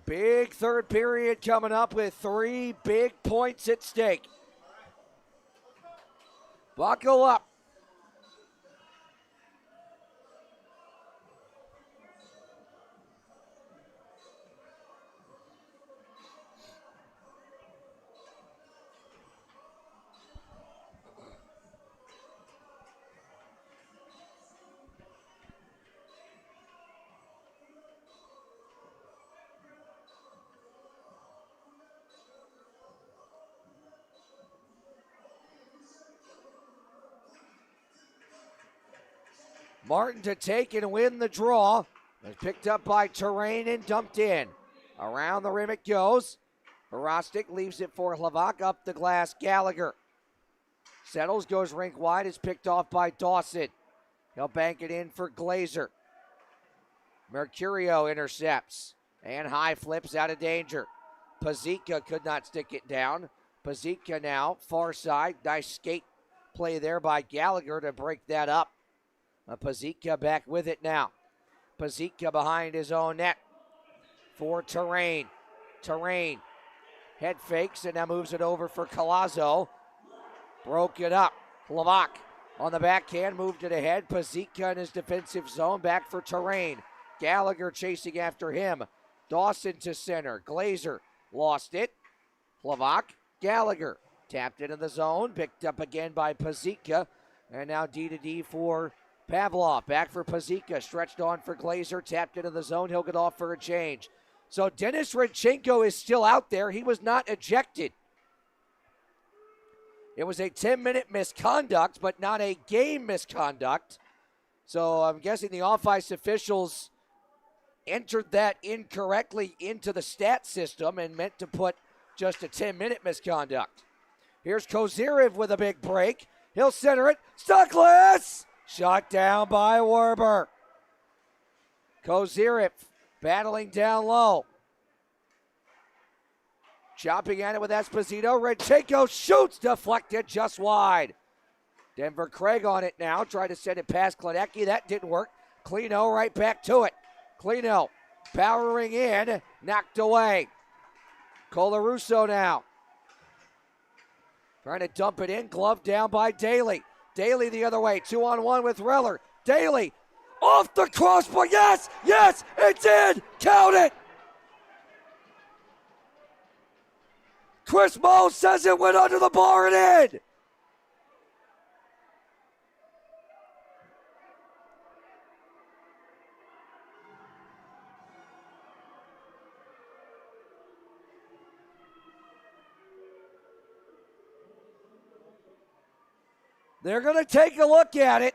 Speaker 6: Big third period coming up with 3 big points at stake. Buckle up. Martin to take and win the draw. It's picked up by Terrain and dumped in. Around the rim it goes. Verostic leaves it for Hlavak. Up the glass, Gallagher. Settles, goes rink wide. Is picked off by Dawson. He'll bank it in for Glazer. Mercurio intercepts. And high flips out of danger. Pazika could not stick it down. Pazika now, far side. Nice skate play there by Gallagher to break that up. Pazika back with it now. Pazika behind his own net for Terrain. Terrain head fakes and now moves it over for Collazo. Broke it up. Hlavak on the backhand, moved it ahead. Pazika in his defensive zone, back for Terrain. Gallagher chasing after him. Dawson to center. Glazer lost it. Hlavak, Gallagher tapped into the zone, picked up again by Pazika, and now D-to-D for Pavlov. Back for Pazika, stretched on for Glazer, tapped into the zone. He'll get off for a change. So Denis Radchenko is still out there. He was not ejected. It was a 10-minute misconduct, but not a game misconduct. So I'm guessing the off-ice officials entered that incorrectly into the stat system and meant to put just a 10-minute misconduct. Here's Kozyrev with a big break. He'll center it. Stuckless! Shot down by Werber. Kozyrev battling down low. Chopping at it with Esposito. Radchenko shoots, deflected just wide. Denver Craig on it now. Tried to send it past Kladecki. That didn't work. Kleno right back to it. Kleno powering in. Knocked away. Colarusso now. Trying to dump it in. Glove down by Daly. Daly the other way. 2-on-1 with Reller. Daly off the crossbar. Yes! Yes! It's in! Count it! Chris Moe says it went under the bar and in. They're going to take a look at it.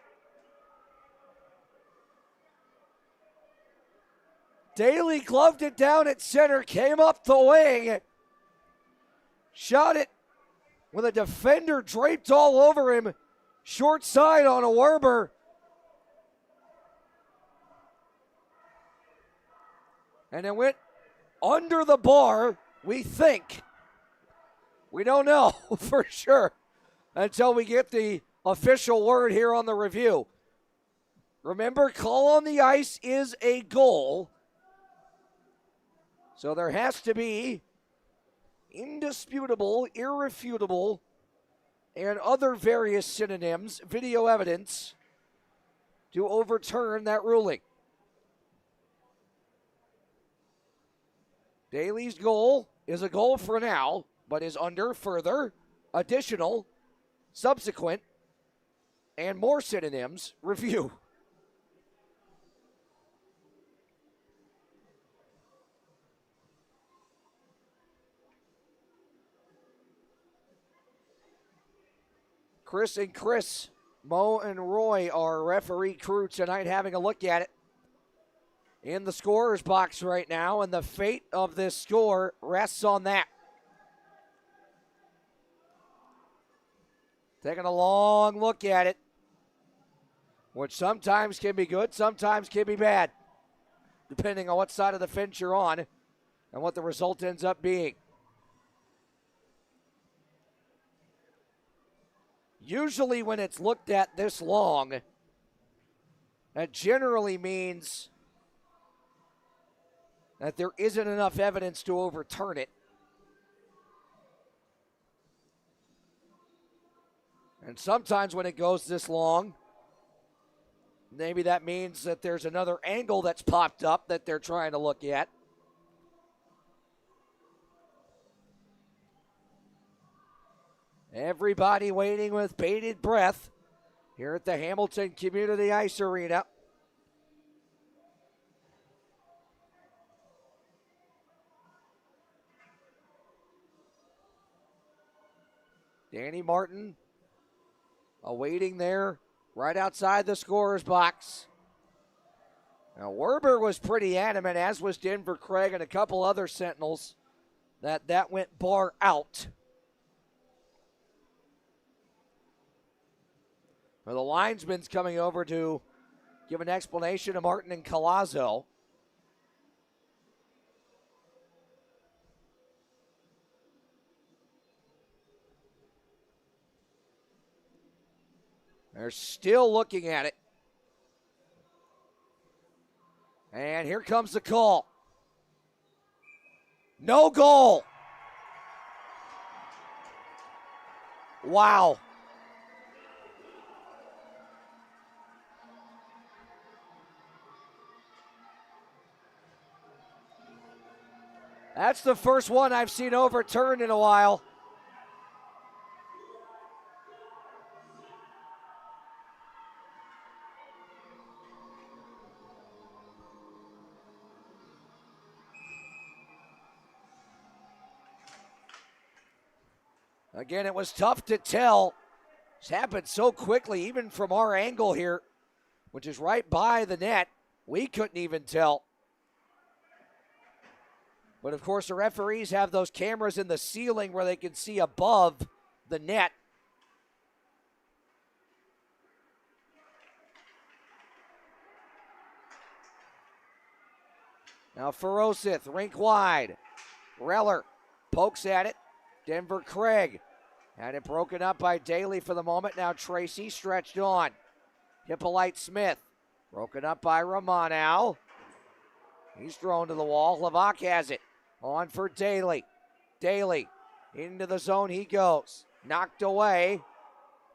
Speaker 6: Daly gloved it down at center, came up the wing, shot it with a defender draped all over him. Short side on a Werber. And it went under the bar, we think. We don't know for sure until we get the official word here on the review. Remember, call on the ice is a goal. So there has to be indisputable, irrefutable, and other various synonyms, video evidence, to overturn that ruling. Daly's goal is a goal for now, but is under further, additional, subsequent, and more synonyms review. Chris, Mo and Roy are referee crew tonight having a look at it in the scorer's box right now, and the fate of this score rests on that. Taking a long look at it, which sometimes can be good, sometimes can be bad, depending on what side of the fence you're on and what the result ends up being. Usually when it's looked at this long, that generally means that there isn't enough evidence to overturn it. And sometimes when it goes this long, maybe that means that there's another angle that's popped up that they're trying to look at. Everybody waiting with bated breath here at the Hamilton Community Ice Arena. Danny Martin awaiting there right outside the scorer's box. Now, Werber was pretty adamant, as was Denver Craig and a couple other Sentinels, that went bar out. Well, the linesman's coming over to give an explanation to Martin and Collazo. They're still looking at it. And here comes the call. No goal. Wow. That's the first one I've seen overturned in a while. Again, it was tough to tell. It's happened so quickly, even from our angle here, which is right by the net. We couldn't even tell. But of course, the referees have those cameras in the ceiling where they can see above the net. Now Ferosith, rink wide. Reller pokes at it. Denver Craig had it broken up by Daly for the moment. Now Tracy stretched on. Hippolyte Smith broken up by Romano. He's thrown to the wall. Levac has it. On for Daly. Daly into the zone he goes. Knocked away.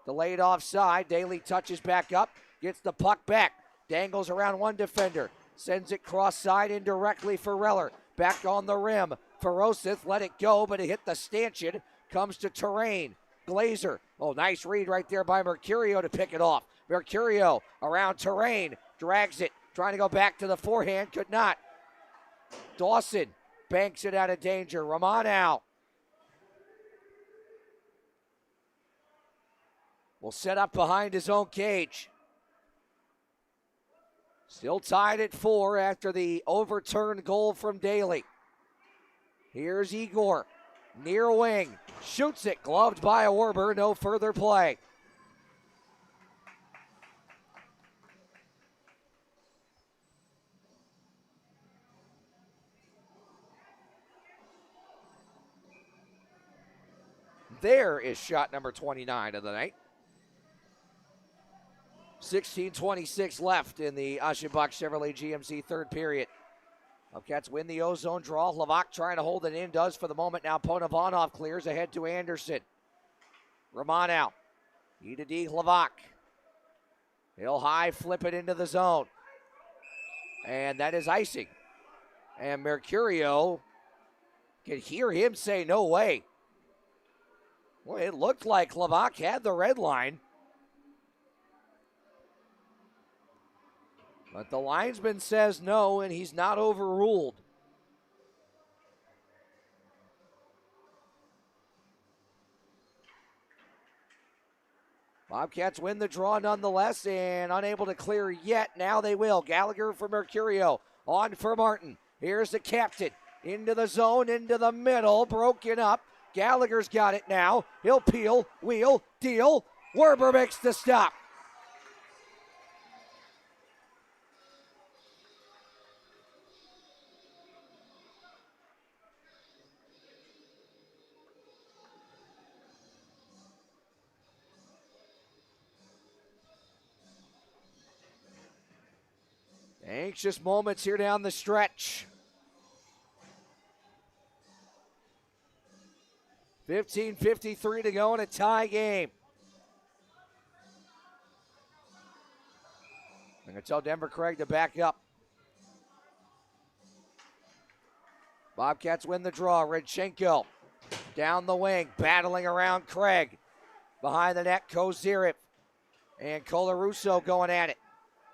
Speaker 6: Delayed offside. Daly touches back up. Gets the puck back. Dangles around one defender. Sends it cross side indirectly for Reller. Back on the rim. Ferosith let it go, but it hit the stanchion. Comes to Terrain. Glazer. Oh, nice read right there by Mercurio to pick it off. Mercurio around Terrain. Drags it. Trying to go back to the forehand. Could not. Dawson banks it out of danger. Romano will set up behind his own cage. Still tied at 4 after the overturned goal from Daly. Here's Igor. Near wing. Shoots it. Gloved by Werber. No further play. There is shot number 29 of the night. 16:26 left in the Aschenbach Chevrolet GMC third period. Bobcats win the ozone draw. Levac trying to hold it in, does for the moment. Now Ponovanov clears ahead to Anderson. Romano. E to D Levac. He'll high flip it into the zone. And that is icing. And Mercurio could hear him say no way. Well, it looked like Levac had the red line. But the linesman says no, and he's not overruled. Bobcats win the draw nonetheless, and unable to clear yet. Now they will. Gallagher for Mercurio. On for Martin. Here's the captain. Into the zone, into the middle. Broken up. Gallagher's got it now. He'll peel, wheel, deal. Werber makes the stop. Anxious moments here down the stretch. 15:53 to go in a tie game. I'm going to tell Denver Craig to back up. Bobcats win the draw. Redchenko down the wing, battling around Craig. Behind the net, Kozirev. And Colarusso going at it.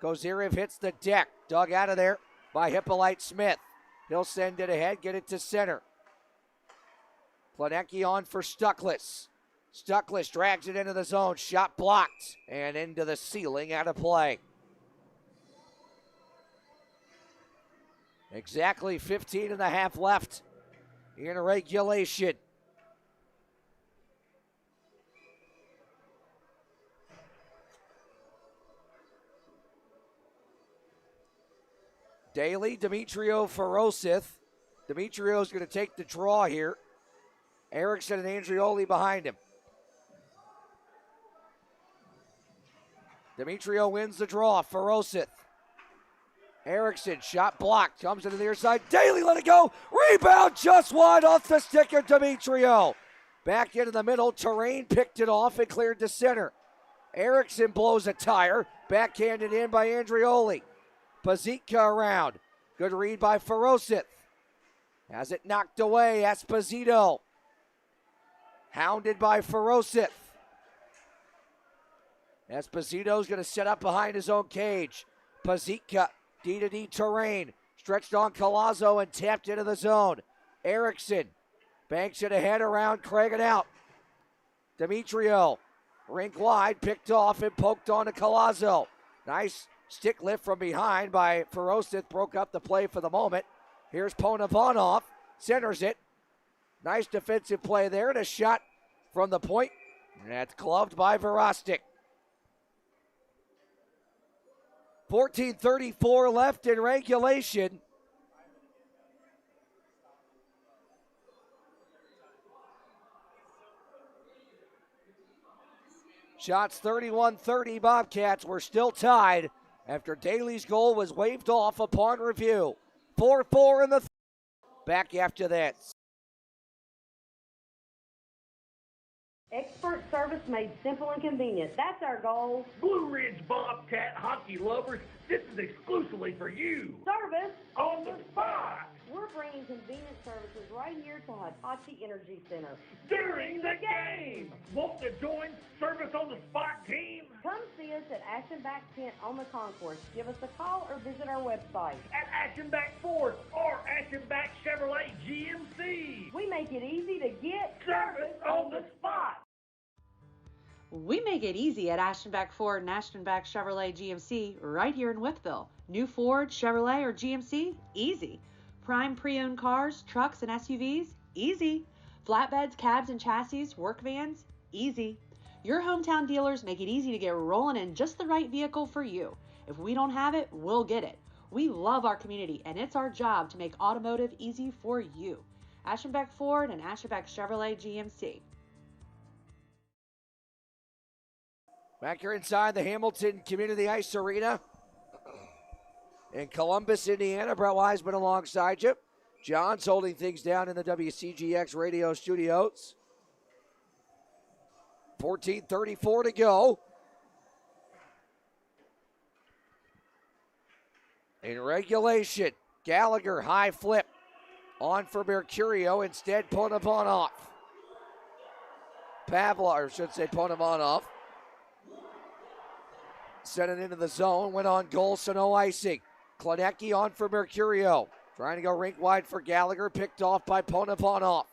Speaker 6: Kozirev hits the deck. Dug out of there by Hippolyte Smith. He'll send it ahead, get it to center. Planecki on for Stuckless. Stuckless drags it into the zone. Shot blocked and into the ceiling, out of play. Exactly 15 and a half left in regulation. Daly, Demetrio, Ferosith. Demetrio's going to take the draw here. Erickson and Andrioli behind him. Demetrio wins the draw. Ferosith. Erickson, shot blocked. Comes into the near side. Daly let it go. Rebound just wide off the stick of Demetrio. Back into the middle. Terrain picked it off and cleared to center. Erickson blows a tire. Backhanded in by Andrioli. Pazitka around. Good read by Ferosith. Has it knocked away. Esposito. Hounded by Ferosith. Esposito's going to set up behind his own cage. Pazitka, D-to-D terrain. Stretched on Collazo and tapped into the zone. Erickson banks it ahead around Craig and out. Demetrio, rink wide, picked off and poked on to Collazo. Nice stick lift from behind by Ferosith, broke up the play for the moment. Here's Ponovanov, centers it. Nice defensive play there, and a shot from the point. And that's gloved by Verostic. 14:34 left in regulation. Shots 31-30 Bobcats. We're still tied after Daly's goal was waved off upon review. 4-4 in the back after that.
Speaker 5: Expert service made simple and convenient. That's our goal.
Speaker 7: Blue Ridge Bobcat hockey lovers, this is exclusively for you.
Speaker 5: Service
Speaker 7: on the spot.
Speaker 5: We're bringing convenient services right here to Hitachi Energy Center.
Speaker 7: During the game. Want to join Service on the Spot team?
Speaker 5: Come see us at Ashenback Tent on the concourse. Give us a call or visit our website.
Speaker 7: At Ashenback Ford or Ashenback Chevrolet GMC.
Speaker 5: We make it easy to get
Speaker 7: Service on the Spot.
Speaker 8: We make it easy at Ashenback Ford and Ashenback Chevrolet GMC right here in Wytheville. New Ford, Chevrolet, or GMC? Easy. Prime pre-owned cars, trucks, and SUVs? Easy. Flatbeds, cabs, and chassis, work vans? Easy. Your hometown dealers make it easy to get rolling in just the right vehicle for you. If we don't have it, we'll get it. We love our community, and it's our job to make automotive easy for you. Ashenback Ford and Ashenback Chevrolet GMC.
Speaker 6: Back here inside the Hamilton Community Ice Arena in Columbus, Indiana. Brett Wiseman alongside you. John's holding things down in the WCGX radio studios. 14:34 to go. In regulation, Gallagher high flip on for Mercurio. Instead, Ponovanov. Ponovanov. Sent it into the zone, went on goal, so no icing. Klenecki on for Mercurio. Trying to go rink wide for Gallagher, picked off by Ponovanov.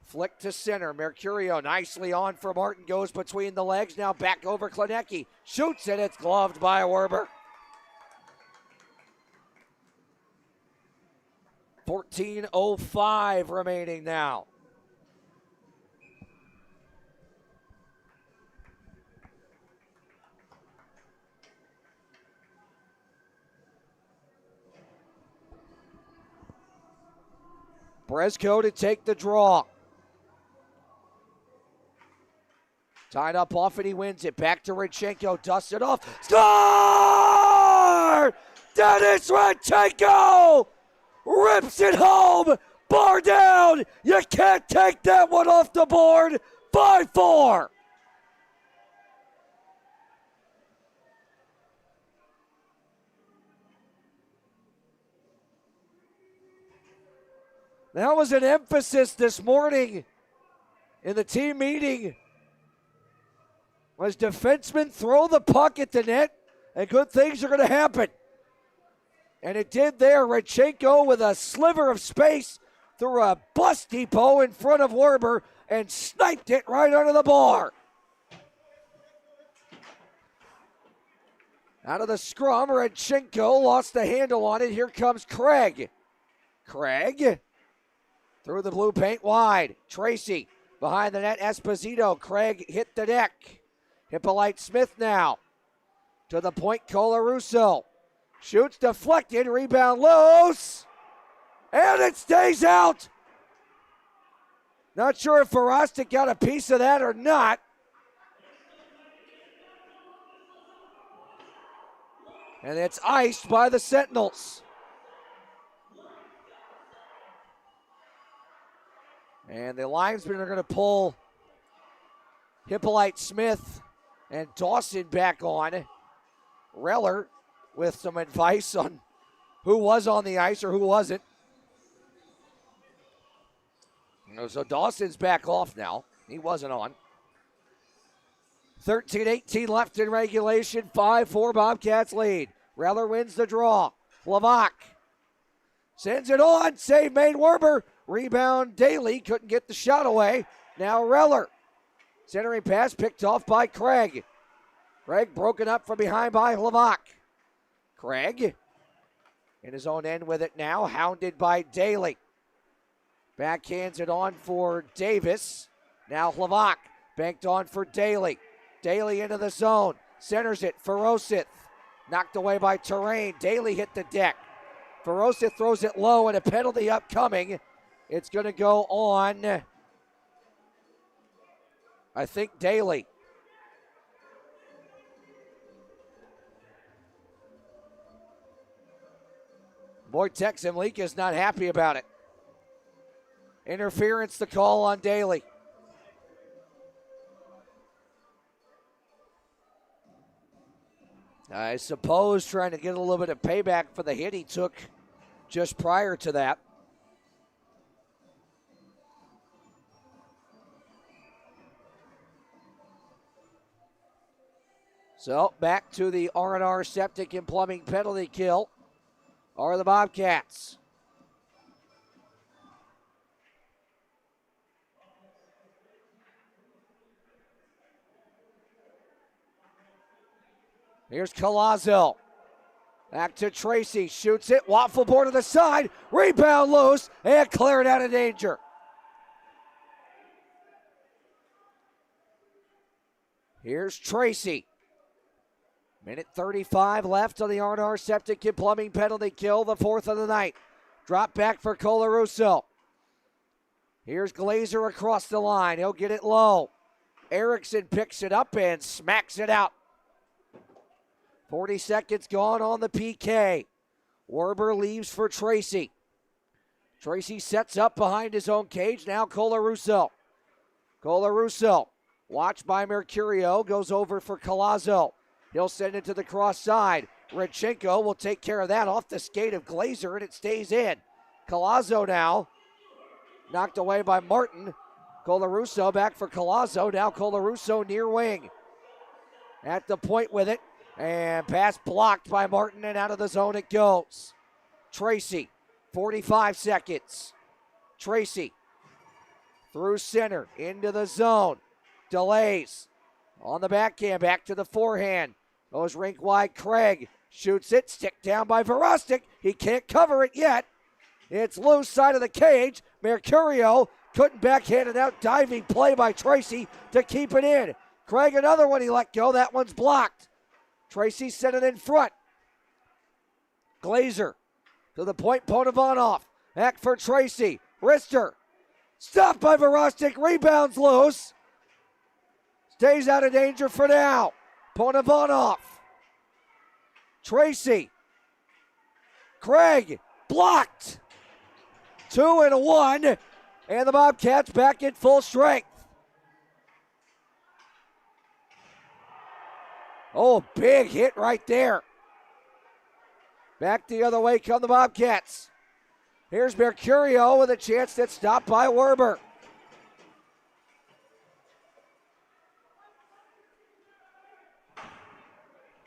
Speaker 6: Flick to center, Mercurio nicely on for Martin, goes between the legs, now back over Klenecki. Shoots it, it's gloved by Werber. 14:05 remaining now. Brezko to take the draw. Tied up off and he wins it. Back to Radchenko, dusts it off. Score! Dennis Radchenko rips it home. Bar down. You can't take that one off the board. 5-4. That was an emphasis this morning in the team meeting. Was defensemen throw the puck at the net and good things are going to happen. And it did there. Radchenko with a sliver of space through a bus depot in front of Werber and sniped it right under the bar. Out of the scrum, Redchenko lost the handle on it. Here comes Craig. Craig through the blue paint wide. Tracy behind the net, Esposito. Craig hit the deck. Hippolyte Smith now to the point, Colarusso. Shoots deflected, rebound loose, and it stays out. Not sure if Verostic got a piece of that or not. And it's iced by the Sentinels. And the linesmen are going to pull Hippolyte Smith and Dawson back on. Reller with some advice on who was on the ice or who wasn't. So Dawson's back off now. He wasn't on. 13-18 left in regulation. 5-4 Bobcats lead. Reller wins the draw. Lavac sends it on. Save made Werber. Rebound Daly. Couldn't get the shot away. Now Reller. Centering pass picked off by Craig. Craig broken up from behind by Lavac. Craig in his own end with it now. Hounded by Daly. Backhands it on for Davis. Now Lavac banked on for Daly. Daly into the zone. Centers it for Rosith. Knocked away by Terrain. Daly hit the deck. Ferosith throws it low and a penalty upcoming. It's going to go on, I think, Daly. Wojtek Zemlik is not happy about it. Interference, the call on Daly. I suppose trying to get a little bit of payback for the hit he took just prior to that. So back to the R&R Septic and Plumbing penalty kill are the Bobcats. Here's Colazo. Back to Tracy. Shoots it. Waffle board to the side. Rebound loose. And cleared out of danger. Here's Tracy. Minute 35 left on the R&R Septic and Plumbing penalty kill. The fourth of the night. Drop back for Colarusso. Here's Glazer across the line. He'll get it low. Erickson picks it up and smacks it out. 40 seconds gone on the PK. Werber leaves for Tracy. Tracy sets up behind his own cage. Now Colarusso. Colarusso, watched by Mercurio, goes over for Colazo. He'll send it to the cross side. Redchenko will take care of that off the skate of Glazer, and it stays in. Colazo now, knocked away by Martin. Colarusso back for Colazo. Now Colarusso near wing. At the point with it. And pass blocked by Martin, and out of the zone it goes. Tracy, 45 seconds. Tracy through center, into the zone. Delays on the backhand, back to the forehand. Goes rink wide, Craig shoots it, stick down by Verostic. He can't cover it yet. It's loose side of the cage. Mercurio couldn't backhand it out. Diving play by Tracy to keep it in. Craig, another one he let go. That one's blocked. Tracy sent it in front. Glazer to the point, Ponovanov. Back for Tracy. Rister. Stopped by Verostic. Rebounds loose. Stays out of danger for now. Ponovanov. Tracy. Craig. Blocked. 2 and 1. And the Bobcats back in full strength. Oh, big hit right there. Back the other way come the Bobcats. Here's Mercurio with a chance that's stopped by Werber.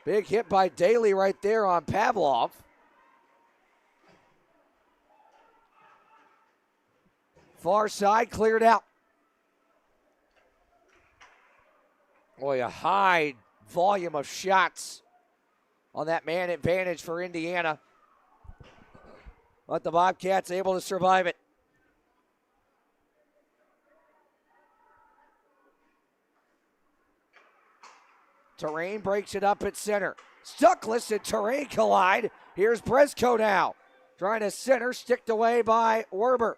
Speaker 6: Big hit by Daly right there on Pavlov. Far side cleared out. Boy, a high volume of shots on that man advantage for Indiana. But the Bobcats able to survive it. Terrain breaks it up at center. Stuckless and Terrain collide. Here's Brezko now. Trying to center, sticked away by Werber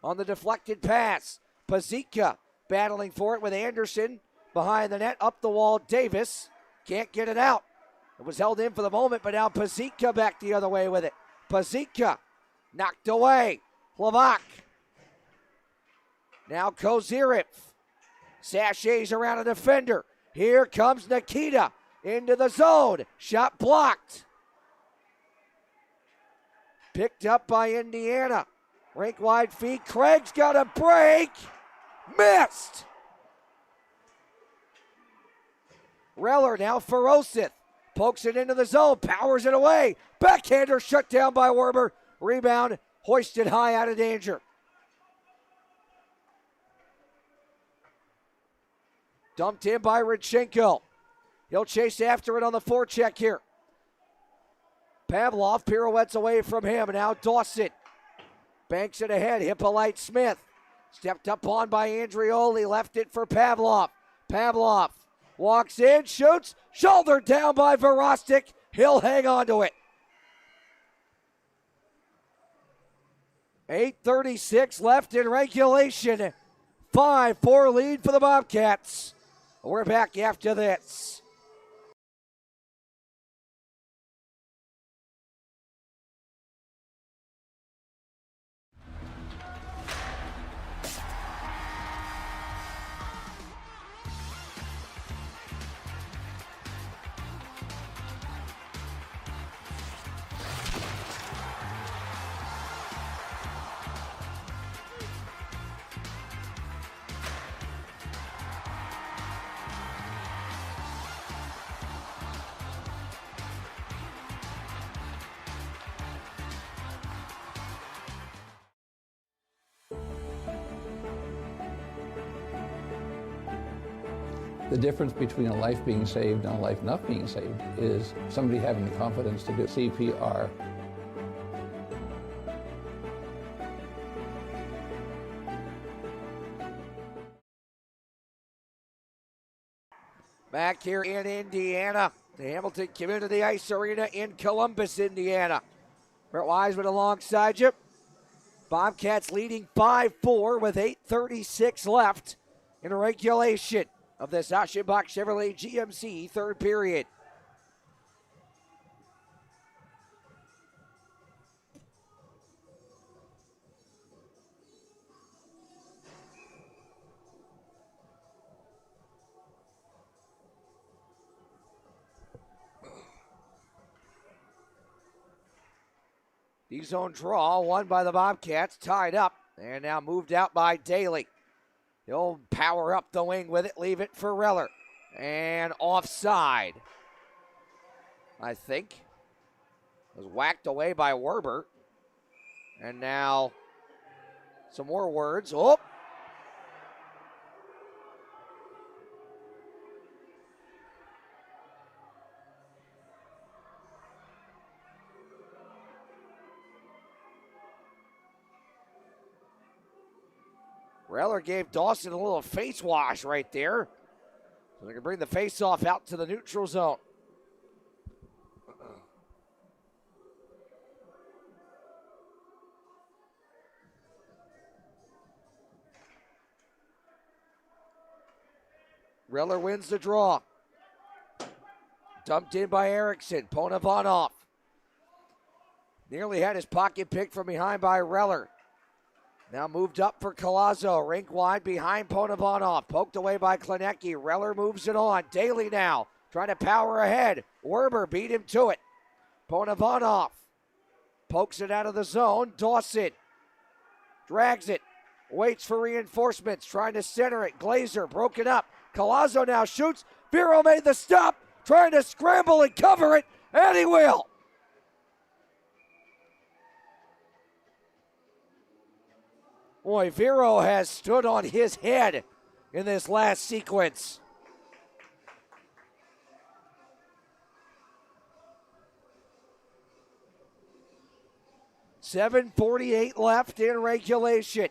Speaker 6: on the deflected pass. Pazika battling for it with Anderson behind the net. Up the wall, Davis. Can't get it out. It was held in for the moment, but now Pazika back the other way with it. Pazika knocked away. Plavak. Now Kozirev. Sachets around a defender. Here comes Nikita into the zone. Shot blocked. Picked up by Indiana. Rink wide feet. Craig's got a break. Missed. Reller now for Osith. Pokes it into the zone. Powers it away. Backhander shut down by Werber. Rebound hoisted high out of danger. Dumped in by Rodchenko. He'll chase after it on the forecheck here. Pavlov pirouettes away from him. Now Dawson banks it ahead. Hippolyte Smith stepped up on by Andrioli. Left it for Pavlov. Pavlov walks in, shoots. Shouldered down by Verostic. He'll hang on to it. 8:36 left in regulation. 5-4 lead for the Bobcats. We're back after this.
Speaker 9: The difference between a life being saved and a life not being saved is somebody having the confidence to do CPR.
Speaker 6: Back here in Indiana, the Hamilton Community Ice Arena in Columbus, Indiana. Brett Wiseman alongside you. Bobcats leading 5-4 with 8:36 left in regulation of this Aschenbach Chevrolet GMC third period. D-zone draw, won by the Bobcats, tied up, and now moved out by Daly. He'll power up the wing with it, leave it for Reller. And offside, I think. Was whacked away by Werber. And now some more words. Oh! Reller gave Dawson a little face wash right there. So they can bring the face-off out to the neutral zone. Reller wins the draw. Dumped in by Erickson. Ponavanov nearly had his pocket picked from behind by Reller. Now moved up for Collazo. Rink wide behind Ponavanov. Poked away by Klinecki. Reller moves it on. Daly now trying to power ahead. Werber beat him to it. Ponavanov pokes it out of the zone. Dawson drags it. Waits for reinforcements. Trying to center it. Glazer broke it up. Collazo now shoots. Vero made the stop. Trying to scramble and cover it. And he will. Boy, Vero has stood on his head in this last sequence. 7:48 left in regulation.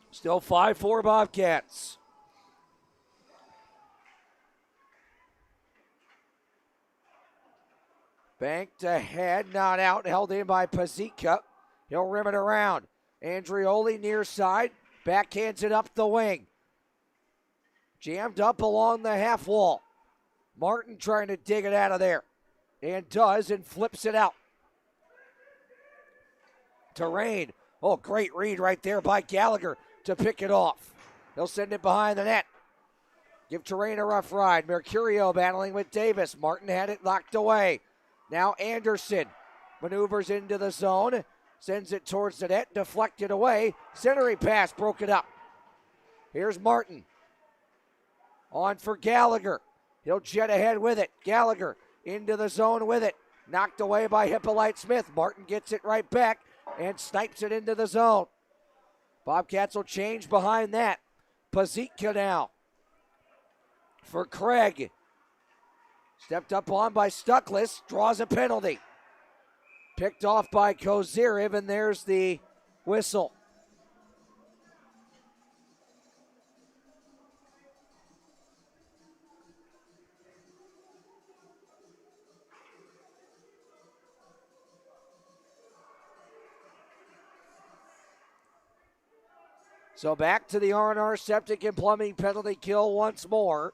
Speaker 6: Still 5-4 Bobcats. Banked ahead, not out, held in by Pazika. He'll rim it around. Andrioli near side, backhands it up the wing. Jammed up along the half wall. Martin trying to dig it out of there. And does, and flips it out. Terrain. Oh, great read right there by Gallagher to pick it off. He'll send it behind the net. Give Terrain a rough ride. Mercurio battling with Davis. Martin had it locked away. Now Anderson maneuvers into the zone. Sends it towards the net. Deflected away. Centering pass broke it up. Here's Martin. On for Gallagher. He'll jet ahead with it. Gallagher into the zone with it. Knocked away by Hippolyte Smith. Martin gets it right back and snipes it into the zone. Bobcats will change behind that. Pazika now for Craig. Stepped up on by Stuckless. Draws a penalty. Picked off by Kozirev, and there's the whistle. So back to the R&R Septic and Plumbing penalty kill once more.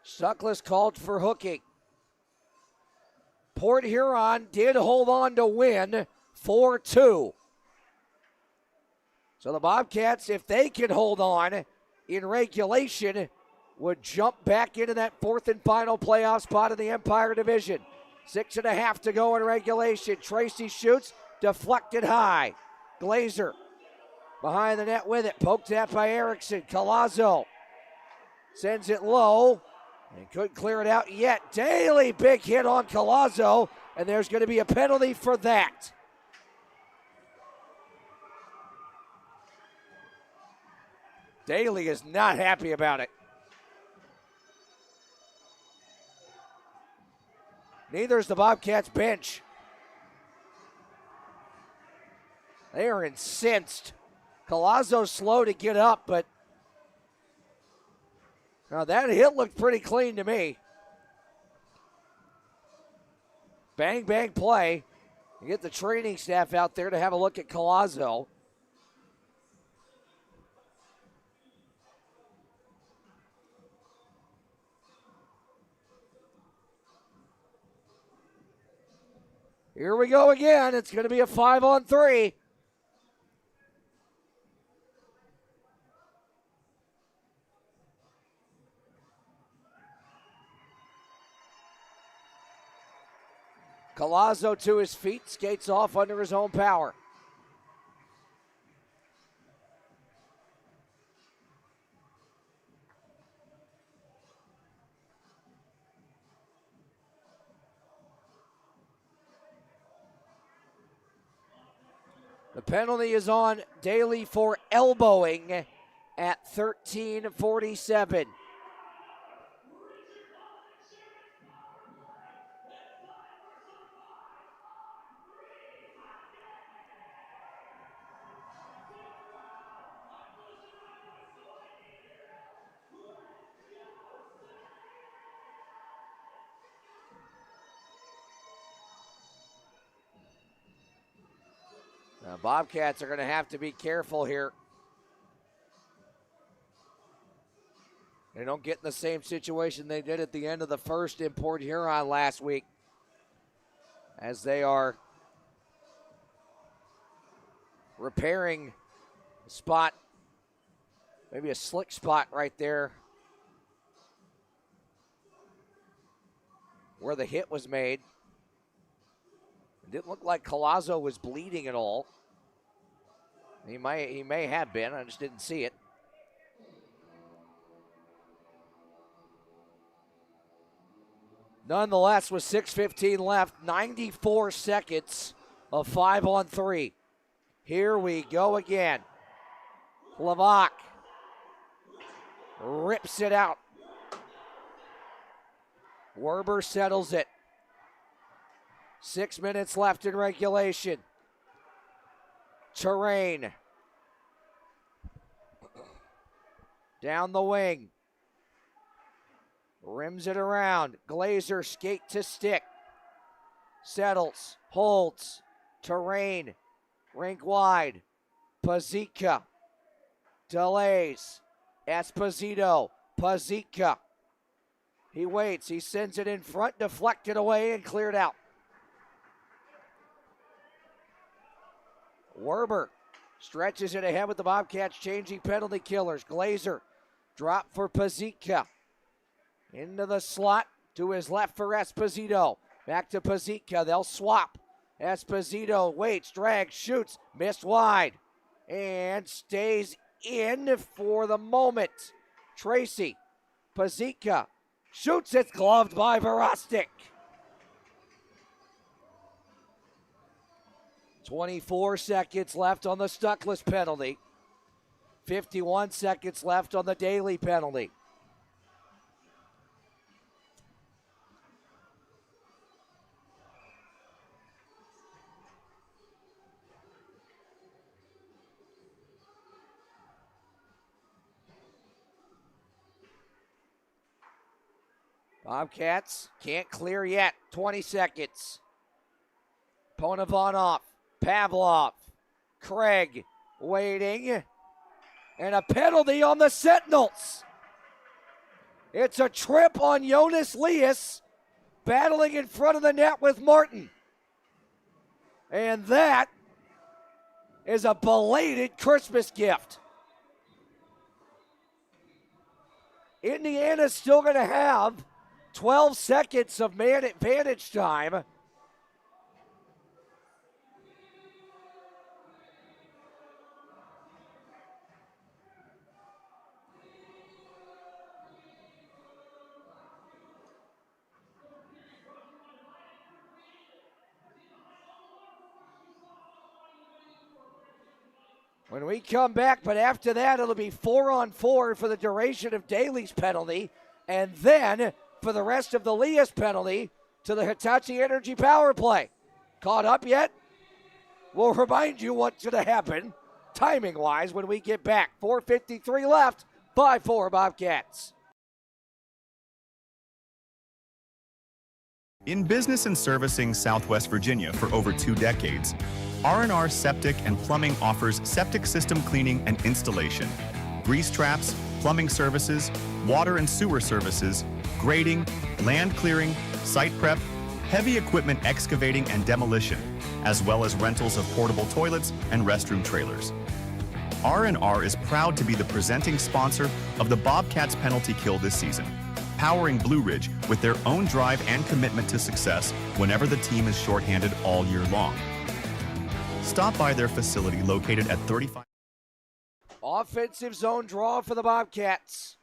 Speaker 6: Stuckless called for hooking. Port Huron did hold on to win 4-2. So the Bobcats, if they can hold on in regulation, would jump back into that fourth and final playoff spot in the Empire Division. 6.5 to go in regulation. Tracy shoots, deflected high. Glazer behind the net with it. Poked at by Erickson. Collazo sends it low and couldn't clear it out yet. Daly, big hit on Collazo, and there's going to be a penalty for that. Daly is not happy about it. Neither is the Bobcats bench. They are incensed. Collazo's slow to get up, but now that hit looked pretty clean to me. Bang, bang play. You get the training staff out there to have a look at Collazo. Here we go again. It's going to be a 5-on-3. Collazo to his feet, skates off under his own power. The penalty is on Daly for elbowing at 13:47. Now, Bobcats are going to have to be careful here. They don't get in the same situation they did at the end of the first in Port Huron last week, as they are repairing a spot, maybe a slick spot right there where the hit was made. It didn't look like Collazo was bleeding at all. He may have been. I just didn't see it. Nonetheless, with 6:15 left, 94 seconds of 5-on-3. Here we go again. Levac rips it out. Werber settles it. 6 minutes left in regulation. Terrain. Down the wing. Rims it around. Glazer skate to stick. Settles. Holds. Terrain. Rink wide. Pazika. Delays. Esposito. Pazika. He waits. He sends it in front. Deflected away and cleared out. Werber stretches it ahead with the Bobcats changing penalty killers. Glazer drop for Pazika. Into the slot to his left for Esposito. Back to Pazika. They'll swap. Esposito waits, drags, shoots, missed wide, and stays in for the moment. Tracy. Pazika shoots. It's gloved by Verostic. 24 seconds left on the Stuckless penalty. 51 seconds left on the Daly penalty. Bobcats can't clear yet. 20 seconds. Ponivonov, Pavlov, Craig waiting. And a penalty on the Sentinels. It's a trip on Jonas Lias, battling in front of the net with Martin. And that is a belated Christmas gift. Indiana's still going to have 12 seconds of man advantage time. When we come back, but after that, it'll be 4-on-4 for the duration of Daly's penalty, and then for the rest of the Lias penalty to the Hitachi Energy power play. Caught up yet? We'll remind you what's going to happen timing-wise when we get back. 4:53 left, 5-4 Bobcats.
Speaker 21: In business and servicing Southwest Virginia for over 2 decades, R&R Septic and Plumbing offers septic system cleaning and installation, grease traps, plumbing services, water and sewer services, grading, land clearing, site prep, heavy equipment excavating and demolition, as well as rentals of portable toilets and restroom trailers. R&R is proud to be the presenting sponsor of the Bobcats penalty kill this season, powering Blue Ridge with their own drive and commitment to success whenever the team is shorthanded all year long. Stop by their facility located at 35.
Speaker 6: Offensive zone draw for the Bobcats.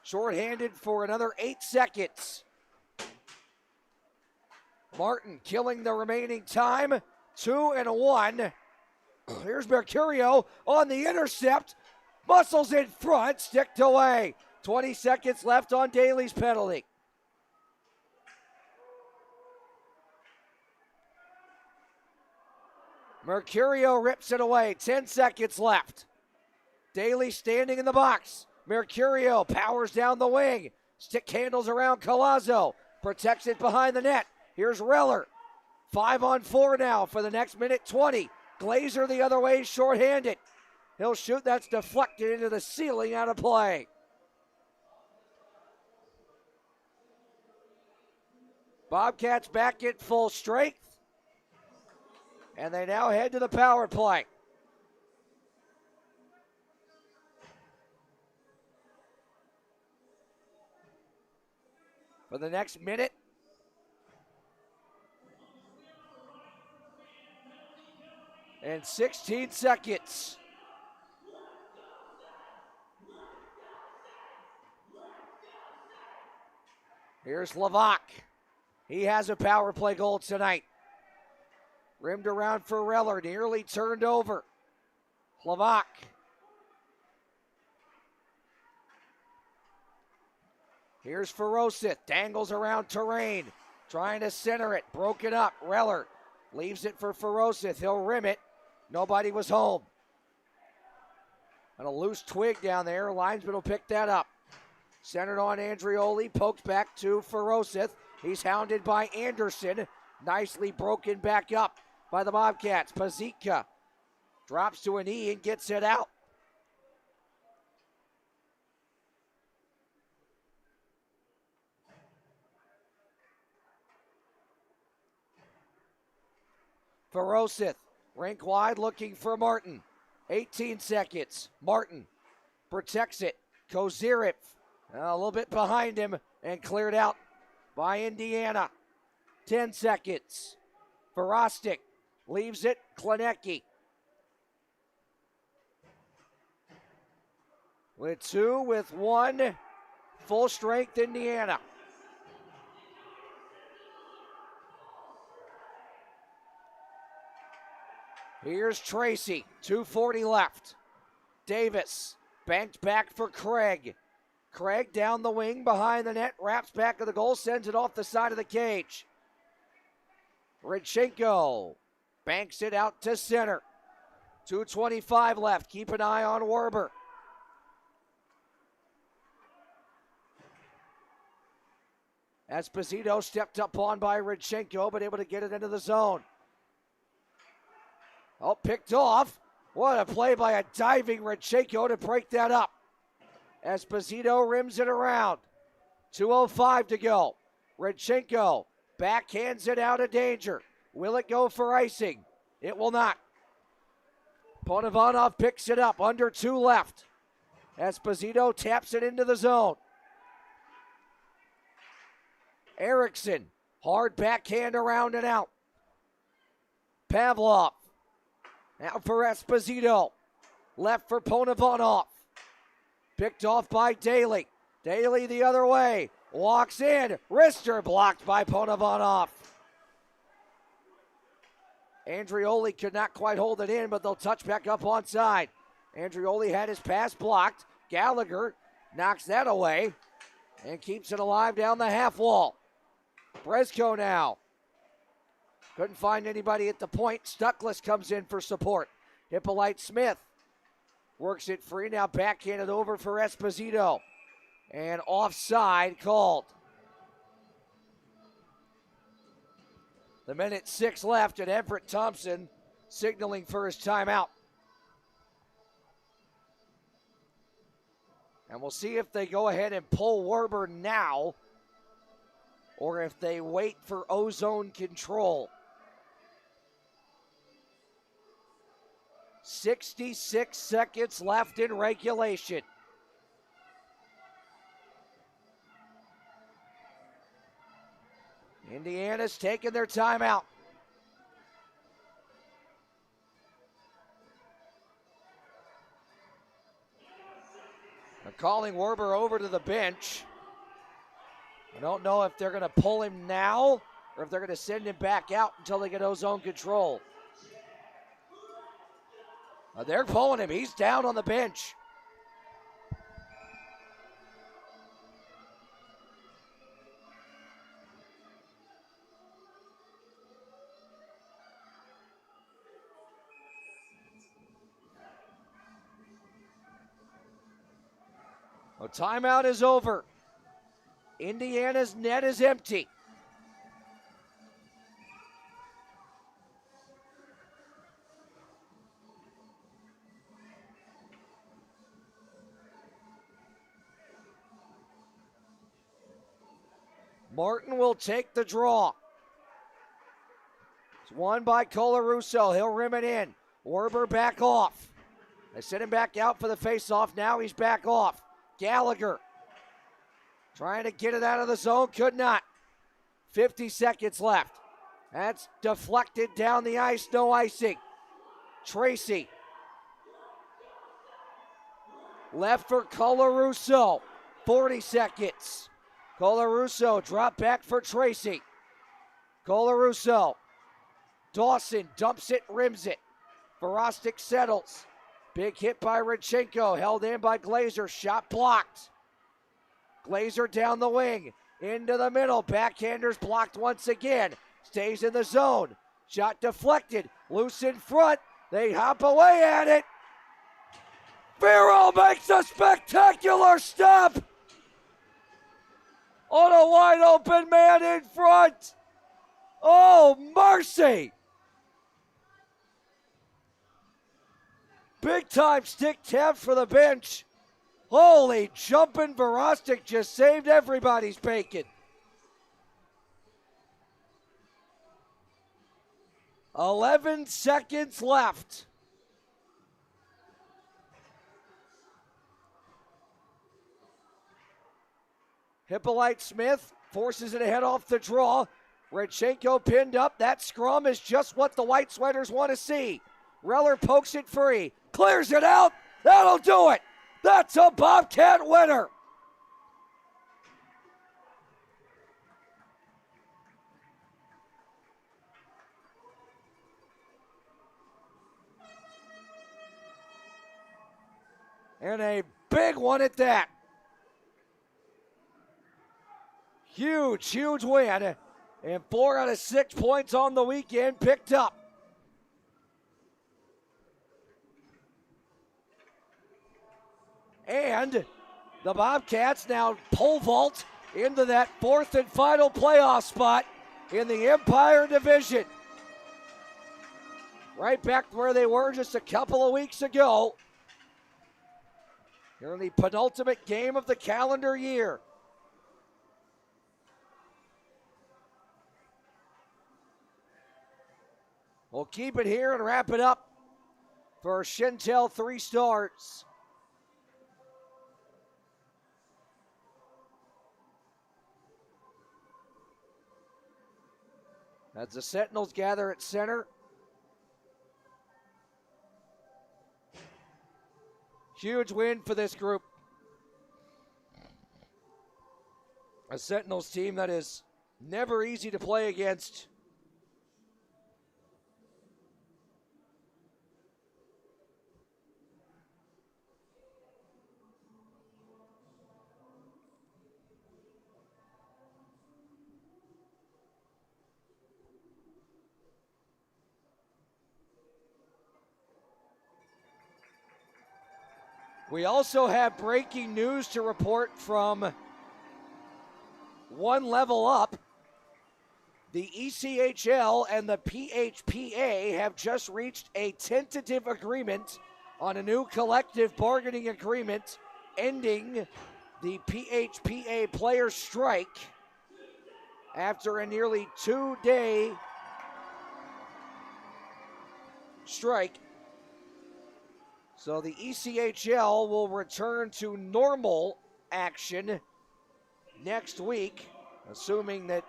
Speaker 6: Shorthanded for another 8 seconds. Martin killing the remaining time. 2-1. Here's Mercurio on the intercept. Muscles in front, sticked away. 20 seconds left on Daly's penalty. Mercurio rips it away. 10 seconds left. Daly standing in the box. Mercurio powers down the wing. Stick handles around Collazo. Protects it behind the net. Here's Reller. 5-on-4 now for the next minute 20. Glazer the other way, shorthanded. He'll shoot. That's deflected into the ceiling, out of play. Bobcats back at full strength. And they now head to the power play. For the next minute. And 16 seconds. Here's Levac. He has a power play goal tonight. Rimmed around for Reller, nearly turned over. Plavak. Here's Ferocith, dangles around terrain, trying to center it, broken up. Reller leaves it for Ferocith, he'll rim it. Nobody was home. And a loose twig down there, linesman will pick that up. Centered on Andrioli, poked back to Ferocith. He's hounded by Anderson, nicely broken back up by the Bobcats. Pazitka drops to a knee and gets it out. Ferocith, rink wide, looking for Martin. 18 seconds. Martin protects it. Kozirev a little bit behind him and cleared out by Indiana. 10 seconds. Verostic leaves it. Klinecki with 2, with 1. Full strength Indiana. Here's Tracy, 2:40 left. Davis banked back for Craig. Craig down the wing, behind the net, wraps back of the goal, sends it off the side of the cage. Radchenko banks it out to center. 2:25 left. Keep an eye on Werber. Esposito stepped up on by Radchenko, but able to get it into the zone. Oh, picked off. What a play by a diving Radchenko to break that up. Esposito rims it around. 2:05 to go. Radchenko backhands it out of danger. Will it go for icing? It will not. Ponovanov picks it up. Under 2 left. Esposito taps it into the zone. Erickson, hard backhand around and out. Pavlov. Now for Esposito. Left for Ponovanov. Picked off by Daly. Daly the other way. Walks in. Wrister blocked by Ponovanov. Andrioli could not quite hold it in, but they'll touch back up onside. Andrioli had his pass blocked. Gallagher knocks that away and keeps it alive down the half wall. Brezko now. Couldn't find anybody at the point. Stuckless comes in for support. Hippolyte Smith works it free. Now backhanded over for Esposito. And offside called. The minute 6 left, and Everett Thompson signaling for his timeout. And we'll see if they go ahead and pull Werber now, or if they wait for ozone control. 66 seconds left in regulation. Indiana's taking their timeout. They're calling Werber over to the bench. I don't know if they're going to pull him now or if they're going to send him back out until they get ozone control. They're pulling him. He's down on the bench. Well, timeout is over. Indiana's net is empty. Martin will take the draw. It's won by Colarusso. He'll rim it in. Werber back off. They sent him back out for the faceoff. Now he's back off. Gallagher trying to get it out of the zone. Could not. 50 seconds left. That's deflected down the ice. No icing. Tracy. Left for Colarusso. 40 seconds. Colarusso drop back for Tracy. Colarusso. Dawson dumps it, rims it. Verostic settles. Big hit by Rodchenko, held in by Glazer, shot blocked. Glazer down the wing, into the middle, backhanders blocked once again. Stays in the zone, shot deflected, loose in front, they hop away at it. Vero makes a spectacular stop on a wide open man in front. Oh, mercy! Big time stick tap for the bench. Holy jumping Verostic just saved everybody's bacon. 11 seconds left. Hippolyte Smith forces it ahead off the draw. Rodchenko pinned up. That scrum is just what the White Sweaters want to see. Reller pokes it free. Clears it out. That'll do it. That's a Bobcat winner. And a big one at that. Huge, huge win. And 4 out of 6 points on the weekend picked up. And the Bobcats now pole vault into that 4th and final playoff spot in the Empire Division. Right back where they were just a couple of weeks ago. Here in the penultimate game of the calendar year. We'll keep it here and wrap it up for Shintel 3 Stars. As the Sentinels gather at center. Huge win for this group. A Sentinels team that is never easy to play against. We also have breaking news to report from one level up. The ECHL and the PHPA have just reached a tentative agreement on a new collective bargaining agreement ending the PHPA player strike after a nearly 2-day strike. So the ECHL will return to normal action next week, assuming that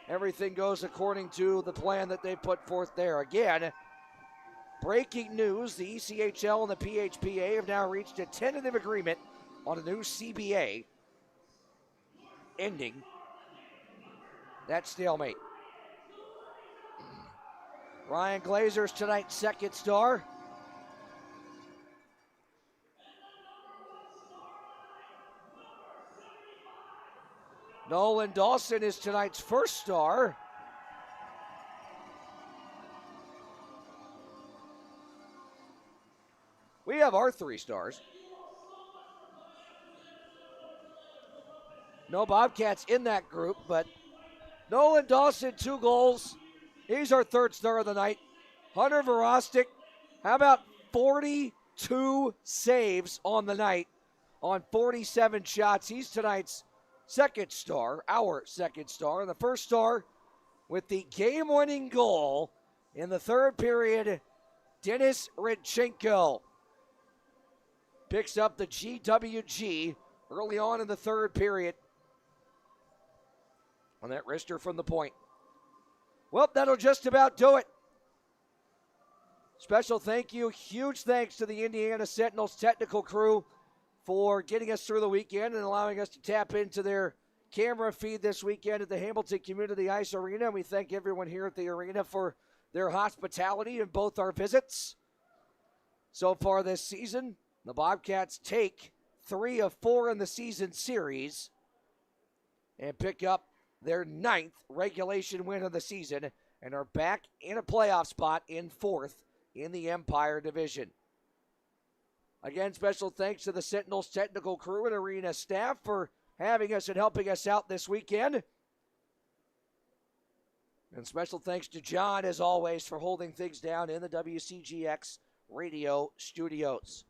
Speaker 6: everything goes according to the plan that they put forth there. Again, breaking news, the ECHL and the PHPA have now reached a tentative agreement on a new CBA, ending that stalemate. Ryan Glazer's tonight's second star. Nolan Dawson is tonight's first star. We have our 3 stars. No Bobcats in that group, but Nolan Dawson, 2 goals. He's our 3rd star of the night. Hunter Verostic, how about 42 saves on the night on 47 shots? He's tonight's second star, our second star. And the first star with the game-winning goal in the 3rd period, Denis Rodchenko picks up the GWG early on in the 3rd period on that wrister from the point. Well, that'll just about do it. Special thank you, huge thanks to the Indiana Sentinels technical crew for getting us through the weekend and allowing us to tap into their camera feed this weekend at the Hamilton Community Ice Arena. And we thank everyone here at the arena for their hospitality in both our visits. So far this season, the Bobcats take 3 of 4 in the season series and pick up their 9th regulation win of the season and are back in a playoff spot in 4th in the Empire Division. Again, special thanks to the Sentinels technical crew and arena staff for having us and helping us out this weekend. And special thanks to John, as always, for holding things down in the WCGX radio studios.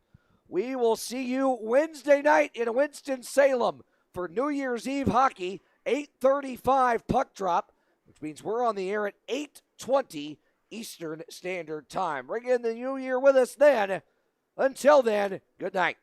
Speaker 6: We will see you Wednesday night in Winston-Salem for New Year's Eve hockey, 8:35 puck drop, which means we're on the air at 8:20 Eastern Standard Time. Ring in the new year with us then. Until then, good night.